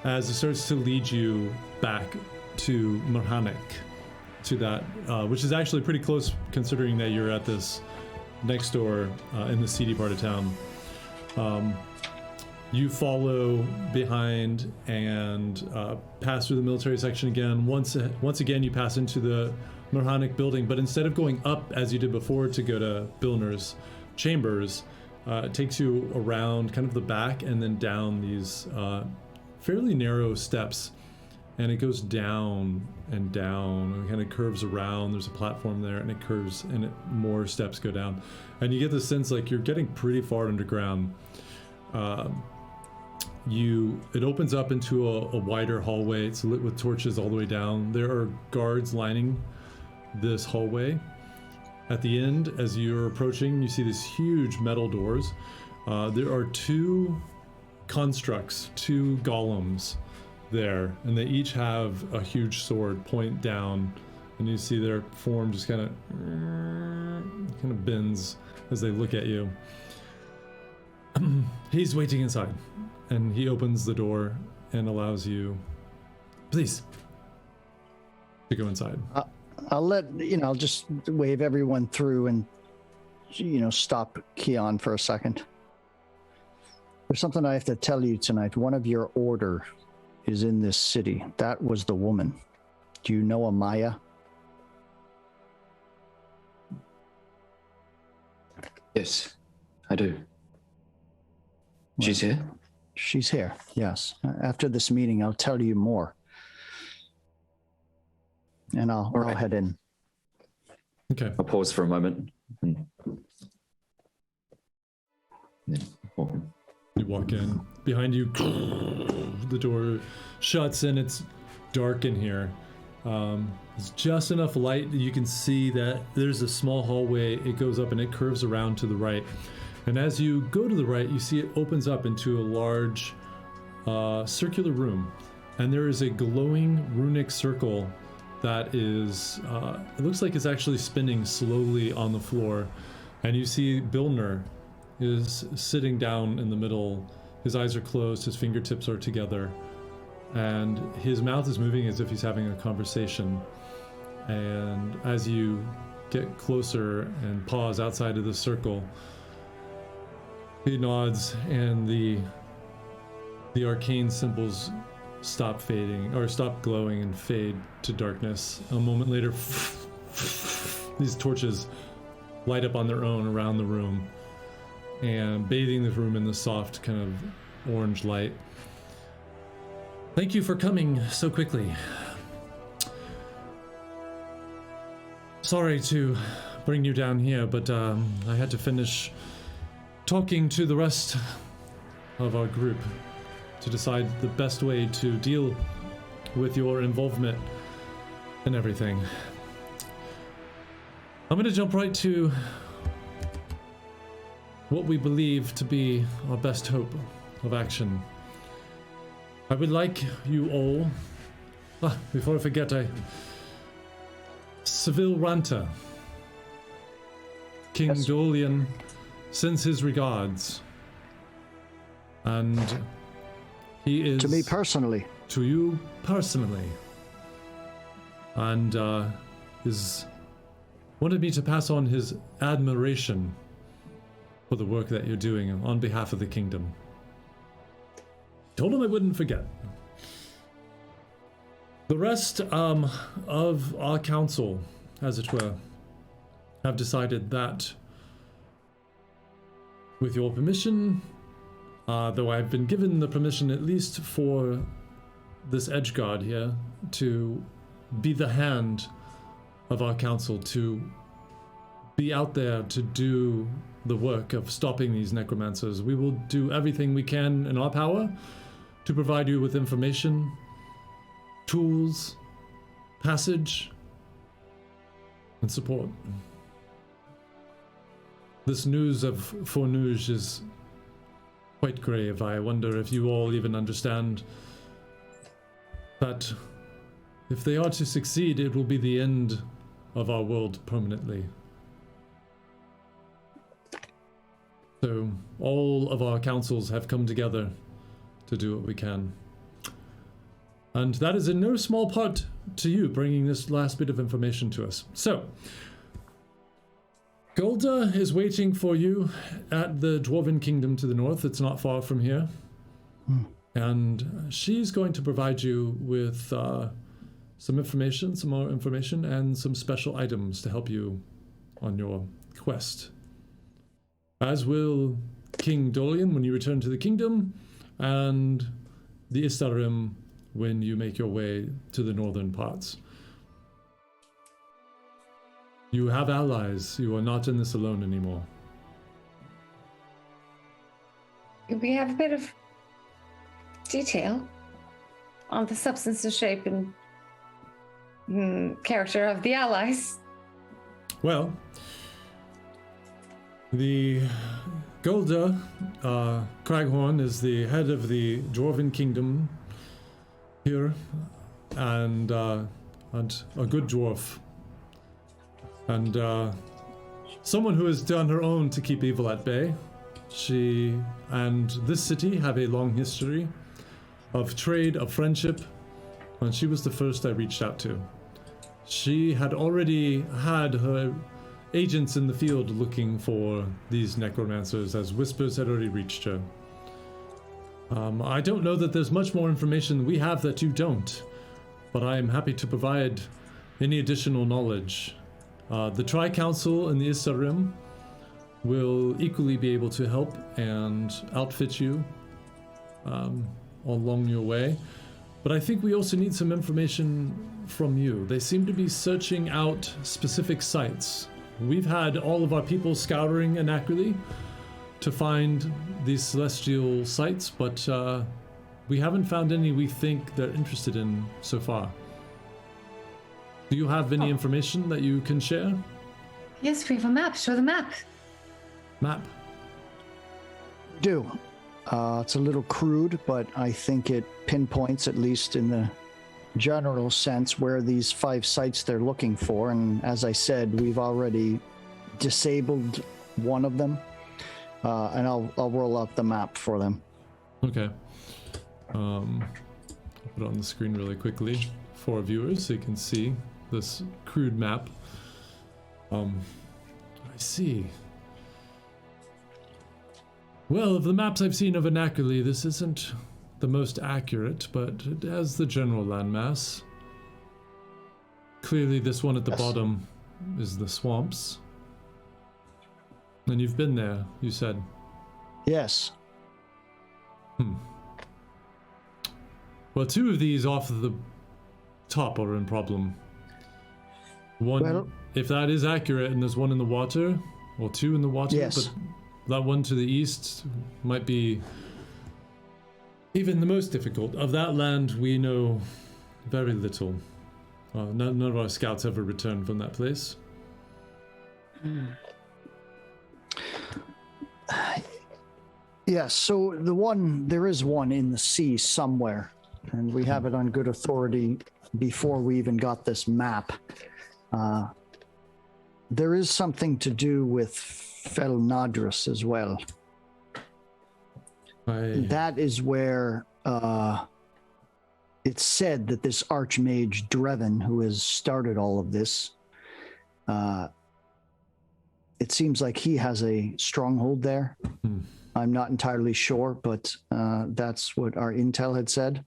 S1: as it starts to lead you back to Mrhanek, to that, which is actually pretty close considering that you're at this next door in the seedy part of town. You follow behind and pass through the military section again. Once again, you pass into the Mrhanek building, but instead of going up as you did before to go to Bilner's chambers, it takes you around kind of the back and then down these fairly narrow steps, and it goes down and down and kind of curves around. There's a platform there, and it curves, and more steps go down, and you get the sense like you're getting pretty far underground. It opens up into a wider hallway. It's lit with torches all the way down. There are guards lining this hallway. At the end, as you're approaching, you see these huge metal doors. There are two constructs, two golems there, and they each have a huge sword point down, and you see their form just kind of bends as they look at you. He's waiting inside, and he opens the door and allows you, please, to go inside.
S7: I'll just wave everyone through and, stop Keon for a second. There's something I have to tell you tonight. One of your order is in this city. That was the woman. Do you know Amaya?
S9: Yes, I do. She's here?
S7: She's here, yes. After this meeting, I'll tell you more. And I'll head in.
S1: Okay.
S9: I'll pause for a moment. And then walk in.
S1: You walk in. Behind you, the door shuts, and it's dark in here. It's just enough light that you can see that there's a small hallway. It goes up and it curves around to the right. And as you go to the right, you see it opens up into a large circular room. And there is a glowing runic circle that is, it looks like it's actually spinning slowly on the floor. And you see Bilner is sitting down in the middle. His eyes are closed, his fingertips are together, and his mouth is moving as if he's having a conversation. And as you get closer and pause outside of the circle, he nods, and the arcane symbols stop fading, or stop glowing and fade to darkness. A moment later, these torches light up on their own around the room, and bathing the room in the soft kind of orange light. Thank you for coming so quickly. Sorry to bring you down here, but I had to finish talking to the rest of our group to decide the best way to deal with your involvement and everything. I'm going to jump right to what we believe to be our best hope of action. I would like you all, before I forget, Seville Ranta, King
S7: Yes.
S1: Dolian sends his regards, and he is
S7: To me personally.
S1: to you personally, and is wanted me to pass on his admiration for the work that you're doing on behalf of the kingdom. Told him I wouldn't forget. The rest of our council, as it were, have decided that, with your permission, though I've been given the permission at least for this Edgeguard here to be the hand of our council, to be out there to do
S8: the work of stopping these necromancers. We will do everything we can in our power to provide you with information, tools, passage, and support. This news of Fornuge is quite grave. I wonder if you all even understand that if they are to succeed, it will be the end of our world permanently. So all of our councils have come together to do what we can. And that is in no small part to you bringing this last bit of information to us. So, Golda is waiting for you at the Dwarven Kingdom to the north. It's not far from here. And she's going to provide you with some more information, and some special items to help you on your quest. As will King Dolian when you return to the kingdom, and the Istarim when you make your way to the northern parts. You have allies. You are not in this alone anymore.
S4: We have a bit of detail on the substance, the shape, and character of the allies.
S8: Well, the Golda Craghorn is the head of the Dwarven Kingdom here, and a good dwarf, and someone who has done her own to keep evil at bay. She and this city have a long history of trade, of friendship, and she was the first I reached out to. She had already had her agents in the field looking for these necromancers, as whispers had already reached her. I don't know that there's much more information we have that you don't, but I am happy to provide any additional knowledge. The Tri-Council and the Istarim will equally be able to help and outfit you along your way. But I think we also need some information from you. They seem to be searching out specific sites. We've had all of our people scouring Anacroli to find these celestial sites, but we haven't found any we think they're interested in so far. Do you have any information that you can share?
S4: Yes, we have a map. Show the map.
S8: Map.
S7: Do. It's a little crude, but I think it pinpoints, at least in the general sense, where these 5 sites they're looking for. And as I said, we've already disabled one of them. And I'll roll out the map for them.
S8: Okay. I'll put it on the screen really quickly for our viewers so you can see this crude map. I see. Well, of the maps I've seen of Anacroli, this isn't the most accurate, but it has the general landmass. Clearly, this one at the bottom is the swamps. And you've been there, you said.
S7: Yes.
S8: Well, 2 of these off the top are in problem. One, if that is accurate, and there's one in the water, or 2 in the water,
S7: yes.
S8: But that one to the east might be even the most difficult. Of that land, we know very little. None of our scouts ever returned from that place.
S7: Yes, so there is one in the sea somewhere, and we have it on good authority before we even got this map. There is something to do with Fel Nadris as well. That is where it's said that this Archmage Dreven, who has started all of this, it seems like he has a stronghold there. I'm not entirely sure, but that's what our intel had said.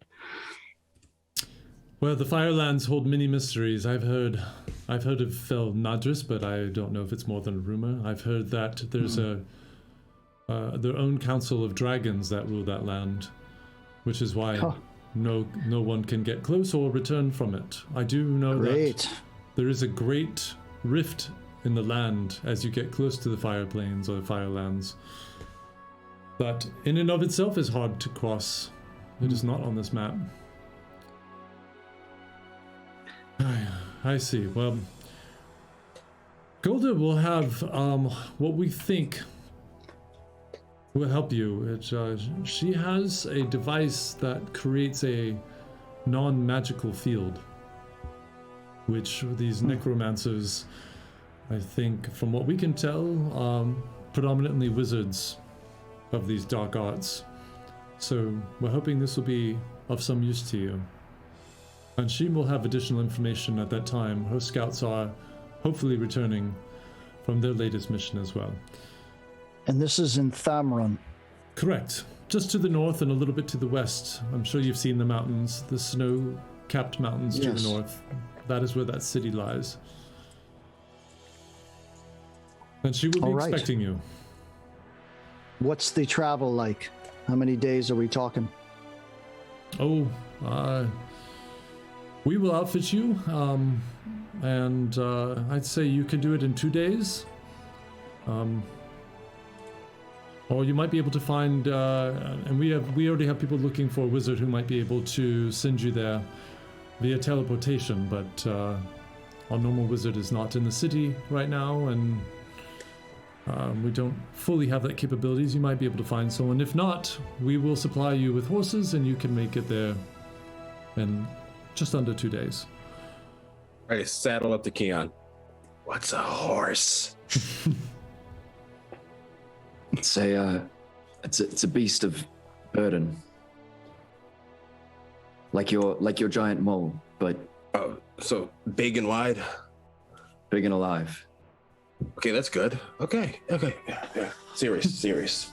S8: Well, the Firelands hold many mysteries. I've heard of Fel Nadris, but I don't know if it's more than a rumor. I've heard that there's their own council of dragons that rule that land, which is why no one can get close or return from it. I do know that there is a great rift
S1: in the land as you get close to the fire plains or firelands. That in and of itself is hard to cross. It is not on this map. I see. Well, Golda will have what we think will help you. She has a device that creates a non-magical field, which these necromancers, I think, from what we can tell, predominantly wizards of these dark arts. So we're hoping this will be of some use to you. And she will have additional information at that time. Her scouts are hopefully returning from their latest mission as well.
S7: And this is in Thamron.
S1: Correct. Just to the north and a little bit to the west. I'm sure you've seen the mountains, the snow-capped mountains to
S7: Yes.
S1: the north. That is where that city lies. And she will be
S7: All right.
S1: expecting you.
S7: What's the travel like? How many days are we talking?
S1: Oh, we will outfit you, and I'd say you can do it in 2 days. Or you might be able to find, and we already have people looking for a wizard who might be able to send you there via teleportation, but our normal wizard is not in the city right now, and we don't fully have that capabilities. You might be able to find someone. If not, we will supply you with horses, and you can make it there in just under 2 days.
S5: All right, saddle up to Keon. What's a horse?
S9: It's a beast of burden. Like your giant mole, but
S5: Oh, so big and wide.
S9: big and alive.
S5: Okay, that's good. Okay. Yeah. Serious.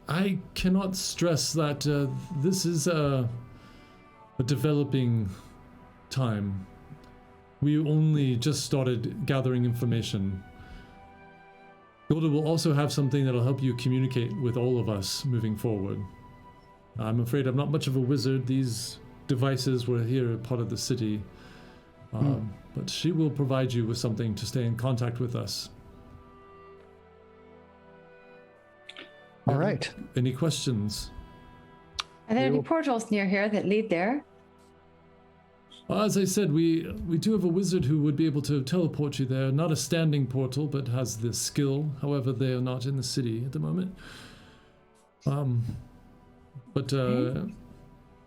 S1: I cannot stress that this is a developing time. We only just started gathering information. Golda will also have something that'll help you communicate with all of us moving forward. I'm afraid I'm not much of a wizard. These devices were here part of the city. But she will provide you with something to stay in contact with us.
S7: All right.
S1: Any questions?
S4: Are there any portals near here that lead there?
S1: As I said, we do have a wizard who would be able to teleport you there. Not a standing portal, but has the skill. However, they are not in the city at the moment.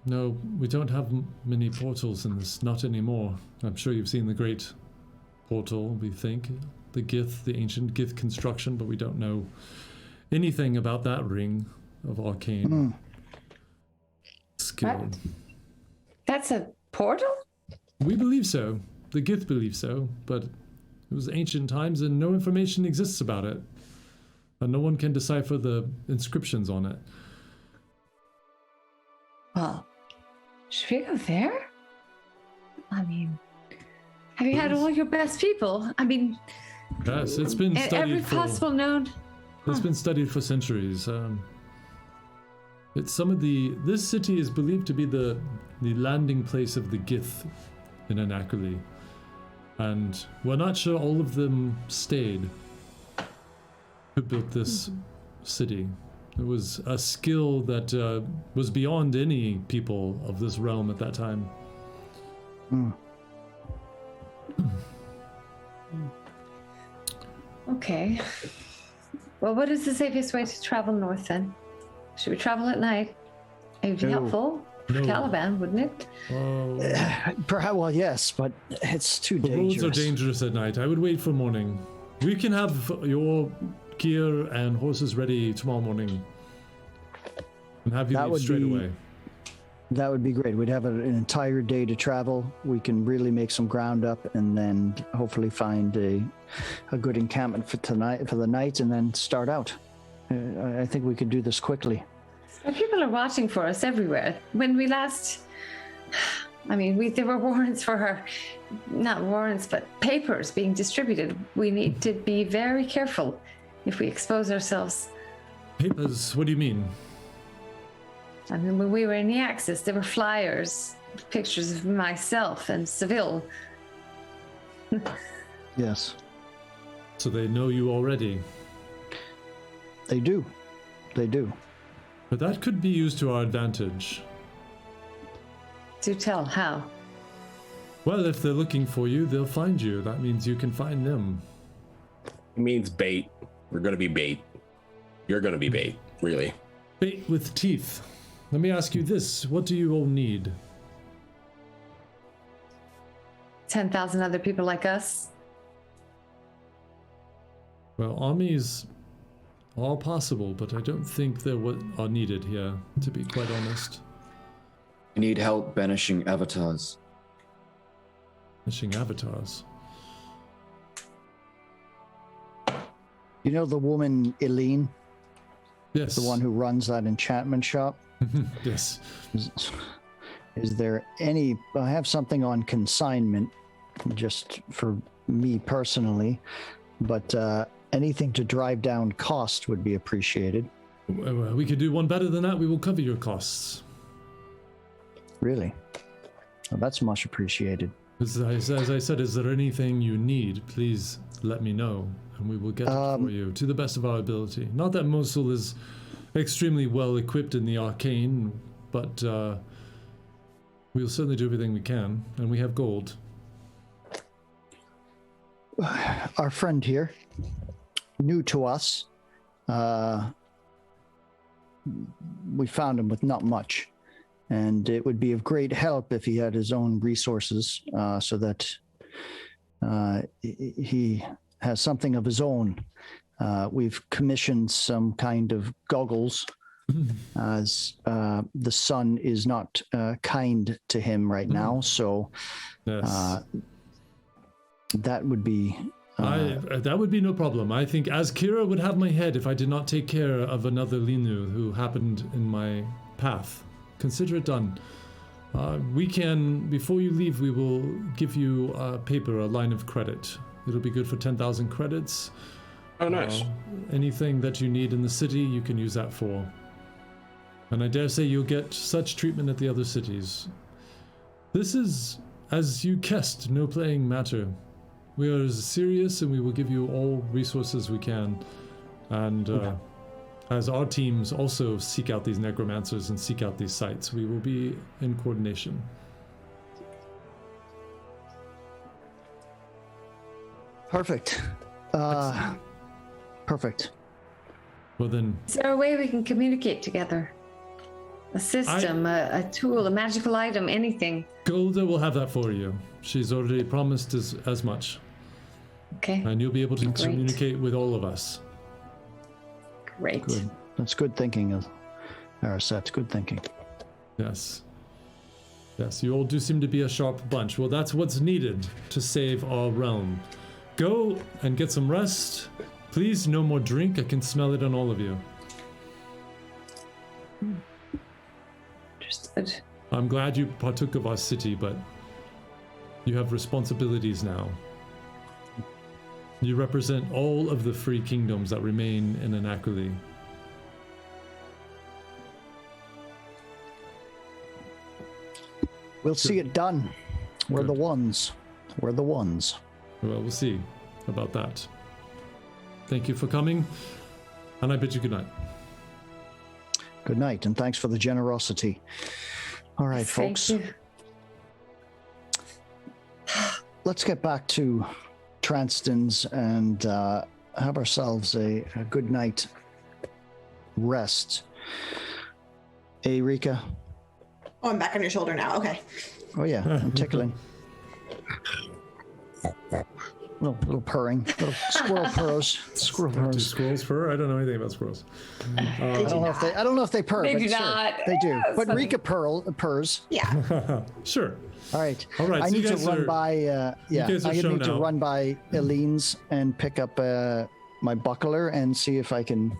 S1: No, we don't have many portals in this. Not anymore. I'm sure you've seen the Great Portal, we think. The Gith, the ancient Gith construction, but we don't know anything about that ring of arcane skill.
S4: What? That's a portal?
S1: We believe so. The Gith believe so, but it was ancient times and no information exists about it. And no one can decipher the inscriptions on it.
S4: Well, should we go there? I mean, have you had all your best people? I mean,
S1: Yes, it's been
S4: every
S1: studied
S4: possible known.
S1: It's been studied for centuries. It's some of this city is believed to be the landing place of the Gith in Anakali. And we're not sure all of them stayed who built this city. It was a skill that was beyond any people of this realm at that time.
S4: Okay. Well, what is the safest way to travel north then? Should we travel at night? It would be
S7: No.
S4: helpful for
S1: No.
S4: Caliban, wouldn't it?
S7: Perhaps, well, yes, but it's too
S1: The
S7: dangerous.
S1: roads are dangerous at night. I would wait for morning. We can have your gear and horses ready tomorrow morning. And have you
S7: That
S1: leave
S7: would
S1: straight
S7: be-
S1: away.
S7: That would be great. We'd have an entire day to travel. We can really make some ground up, and then hopefully find a good encampment for the night, and then start out. I think we could do this quickly.
S4: Well, people are watching for us everywhere. When we last, I mean, there were warrants for her, not warrants, but papers being distributed. We need to be very careful if we expose ourselves.
S1: Papers, what do you mean?
S4: I mean, when we were in the Axis, there were flyers pictures of myself and Seville.
S7: Yes,
S8: So they know you already.
S7: they do. They do.
S8: But that could be used to our advantage.
S4: Do tell, how?
S8: Well, if they're looking for you, they'll find you. That means you can find them.
S5: It means bait. We're gonna be bait. You're gonna be bait, really.
S8: Bait with teeth. Let me ask you this. What do you all need?
S4: 10,000 other people like us?
S8: Well, armies are possible, but I don't think they're what are needed here, to be quite honest.
S9: We need help banishing avatars.
S8: Finishing avatars.
S7: You know the woman Eileen,
S8: Yes.
S7: the one who runs that enchantment shop?
S8: Yes.
S7: Is there any? I have something on consignment, just for me personally, but anything to drive down cost would be appreciated.
S8: We could do one better than that. We will cover your costs.
S7: Really? Well, that's much appreciated.
S8: As I said, is there anything you need? Please let me know, and we will get it for you to the best of our ability. Not that Mosul is extremely well equipped in the arcane, but we'll certainly do everything we can, and we have gold.
S7: Our friend here, new to us, we found him with not much, and it would be of great help if he had his own resources, so that he has something of his own. We've commissioned some kind of goggles, as the sun is not kind to him right now, so
S8: Yes.
S7: that would be
S8: That would be no problem. I think as Kira would have my head if I did not take care of another Linu who happened in my path. Consider it done. We can, before you leave, we will give you a paper, a line of credit. It'll be good for 10,000 credits.
S5: Oh, nice.
S8: Anything that you need in the city, you can use that for. And I dare say you'll get such treatment at the other cities. This is, as you guessed, no playing matter. We are serious and we will give you all resources we can. And as our teams also seek out these necromancers and seek out these sites, we will be in coordination.
S7: perfect. Perfect.
S8: Well then,
S4: Is there a way we can communicate together? A system, a tool, a magical item, anything.
S8: Golda will have that for you. She's already promised as much.
S4: Okay,
S8: And you'll be able to
S4: Great.
S8: communicate with all of us.
S4: great.
S7: Good. That's good thinking, Araset. Good thinking.
S8: Yes. Yes, you all do seem to be a sharp bunch. Well, that's what's needed to save our realm. Go and get some rest. Please, no more drink. I can smell it on all of you.
S4: Understood.
S8: I'm glad you partook of our city, but you have responsibilities now. You represent all of the free kingdoms that remain in Anacroli.
S7: We'll see it done. We're the ones. We're the ones.
S8: Well, we'll see about that. Thank you for coming, and I bid you good night.
S7: Good night, and thanks for the generosity. All right,
S4: Thank
S7: folks.
S4: you.
S7: Let's get back to Transton's and have ourselves a good night rest. Hey, Rika.
S2: Oh, I'm back on your shoulder now. Okay.
S7: Oh yeah, I'm tickling. Little purring, little squirrel purrs. Squirrel
S8: Do
S7: purrs.
S8: squirrels purr? I don't know anything about squirrels.
S7: I don't know if they purr.
S4: They
S7: but
S4: do
S7: sure,
S4: not.
S7: They do.
S4: That's
S7: But
S4: funny.
S7: Rika purrs.
S2: Yeah.
S8: Sure.
S7: All right.
S8: All right,
S7: I
S8: so you
S7: need to
S8: guys
S7: run
S8: are-
S7: by. Yeah,
S8: guys are
S7: I need
S8: shown
S7: to
S8: out.
S7: run by Eileen's and pick up my buckler and see if I can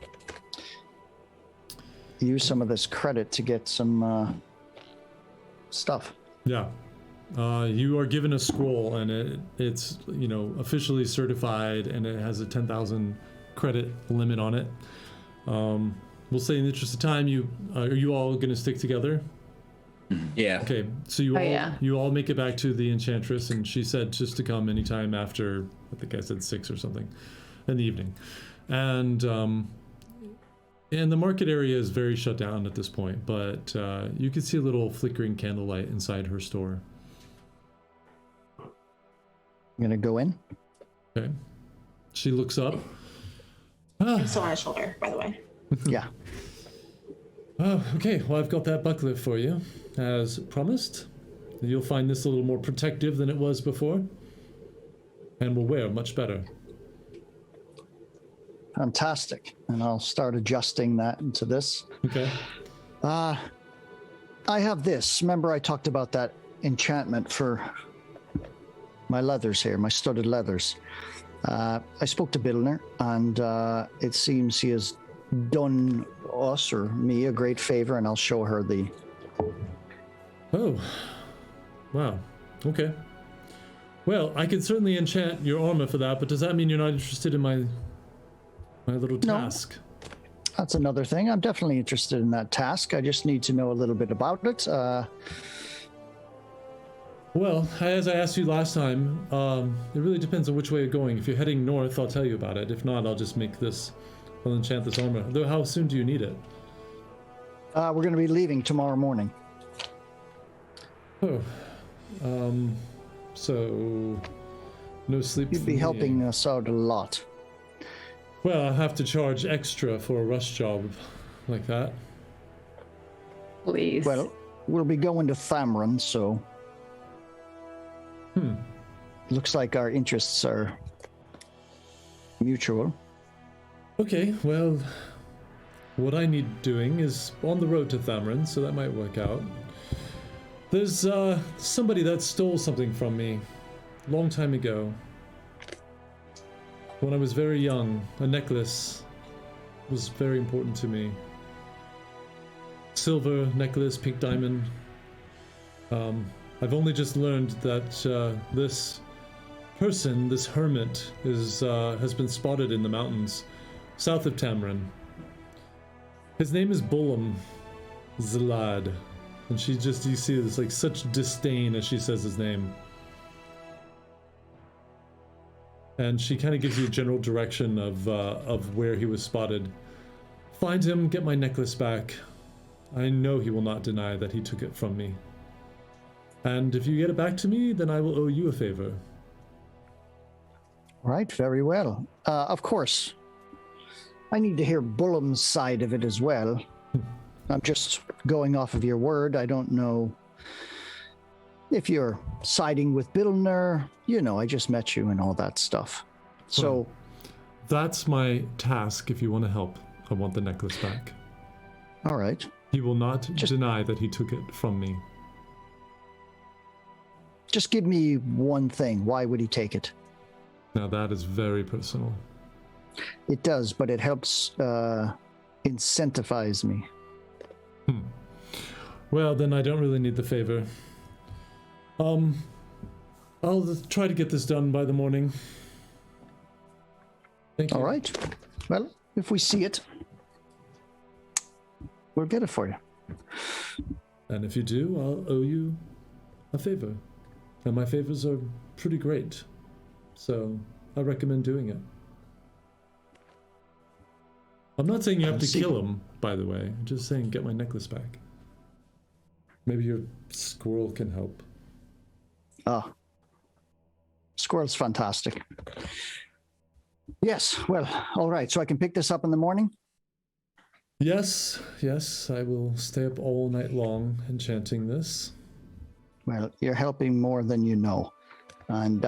S7: use some of this credit to get some stuff.
S8: Yeah. You are given a scroll, and it's officially certified, and it has a 10,000 credit limit on it. We'll say in the interest of time, are you all going to stick together?
S5: Yeah.
S1: Okay, so you
S4: Oh,
S1: all
S4: yeah.
S1: you all make it back to the Enchantress, and she said just to come anytime after, I think I said 6 or something, in the evening, and the market area is very shut down at this point, but you can see a little flickering candlelight inside her store.
S7: I'm gonna go in.
S1: Okay, she looks up.
S2: I'm still on his shoulder, by the way.
S7: Yeah.
S1: Oh, okay. Well, I've got that buckler for you, as promised. You'll find this a little more protective than it was before, and will wear much better.
S7: Fantastic. And I'll start adjusting that into this.
S1: Okay.
S7: I have this. Remember I talked about that enchantment for my leathers here, my studded leathers. I spoke to Billner, and it seems he has done us or me a great favor, and I'll show her the...
S1: Oh. Wow. Okay. Well, I could certainly enchant your armor for that, but does that mean you're not interested in my little
S7: No.
S1: task?
S7: That's another thing. I'm definitely interested in that task. I just need to know a little bit about it.
S1: Well, as I asked you last time, it really depends on which way you're going. If you're heading north, I'll tell you about it. If not, I'll just I'll enchant this armor. Though, how soon do you need it?
S7: We're going to be leaving tomorrow morning.
S1: Oh. So no sleep.
S7: You'd
S1: for
S7: be
S1: me.
S7: helping us out a lot.
S1: Well, I'll have to charge extra for a rush job like that.
S4: Please.
S7: Well, we'll be going to Thamron, so... Looks like our interests are mutual.
S1: Okay, well, what I need doing is on the road to Thamron, so that might work out. There's somebody that stole something from me a long time ago. When I was very young, a necklace was very important to me. Silver necklace, pink diamond. I've only just learned that this person, this hermit, has been spotted in the mountains south of Tamron. His name is Bullum Zalad, and you see this like such disdain as she says his name. And she kind of gives you a general direction of where he was spotted. Find him, get my necklace back. I know he will not deny that he took it from me. And if you get it back to me, then I will owe you a favor.
S7: Right, very well. Of course, I need to hear Bullum's side of it as well. I'm just going off of your word. I don't know if you're siding with Billner. You know, I just met you and all that stuff. So...
S1: That's my task if you want to help. I want the necklace back.
S7: All right.
S1: He will not deny that he took it from me.
S7: Just give me one thing. Why would he take it?
S1: Now that is very personal.
S7: It does, but it helps incentivize me.
S1: Well, then I don't really need the favor. I'll try to get this done by the morning. Thank you.
S7: All right. Well, if we see it, we'll get it for you.
S1: And if you do, I'll owe you a favor. And my favors are pretty great. So I recommend doing it. I'm not saying you have to kill him, by the way. I'm just saying get my necklace back. Maybe your squirrel can help.
S7: Ah. Squirrel's fantastic. Yes, well, all right. So I can pick this up in the morning?
S1: Yes, I will stay up all night long enchanting this.
S7: Well, you're helping more than you know. And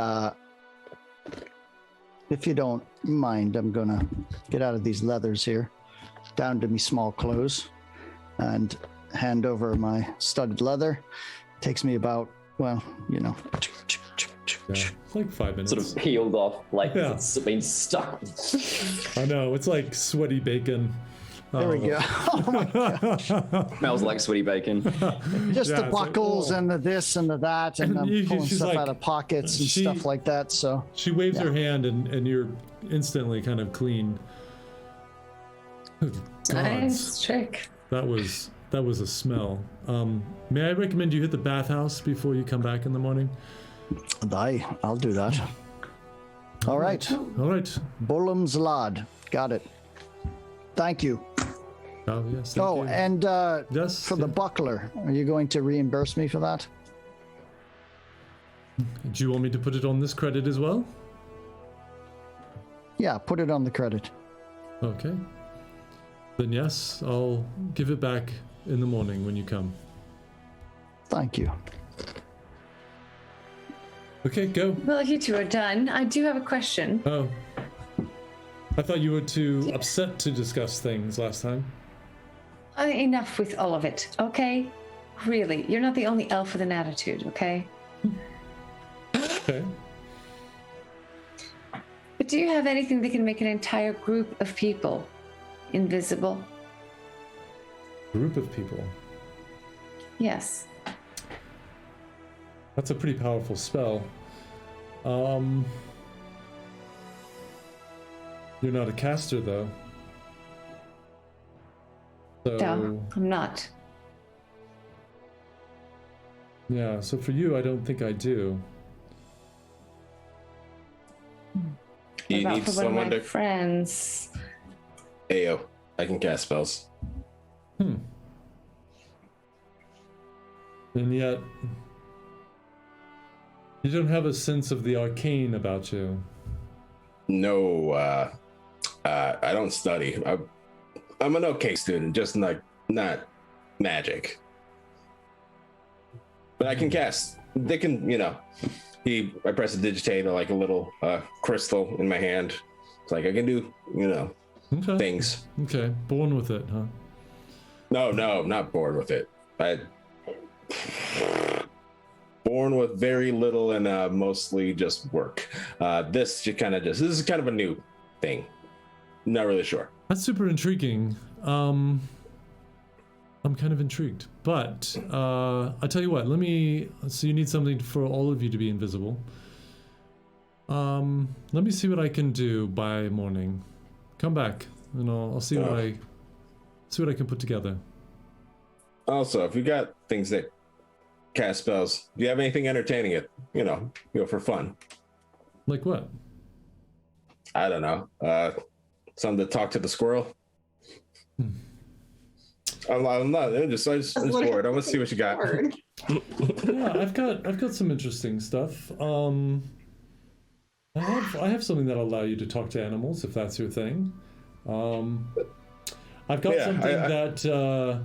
S7: if you don't mind, I'm going to get out of these leathers here, down to me small clothes, and hand over my studded leather. Takes me about, well, you know.
S1: Yeah, it's like 5 minutes.
S3: Sort of peeled off, like
S1: Yeah.
S3: it's been stuck.
S1: I know, it's like sweaty bacon.
S7: There we go. Oh my gosh.
S3: Smells like sweaty bacon.
S7: Just
S1: Yeah,
S7: the
S1: it's like,
S7: buckles and the this and the that, and I'm pulling
S1: she's
S7: stuff
S1: like-
S7: out of pockets and
S1: she-
S7: stuff like that. So
S1: She waves her hand and you're instantly kind of clean.
S4: Nice trick.
S1: That was That was a smell. May I recommend you hit the bathhouse before you come back in the morning?
S7: I'll do that. All right.
S1: All right.
S7: Bullum's Lad. Got it. Thank you.
S1: Oh, yes. Thank you.
S7: And
S1: Yes,
S7: for the
S1: yeah.
S7: buckler, are you going to reimburse me for that?
S1: Do you want me to put it on this credit as well?
S7: Yeah, put it on the credit.
S1: Okay. Then yes, I'll give it back in the morning when you come.
S7: Thank you.
S1: Okay, go.
S4: Well, you two are done. I do have a question.
S1: Oh. I thought you were too upset to discuss things last time.
S4: Enough with all of it, okay? Really, you're not the only elf with an attitude, okay?
S1: Okay.
S4: But do you have anything that can make an entire group of people invisible?
S1: Group of people.
S4: Yes.
S1: That's a pretty powerful spell. You're not a caster, though. So,
S4: No, I'm not.
S1: yeah, so for you, I don't think I do.
S5: You
S4: About
S5: need
S4: for one of
S5: someone
S4: my
S5: to.
S4: friends.
S5: Ayo, I can cast spells.
S1: And yet, you don't have a sense of the arcane about you.
S5: No, I don't study. I'm an okay student, just not magic. But I can cast. They can, I press a digitate like a little crystal in my hand. It's like I can do,
S1: Okay.
S5: things.
S1: Okay, born with it, huh?
S5: No, not bored with it. Born with very little and mostly just work. This is kind of a new thing. Not really sure.
S1: That's super intriguing. I'm kind of intrigued, but I tell you what. So you need something for all of you to be invisible. Let me see what I can do by morning. Come back, and I'll see what I can put together.
S5: Also, if you got things that cast spells, do you have anything entertaining it? For fun.
S1: Like what?
S5: I don't know. Something to talk to the squirrel. I'm not. I'm just bored. I want to see what you got.
S1: Yeah, I've got some interesting stuff. I have something that'll allow you to talk to animals if that's your thing. I've got something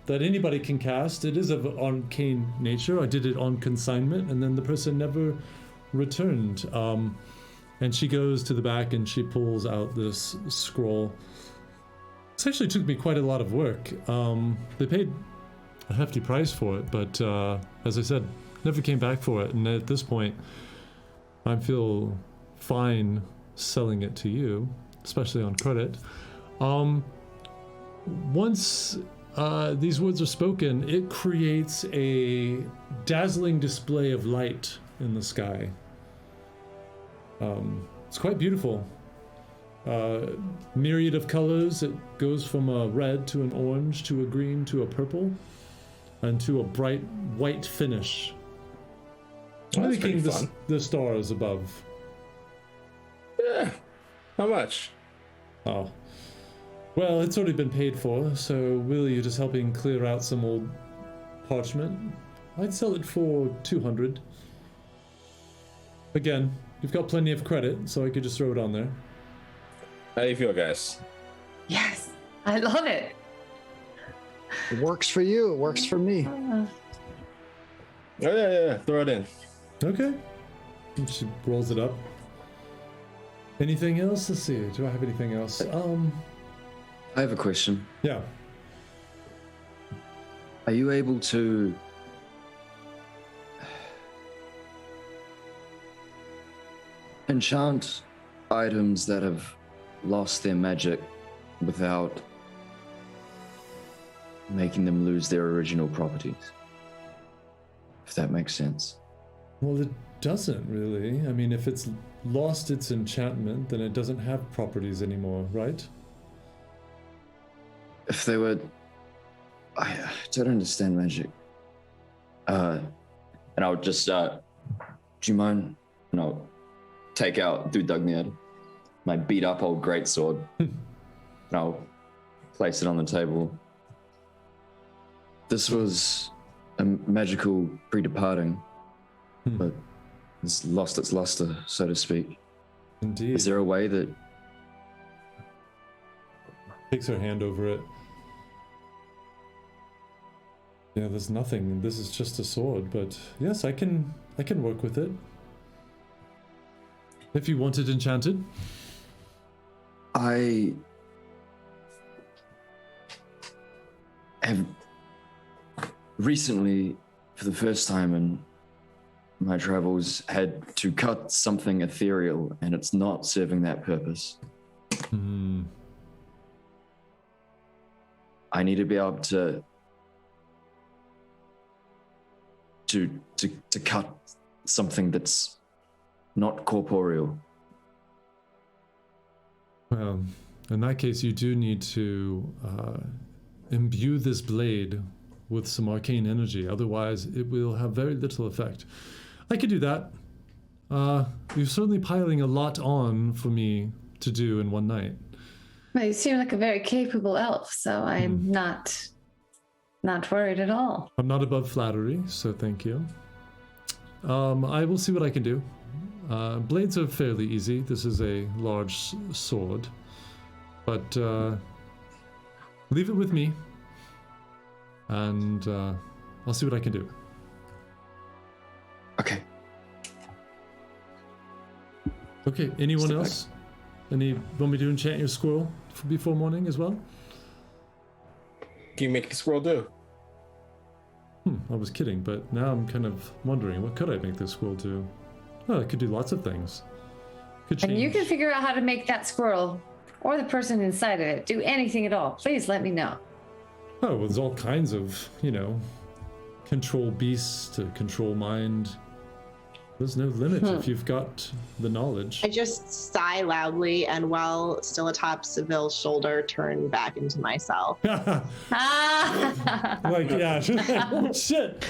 S1: that anybody can cast. It is of arcane nature. I did it on consignment, and then the person never returned. And she goes to the back and she pulls out this scroll. This actually took me quite a lot of work. They paid a hefty price for it, but as I said, never came back for it. And at this point, I feel fine selling it to you, especially on credit. Once these words are spoken, it creates a dazzling display of light in the sky. It's quite beautiful. Myriad of colors. It goes from a red to an orange to a green to a purple and to a bright white finish.
S5: That's
S1: Making
S5: pretty fun.
S1: the stars above.
S5: Yeah. How much?
S1: Oh. Well, it's already been paid for, so really you're just helping clear out some old parchment. I'd sell it for 200. Again, you've got plenty of credit, so I could just throw it on there.
S5: How do you feel, guys?
S4: Yes, I love it.
S7: It works for you. It works for me.
S5: Oh yeah. Throw it in.
S1: Okay. And she rolls it up. Anything else? Let's see. Do I have anything else?
S9: I have a question.
S1: Yeah.
S9: Are you able to enchant items that have lost their magic without making them lose their original properties? If that makes sense.
S1: Well, it doesn't really. I mean, if it's lost its enchantment, then it doesn't have properties anymore, right?
S9: If they were I don't understand magic. And I'll just, do you mind? And I'll take out Dudagnir, my beat up old greatsword, and I'll place it on the table. This was a magical pre-departing, but it's lost its luster, so to speak.
S1: Indeed.
S9: Is there a way that
S1: Takes her hand over it. Yeah, there's nothing. This is just a sword, but yes, I can work with it. If you want it enchanted.
S9: I have recently, for the first time in my travels, had to cut something ethereal, and it's not serving that purpose. I need to be able to cut something that's not corporeal.
S1: Well, in that case, you do need to imbue this blade with some arcane energy. Otherwise, it will have very little effect. I could do that. You're certainly piling a lot on for me to do in one night.
S4: Well, you seem like a very capable elf, so I'm not worried at all.
S1: I'm not above flattery, so thank you. I will see what I can do. Blades are fairly easy. This is a large sword. But leave it with me. And I'll see what I can do.
S9: Okay.
S1: Okay, anyone else? Want me to enchant your squirrel before morning as well?
S5: Can you make the squirrel do?
S1: I was kidding, but now I'm kind of wondering, what could I make this squirrel do? Oh, I could do lots of things. Could change.
S4: And you can figure out how to make that squirrel or the person inside of it do anything at all. Please let me know.
S1: Oh, well, there's all kinds of, control beasts to control mind. There's no limit if you've got the knowledge.
S2: I just sigh loudly and while still atop Seville's shoulder, turn back into myself.
S1: Yeah, oh shit.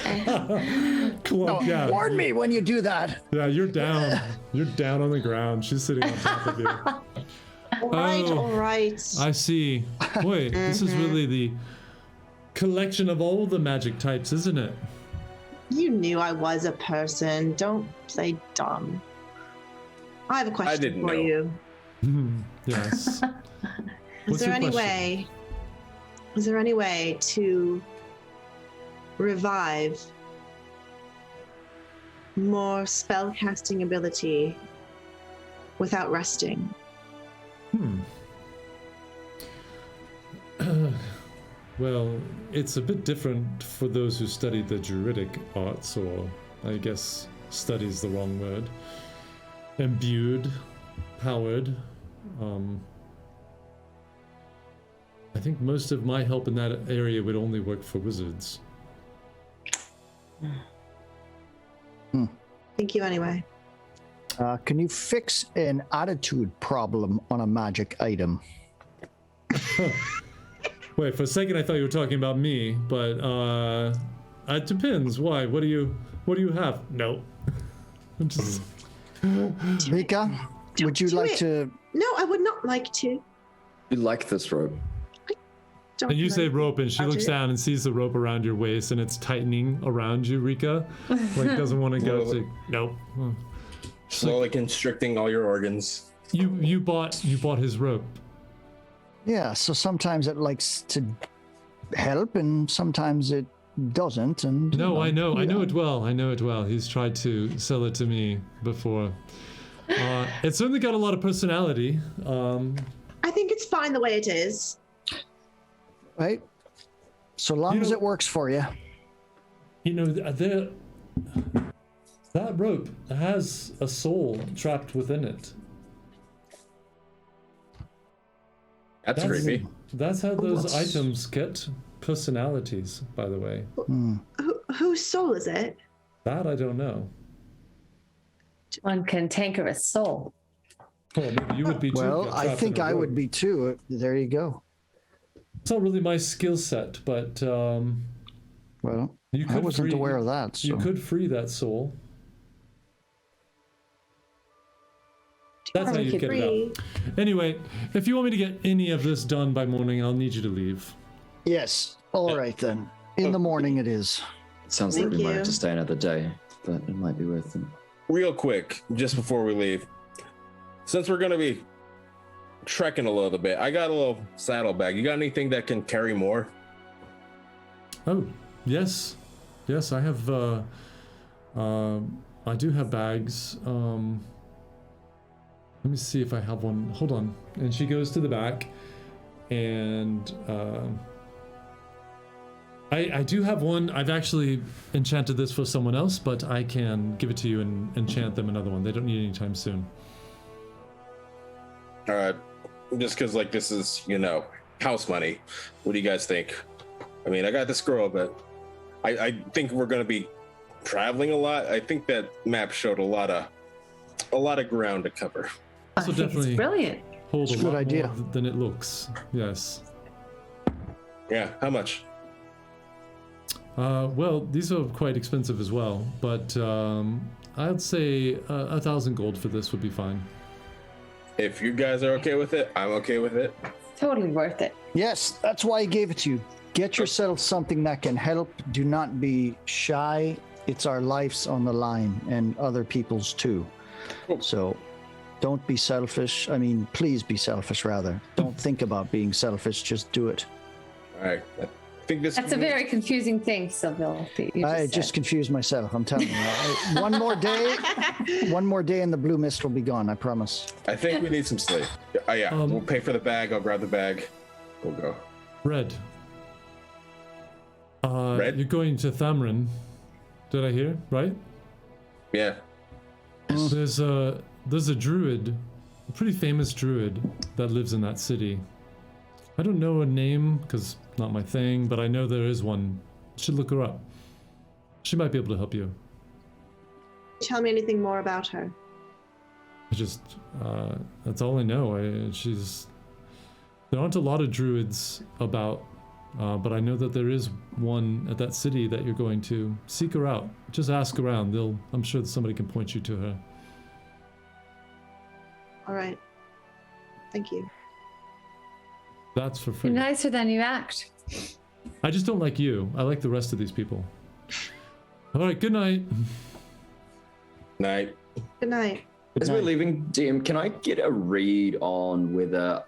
S1: Clump, yeah.
S7: Warn me when you do that.
S1: Yeah, you're down. You're down on the ground. She's sitting on top of you.
S2: All right.
S1: I see. Boy, this is really the collection of all the magic types, isn't it?
S2: You knew I was a person. Don't play dumb. I have a question for you.
S1: Yes.
S2: Is there any way to revive more spellcasting ability without resting?
S1: Well, it's a bit different for those who studied the Druidic arts, or I guess study's the wrong word. Imbued, powered. I think most of my help in that area would only work for wizards.
S2: Thank you anyway.
S7: Can you fix an attitude problem on a magic item?
S1: Wait, for a second I thought you were talking about me, but it depends. Why? What do you have? No. Just...
S7: Rika, would you like to?
S2: No, I would not like to.
S9: You like this rope?
S1: And you say rope, and she looks down and sees the rope around your waist, and it's tightening around you, Rika. Like doesn't want to go to. Nope.
S5: Slowly constricting all your organs.
S1: You bought his rope.
S7: Yeah, so sometimes it likes to help and sometimes it doesn't. And
S1: no, I know it well. I know it well. He's tried to sell it to me before. It's certainly got a lot of personality.
S2: I think it's fine the way it is.
S7: Right? So long as it works for you.
S1: That rope has a soul trapped within it.
S5: That's creepy.
S1: That's how those items get personalities, by the way.
S2: Whose soul is it?
S1: That I don't know.
S4: One cantankerous soul.
S1: Well, maybe you would be too.
S7: Well, I think I would be too. There you go.
S8: It's not really my skill set, but
S7: Well,
S8: you could
S7: I wasn't
S8: free,
S7: aware of that. So.
S8: You could free that soul. That's how you get it out. Anyway, if you want me to get any of this done by morning, I'll need you to leave.
S7: Yes. All right then. In the morning it is.
S9: It sounds like we might have to stay another day, but it might be worth it.
S5: Real quick, just before we leave, since we're gonna be trekking a little bit, I got a little saddlebag. You got anything that can carry more?
S8: Oh, yes. Yes, I have, I do have bags. Let me see if I have one. Hold on. And she goes to the back, and I do have one. I've actually enchanted this for someone else, but I can give it to you and enchant them another one. They don't need any time soon.
S5: All right, just because like this is, you know, house money. What do you guys think? I mean, I got the scroll, but I think we're gonna be traveling a lot. I think that map showed a lot of ground to cover.
S4: I think it's brilliant.
S8: Hold a
S7: It's a good
S8: lot
S7: idea.
S8: more than it looks. Yes.
S5: Yeah, how much?
S8: Well, these are quite expensive as well, but I'd say 1,000 gold for this would be fine.
S5: If you guys are okay with it, I'm okay with it.
S4: Totally worth it.
S7: Yes, that's why I gave it to you. Get yourself something that can help. Do not be shy. It's our lives on the line and other people's too. So don't be selfish. I mean, please be selfish rather. Don't think about being selfish. Just do it.
S5: All right. I think this.
S4: That's a very confusing thing, Seville.
S7: I just confused myself. I'm telling you. One more day and the blue mist will be gone. I promise.
S5: I think we need some sleep. Oh yeah, we'll pay for the bag. I'll grab the bag. We'll go.
S8: Red.
S5: Red?
S8: You're going to Thamrin. Did I hear? Right?
S5: Yeah.
S8: There's a druid, a pretty famous druid that lives in that city. I don't know her name because not my thing, but I know there is one. You should look her up. She might be able to help you.
S2: Tell me anything more about her.
S8: I just that's all I know. There aren't a lot of druids about, but I know that there is one at that city that you're going to. Seek her out. Just ask around. I'm sure that somebody can point you to her.
S2: All right. Thank you.
S8: That's for free.
S4: You're nicer than you act.
S8: I just don't like you. I like the rest of these people. All right, good night.
S5: Night.
S2: Good night.
S3: As we're leaving, DM, can I get a read on whether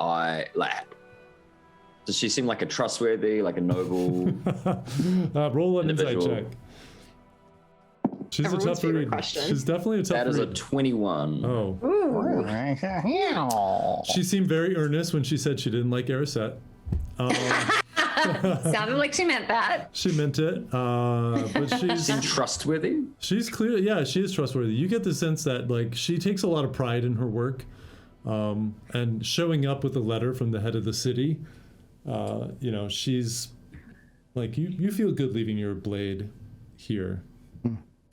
S3: does she seem like a trustworthy, like a noble?
S8: Roll an insight
S3: Individual.
S8: check. She's
S2: Everyone's
S8: a tough
S2: favorite
S8: read.
S2: question.
S8: She's definitely a tough
S3: That is a
S8: read.
S3: 21.
S8: Oh. She seemed very earnest when she said she didn't like Erisette.
S4: Sounded like she meant that.
S8: She meant it, but
S3: Seem trustworthy?
S8: she's clear. Yeah, she is trustworthy. You get the sense that like she takes a lot of pride in her work, and showing up with a letter from the head of the city. You know, she's like you feel good leaving your blade here.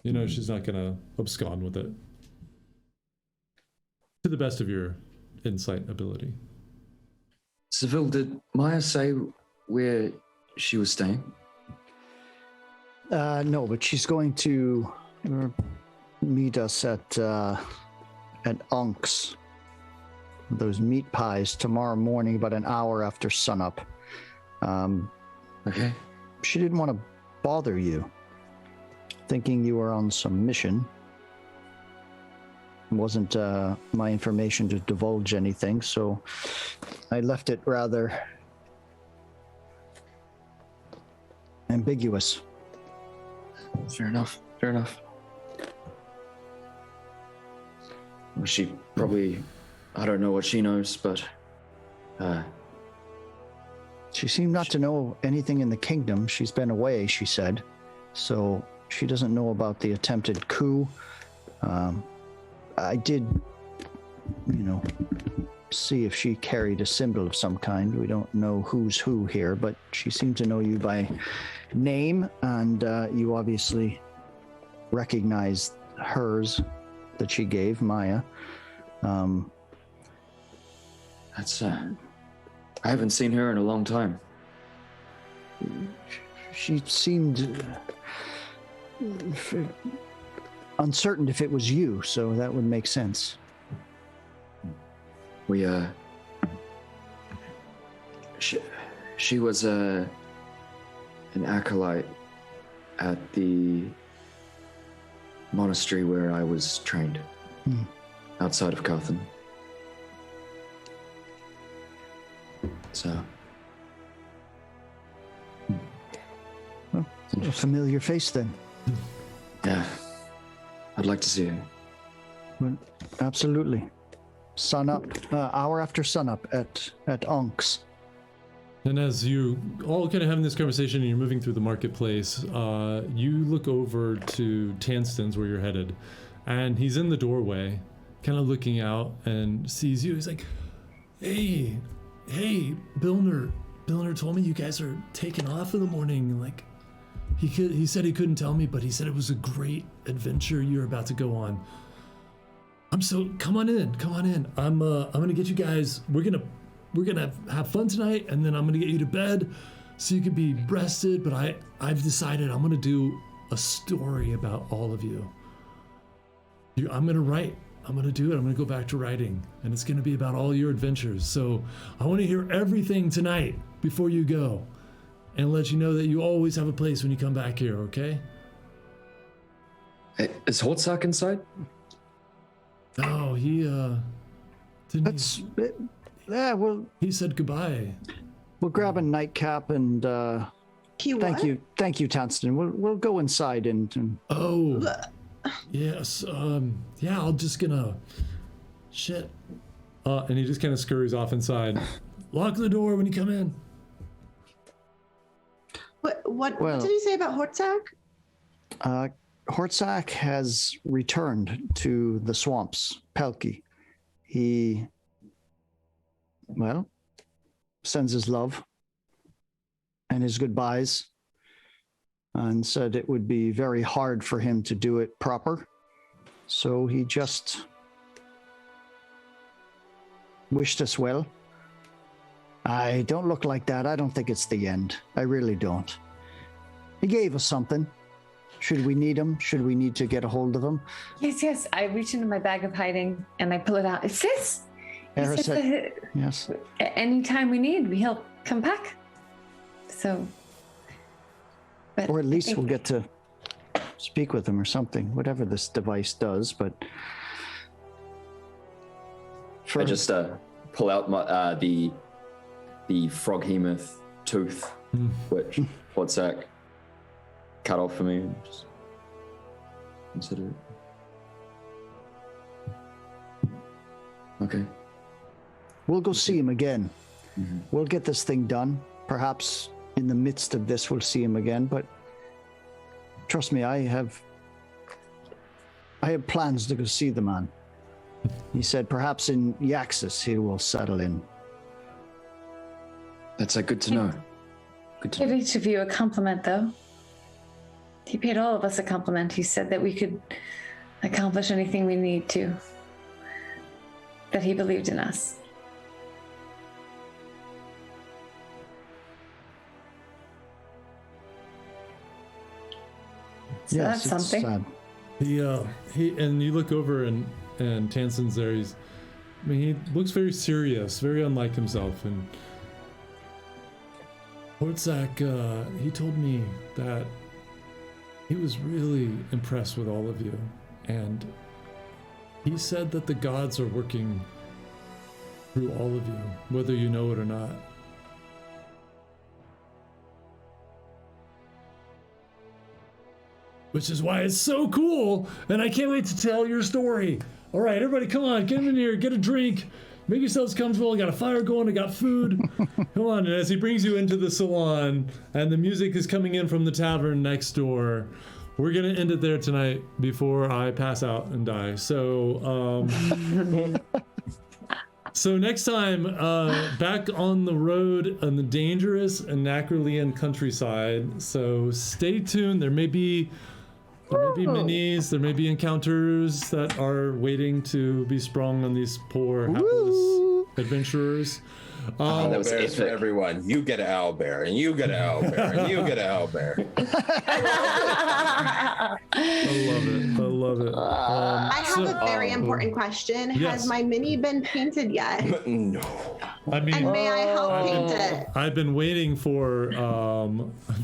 S8: You know, she's not gonna abscond with it. To the best of your insight ability.
S9: Seville, did Maya say where she was staying?
S7: No, but she's going to meet us at Unk's. Those meat pies tomorrow morning, about an hour after sunup.
S9: Okay.
S7: She didn't want to bother you, thinking you were on some mission. It wasn't my information to divulge anything, so I left it rather ambiguous.
S9: Fair enough. Fair enough. Well, she probably, I don't know what she knows, but
S7: She seemed not to know anything in the kingdom. She's been away, she said. So she doesn't know about the attempted coup. I did, see if she carried a symbol of some kind. We don't know who's who here, but she seemed to know you by name, and you obviously recognized hers that she gave, Maya.
S9: that's I haven't seen her in a long time.
S7: she seemed uncertain if it was you, so that would make sense.
S9: We she was an acolyte at the monastery where I was trained, outside of Carthan. So,
S7: A familiar face then.
S9: yeah, I'd like to see her.
S7: Well, absolutely. Sun up, hour after sunup at Onks.
S1: And as you all kind of having this conversation and you're moving through the marketplace, you look over to Tanston's where you're headed, and he's in the doorway, kind of looking out and sees you. He's like, hey, Billner told me you guys are taking off in the morning. Like, he said he couldn't tell me, but he said it was a great adventure you're about to go on. Come on in. I'm gonna get you guys. We're gonna have fun tonight, and then I'm gonna get you to bed so you can be rested. But I've decided I'm gonna do a story about all of you. I'm gonna write. I'm gonna do it. I'm gonna go back to writing, and it's gonna be about all your adventures. So I want to hear everything tonight before you go, and let you know that you always have a place when you come back here. Okay?
S9: Is Hortzak inside?
S1: Oh, he didn't.
S7: That's it. Yeah,
S1: He said goodbye.
S7: we'll grab a nightcap and
S2: He what?
S7: thank you, Tanston. We'll go inside and
S1: Oh, yes. Yeah, I'm just gonna. Shit. And he just kind of scurries off inside. Lock the door when you come in.
S2: What
S7: Well-
S2: did he say about Hortzak?
S7: Hortzak has returned to the swamps, Pelkey. He, well, sends his love and his goodbyes and said it would be very hard for him to do it proper. So he just wished us well. I don't look like that. I don't think it's the end. I really don't. He gave us something. Should we need him? Should we need to get a hold of him?
S4: Yes. I reach into my bag of hiding and I pull it out. It's this. He
S7: Erised,
S4: said
S7: yes.
S4: that anytime we need, he'll come back. So. But
S7: Or at
S4: I
S7: least
S4: think-
S7: we'll get to speak with him or something, whatever this device does, but
S3: I just pull out my the froghemoth tooth, which Hortzak cut off for me. And just consider it. Okay.
S7: we'll go see him again. We'll get this thing done. Perhaps in the midst of this we'll see him again, but trust me, I have plans to go see the man. He said perhaps in Yaxis he will settle in.
S9: That's good to know. Good to
S4: Give
S9: know.
S4: each of you a compliment, though. He paid all of us a compliment. He said that we could accomplish anything we need to. That he believed in us. So that's
S7: it's
S4: something.
S7: sad.
S1: He and you look over and Tanson's there. He looks very serious, very unlike himself. And Hortzak, he told me that he was really impressed with all of you, and he said that the gods are working through all of you, whether you know it or not. Which is why it's so cool, and I can't wait to tell your story. All right, everybody, come on, get in here, get a drink, make yourselves comfortable. I got a fire going, I got food. Come on, and as he brings you into the salon, and the music is coming in from the tavern next door, we're gonna end it there tonight before I pass out and die. So, so next time, back on the road on the dangerous Anacrolean countryside. So stay tuned. There may be minis, there may be encounters that are waiting to be sprung on these poor hapless adventurers.
S3: that was
S5: Owlbears for
S3: epic.
S5: everyone. You get an owlbear, and you get an owlbear, and you get an owlbear.
S1: I love it.
S2: I have a very important question.
S1: yes.
S2: Has my mini been painted yet?
S5: No.
S1: I mean,
S2: And may I help paint it?
S1: I've been waiting for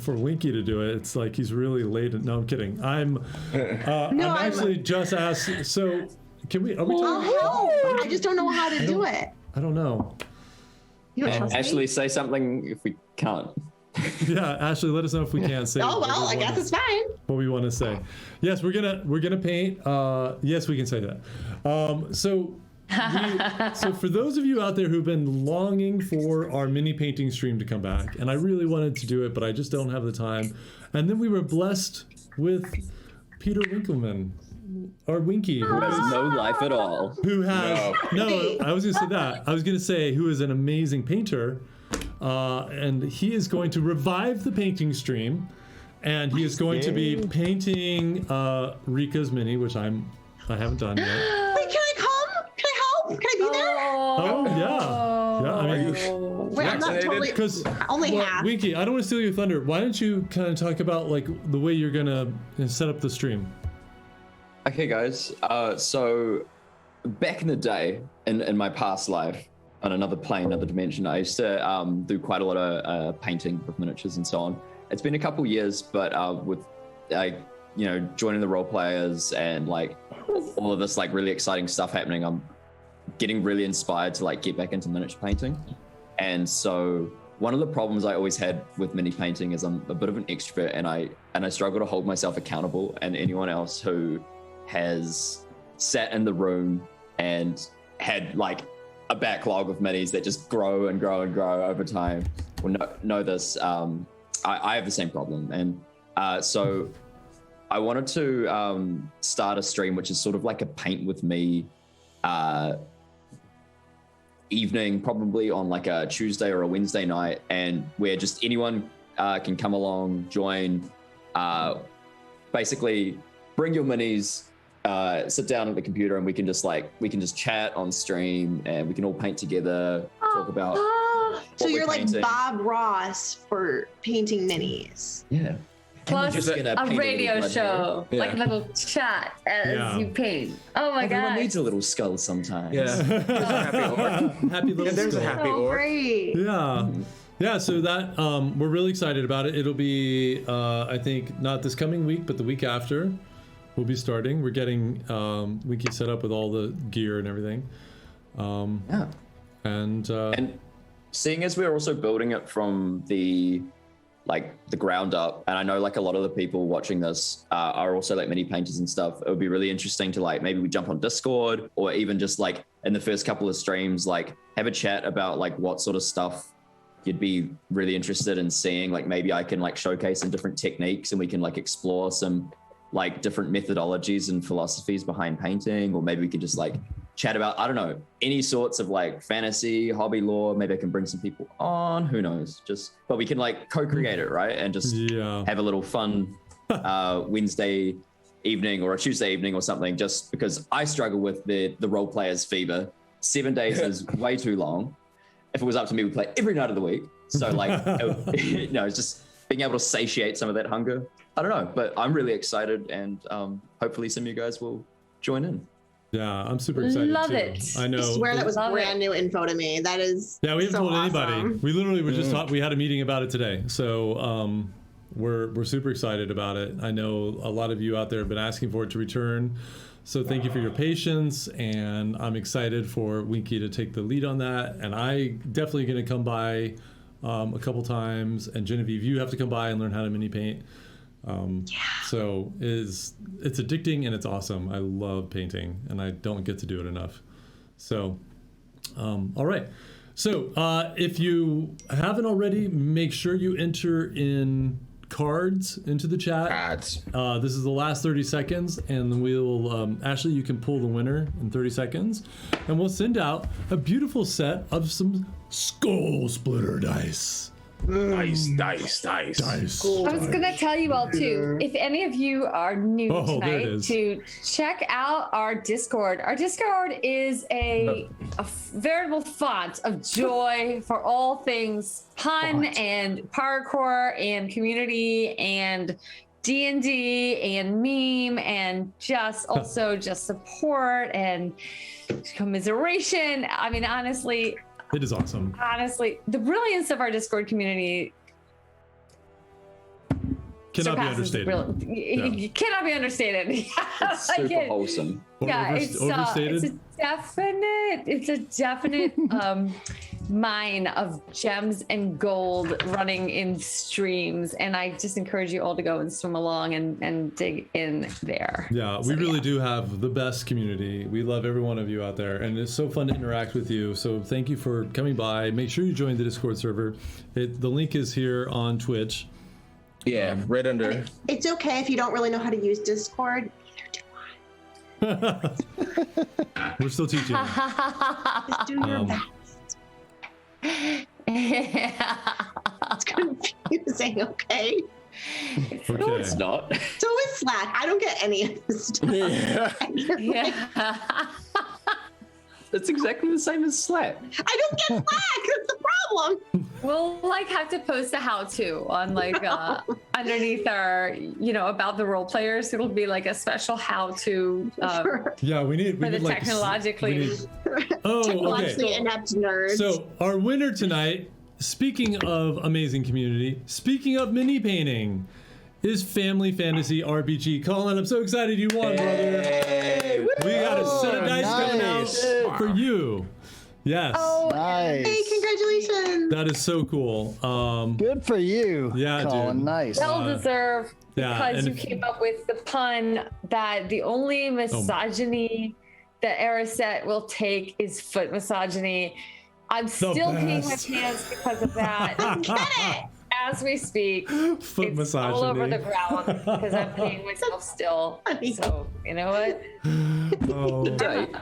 S1: Winky to do it. It's like he's really late. No, I'm kidding. I'm
S2: I'm-
S1: actually just asked. So can we? Are we
S2: I'll
S1: talking?
S2: help. I just don't know how to do it.
S1: I don't know.
S2: You don't trust me?
S3: Ashley, say something if we can't.
S1: Yeah, Ashley, let us know if we can't say.
S2: Oh
S1: what
S2: well,
S1: we
S2: I
S1: wanna-
S2: guess it's fine.
S1: what we want to say. Yes, we're gonna paint. Yes, we can say that. So for those of you out there who've been longing for our mini painting stream to come back, and I really wanted to do it, but I just don't have the time. And then we were blessed with Peter Winkleman, or Winky, who
S3: There's
S1: is-
S3: no life at all.
S1: who has no. I was gonna say that. I was gonna say who is an amazing painter, and he is going to revive the painting stream, and he is going to be painting Rika's mini, which I haven't done yet.
S2: Wait, can I come? Can I help? Can I be there?
S1: Oh yeah, yeah. I mean,
S2: Wait, I'm not totally.
S1: because
S2: Only half.
S1: Winky, I don't want to steal your thunder. Why don't you kind of talk about like the way you're gonna set up the stream?
S3: Okay, guys. So back in the day, in my past life, on another plane, another dimension, I used to do quite a lot of painting with miniatures and so on. It's been a couple years, but with joining the role players and like all of this like really exciting stuff happening, I'm getting really inspired to like get back into miniature painting. And so one of the problems I always had with mini painting is I'm a bit of an extrovert, and I struggle to hold myself accountable. And anyone else who has sat in the room and had like a backlog of minis that just grow and grow and grow over time will know this. I have the same problem, and so I wanted to start a stream which is sort of like a paint with me evening, probably on like a Tuesday or a Wednesday night, and where just anyone can come along, join, basically bring your minis, sit down at the computer, and we can just chat on stream, and we can all paint together, talk about
S2: So
S3: what we're
S2: you're like
S3: painting.
S2: Bob Ross for painting minis.
S3: Yeah.
S4: Plus
S3: just gonna
S4: a
S3: paint a little
S4: radio
S3: blood
S4: show,
S3: here.
S4: like a
S3: Yeah.
S4: little chat as
S1: Yeah.
S4: you paint. Oh my
S3: Everyone
S4: god.
S3: needs a little skull sometimes.
S5: Happy orc.
S1: Happy little
S5: Yeah, there's a
S1: skull.
S5: happy
S2: Oh,
S5: orc.
S2: great.
S1: Yeah, so that we're really excited about it. It'll be I think not this coming week, but the week after we'll be starting. We're getting Winky set up with all the gear and everything.
S3: Yeah.
S1: And
S3: seeing as we're also building it from the ground up, and I know like a lot of the people watching this are also like mini painters and stuff, it would be really interesting to like maybe we jump on Discord, or even just like in the first couple of streams like have a chat about like what sort of stuff you'd be really interested in seeing. Like maybe I can like showcase some different techniques, and we can like explore some like different methodologies and philosophies behind painting, or maybe we could just like chat about, I don't know, any sorts of like fantasy, hobby lore. Maybe I can bring some people on, who knows, but we can like co-create it, right? And just have a little fun Wednesday evening or a Tuesday evening or something, just because I struggle with the role player's fever. 7 days is way too long. If it was up to me, we'd play every night of the week. So like, it's just being able to satiate some of that hunger. I don't know, but I'm really excited, and hopefully some of you guys will join in.
S1: yeah, I'm super excited
S4: Love
S1: too.
S4: it.
S1: I know.
S2: I swear that was
S4: Love
S2: brand new info to me. That is
S1: Yeah, we haven't
S2: so
S1: told anybody.
S2: awesome.
S1: We literally were just we had a meeting about it today. So we're super excited about it. I know a lot of you out there have been asking for it to return. So thank you for your patience, and I'm excited for Winky to take the lead on that. And I definitely going to come by a couple times. And Genevieve, you have to come by and learn how to mini paint. So it's addicting and it's awesome. I love painting, and I don't get to do it enough. So, all right. So if you haven't already, make sure you enter in cards into the chat. This is the last 30 seconds, and then we'll Ashley, you can pull the winner in 30 seconds, and we'll send out a beautiful set of some skull splitter dice.
S5: Nice.
S4: I was gonna tell you all too, if any of you are new
S1: Oh, there it
S4: tonight,
S1: is.
S4: to check out our Discord. Our Discord is a veritable font of joy for all things pun and parkour and community and D&D and meme and just also just support and commiseration. I mean, honestly,
S1: It is awesome.
S4: the brilliance of our Discord community
S1: Cannot be
S4: surpasses
S1: understated.
S4: You cannot be understated.
S3: It's super wholesome.
S4: Yeah,
S1: Overstated?
S4: it's a definite mine of gems and gold running in streams, and I just encourage you all to go and swim along and dig in there.
S1: Yeah, we really do have the best community. We love every one of you out there, and it's so fun to interact with you. So thank you for coming by. Make sure you join the Discord server. The link is here on Twitch.
S5: Yeah, right under.
S2: It's okay if you don't really know how to use Discord. Neither do I.
S1: We're still teaching.
S2: Just do your best. It's confusing, okay?
S3: No, it's not.
S2: So is Slack. I don't get any of this stuff.
S4: Yeah.
S3: It's exactly the same as Slack.
S2: I don't get Slack. That's the problem.
S4: We'll have to post a how-to on underneath our about the role players. It'll be like a special how-to
S1: Yeah, we need
S4: for the
S1: like,
S4: technologically
S2: Technologically inept nerds.
S1: So our winner tonight, speaking of amazing community, speaking of mini painting, is Family Fantasy RPG. Colin, I'm so excited you won, brother. We got a set of dice coming out for you. Yes.
S4: Oh,
S7: Nice.
S2: Hey, congratulations.
S1: That is so cool.
S7: Good for you.
S1: Yeah,
S7: Colin.
S1: dude.
S7: Nice.
S4: well deserved,
S1: yeah,
S4: because
S1: and
S4: you
S1: if-
S4: came up with the pun that the only misogyny that Ariset will take is foot misogyny. I'm still peeing my
S1: best.
S4: pants because of that. As we speak,
S1: Foot
S4: it's
S1: misogyny.
S4: all over the ground because I'm peeing myself still. So you know what?
S1: Oh.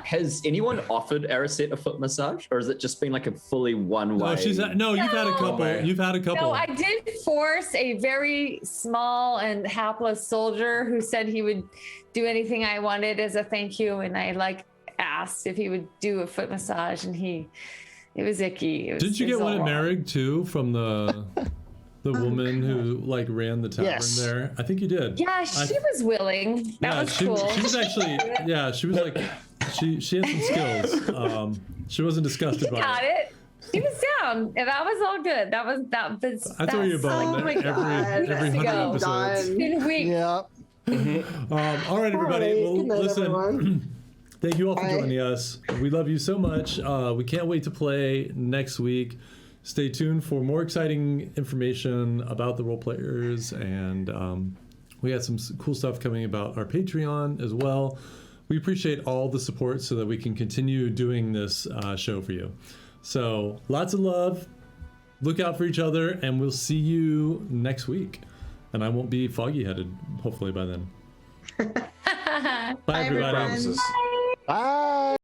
S3: Has anyone offered Ariset a foot massage, or has it just been like a fully one-way?
S1: No, you've had a couple.
S3: No.
S1: You've had a couple.
S4: No, I did force a very small and hapless soldier who said he would do anything I wanted as a thank you, and I asked if he would do a foot massage, and it was icky.
S1: Didn't you get one at Merrig too from the woman who ran the tavern
S7: Yes.
S1: there? I think you did.
S4: Yeah, she was willing. That was
S1: she,
S4: cool.
S1: she was actually she was she had some skills. She wasn't disgusted by
S4: Got
S1: it.
S4: it. She was down, and that was all good. That was.
S1: I throw you a bone
S2: Oh my
S1: every
S2: God.
S1: every
S4: Let's
S1: 100
S4: go.
S1: episodes.
S2: Done.
S4: Good week.
S7: Yeah.
S1: All right, everybody.
S2: Alright,
S1: Well,
S2: good night,
S1: listen.
S2: everyone.
S1: Thank you all for
S2: Bye.
S1: joining us. We love you so much. We can't wait to play next week. Stay tuned for more exciting information about the role players, and we got some cool stuff coming about our Patreon as well. We appreciate all the support so that we can continue doing this show for you. So lots of love. Look out for each other, and we'll see you next week. And I won't be foggy-headed, hopefully, by then. Bye, everybody.
S2: everyone.
S7: Bye.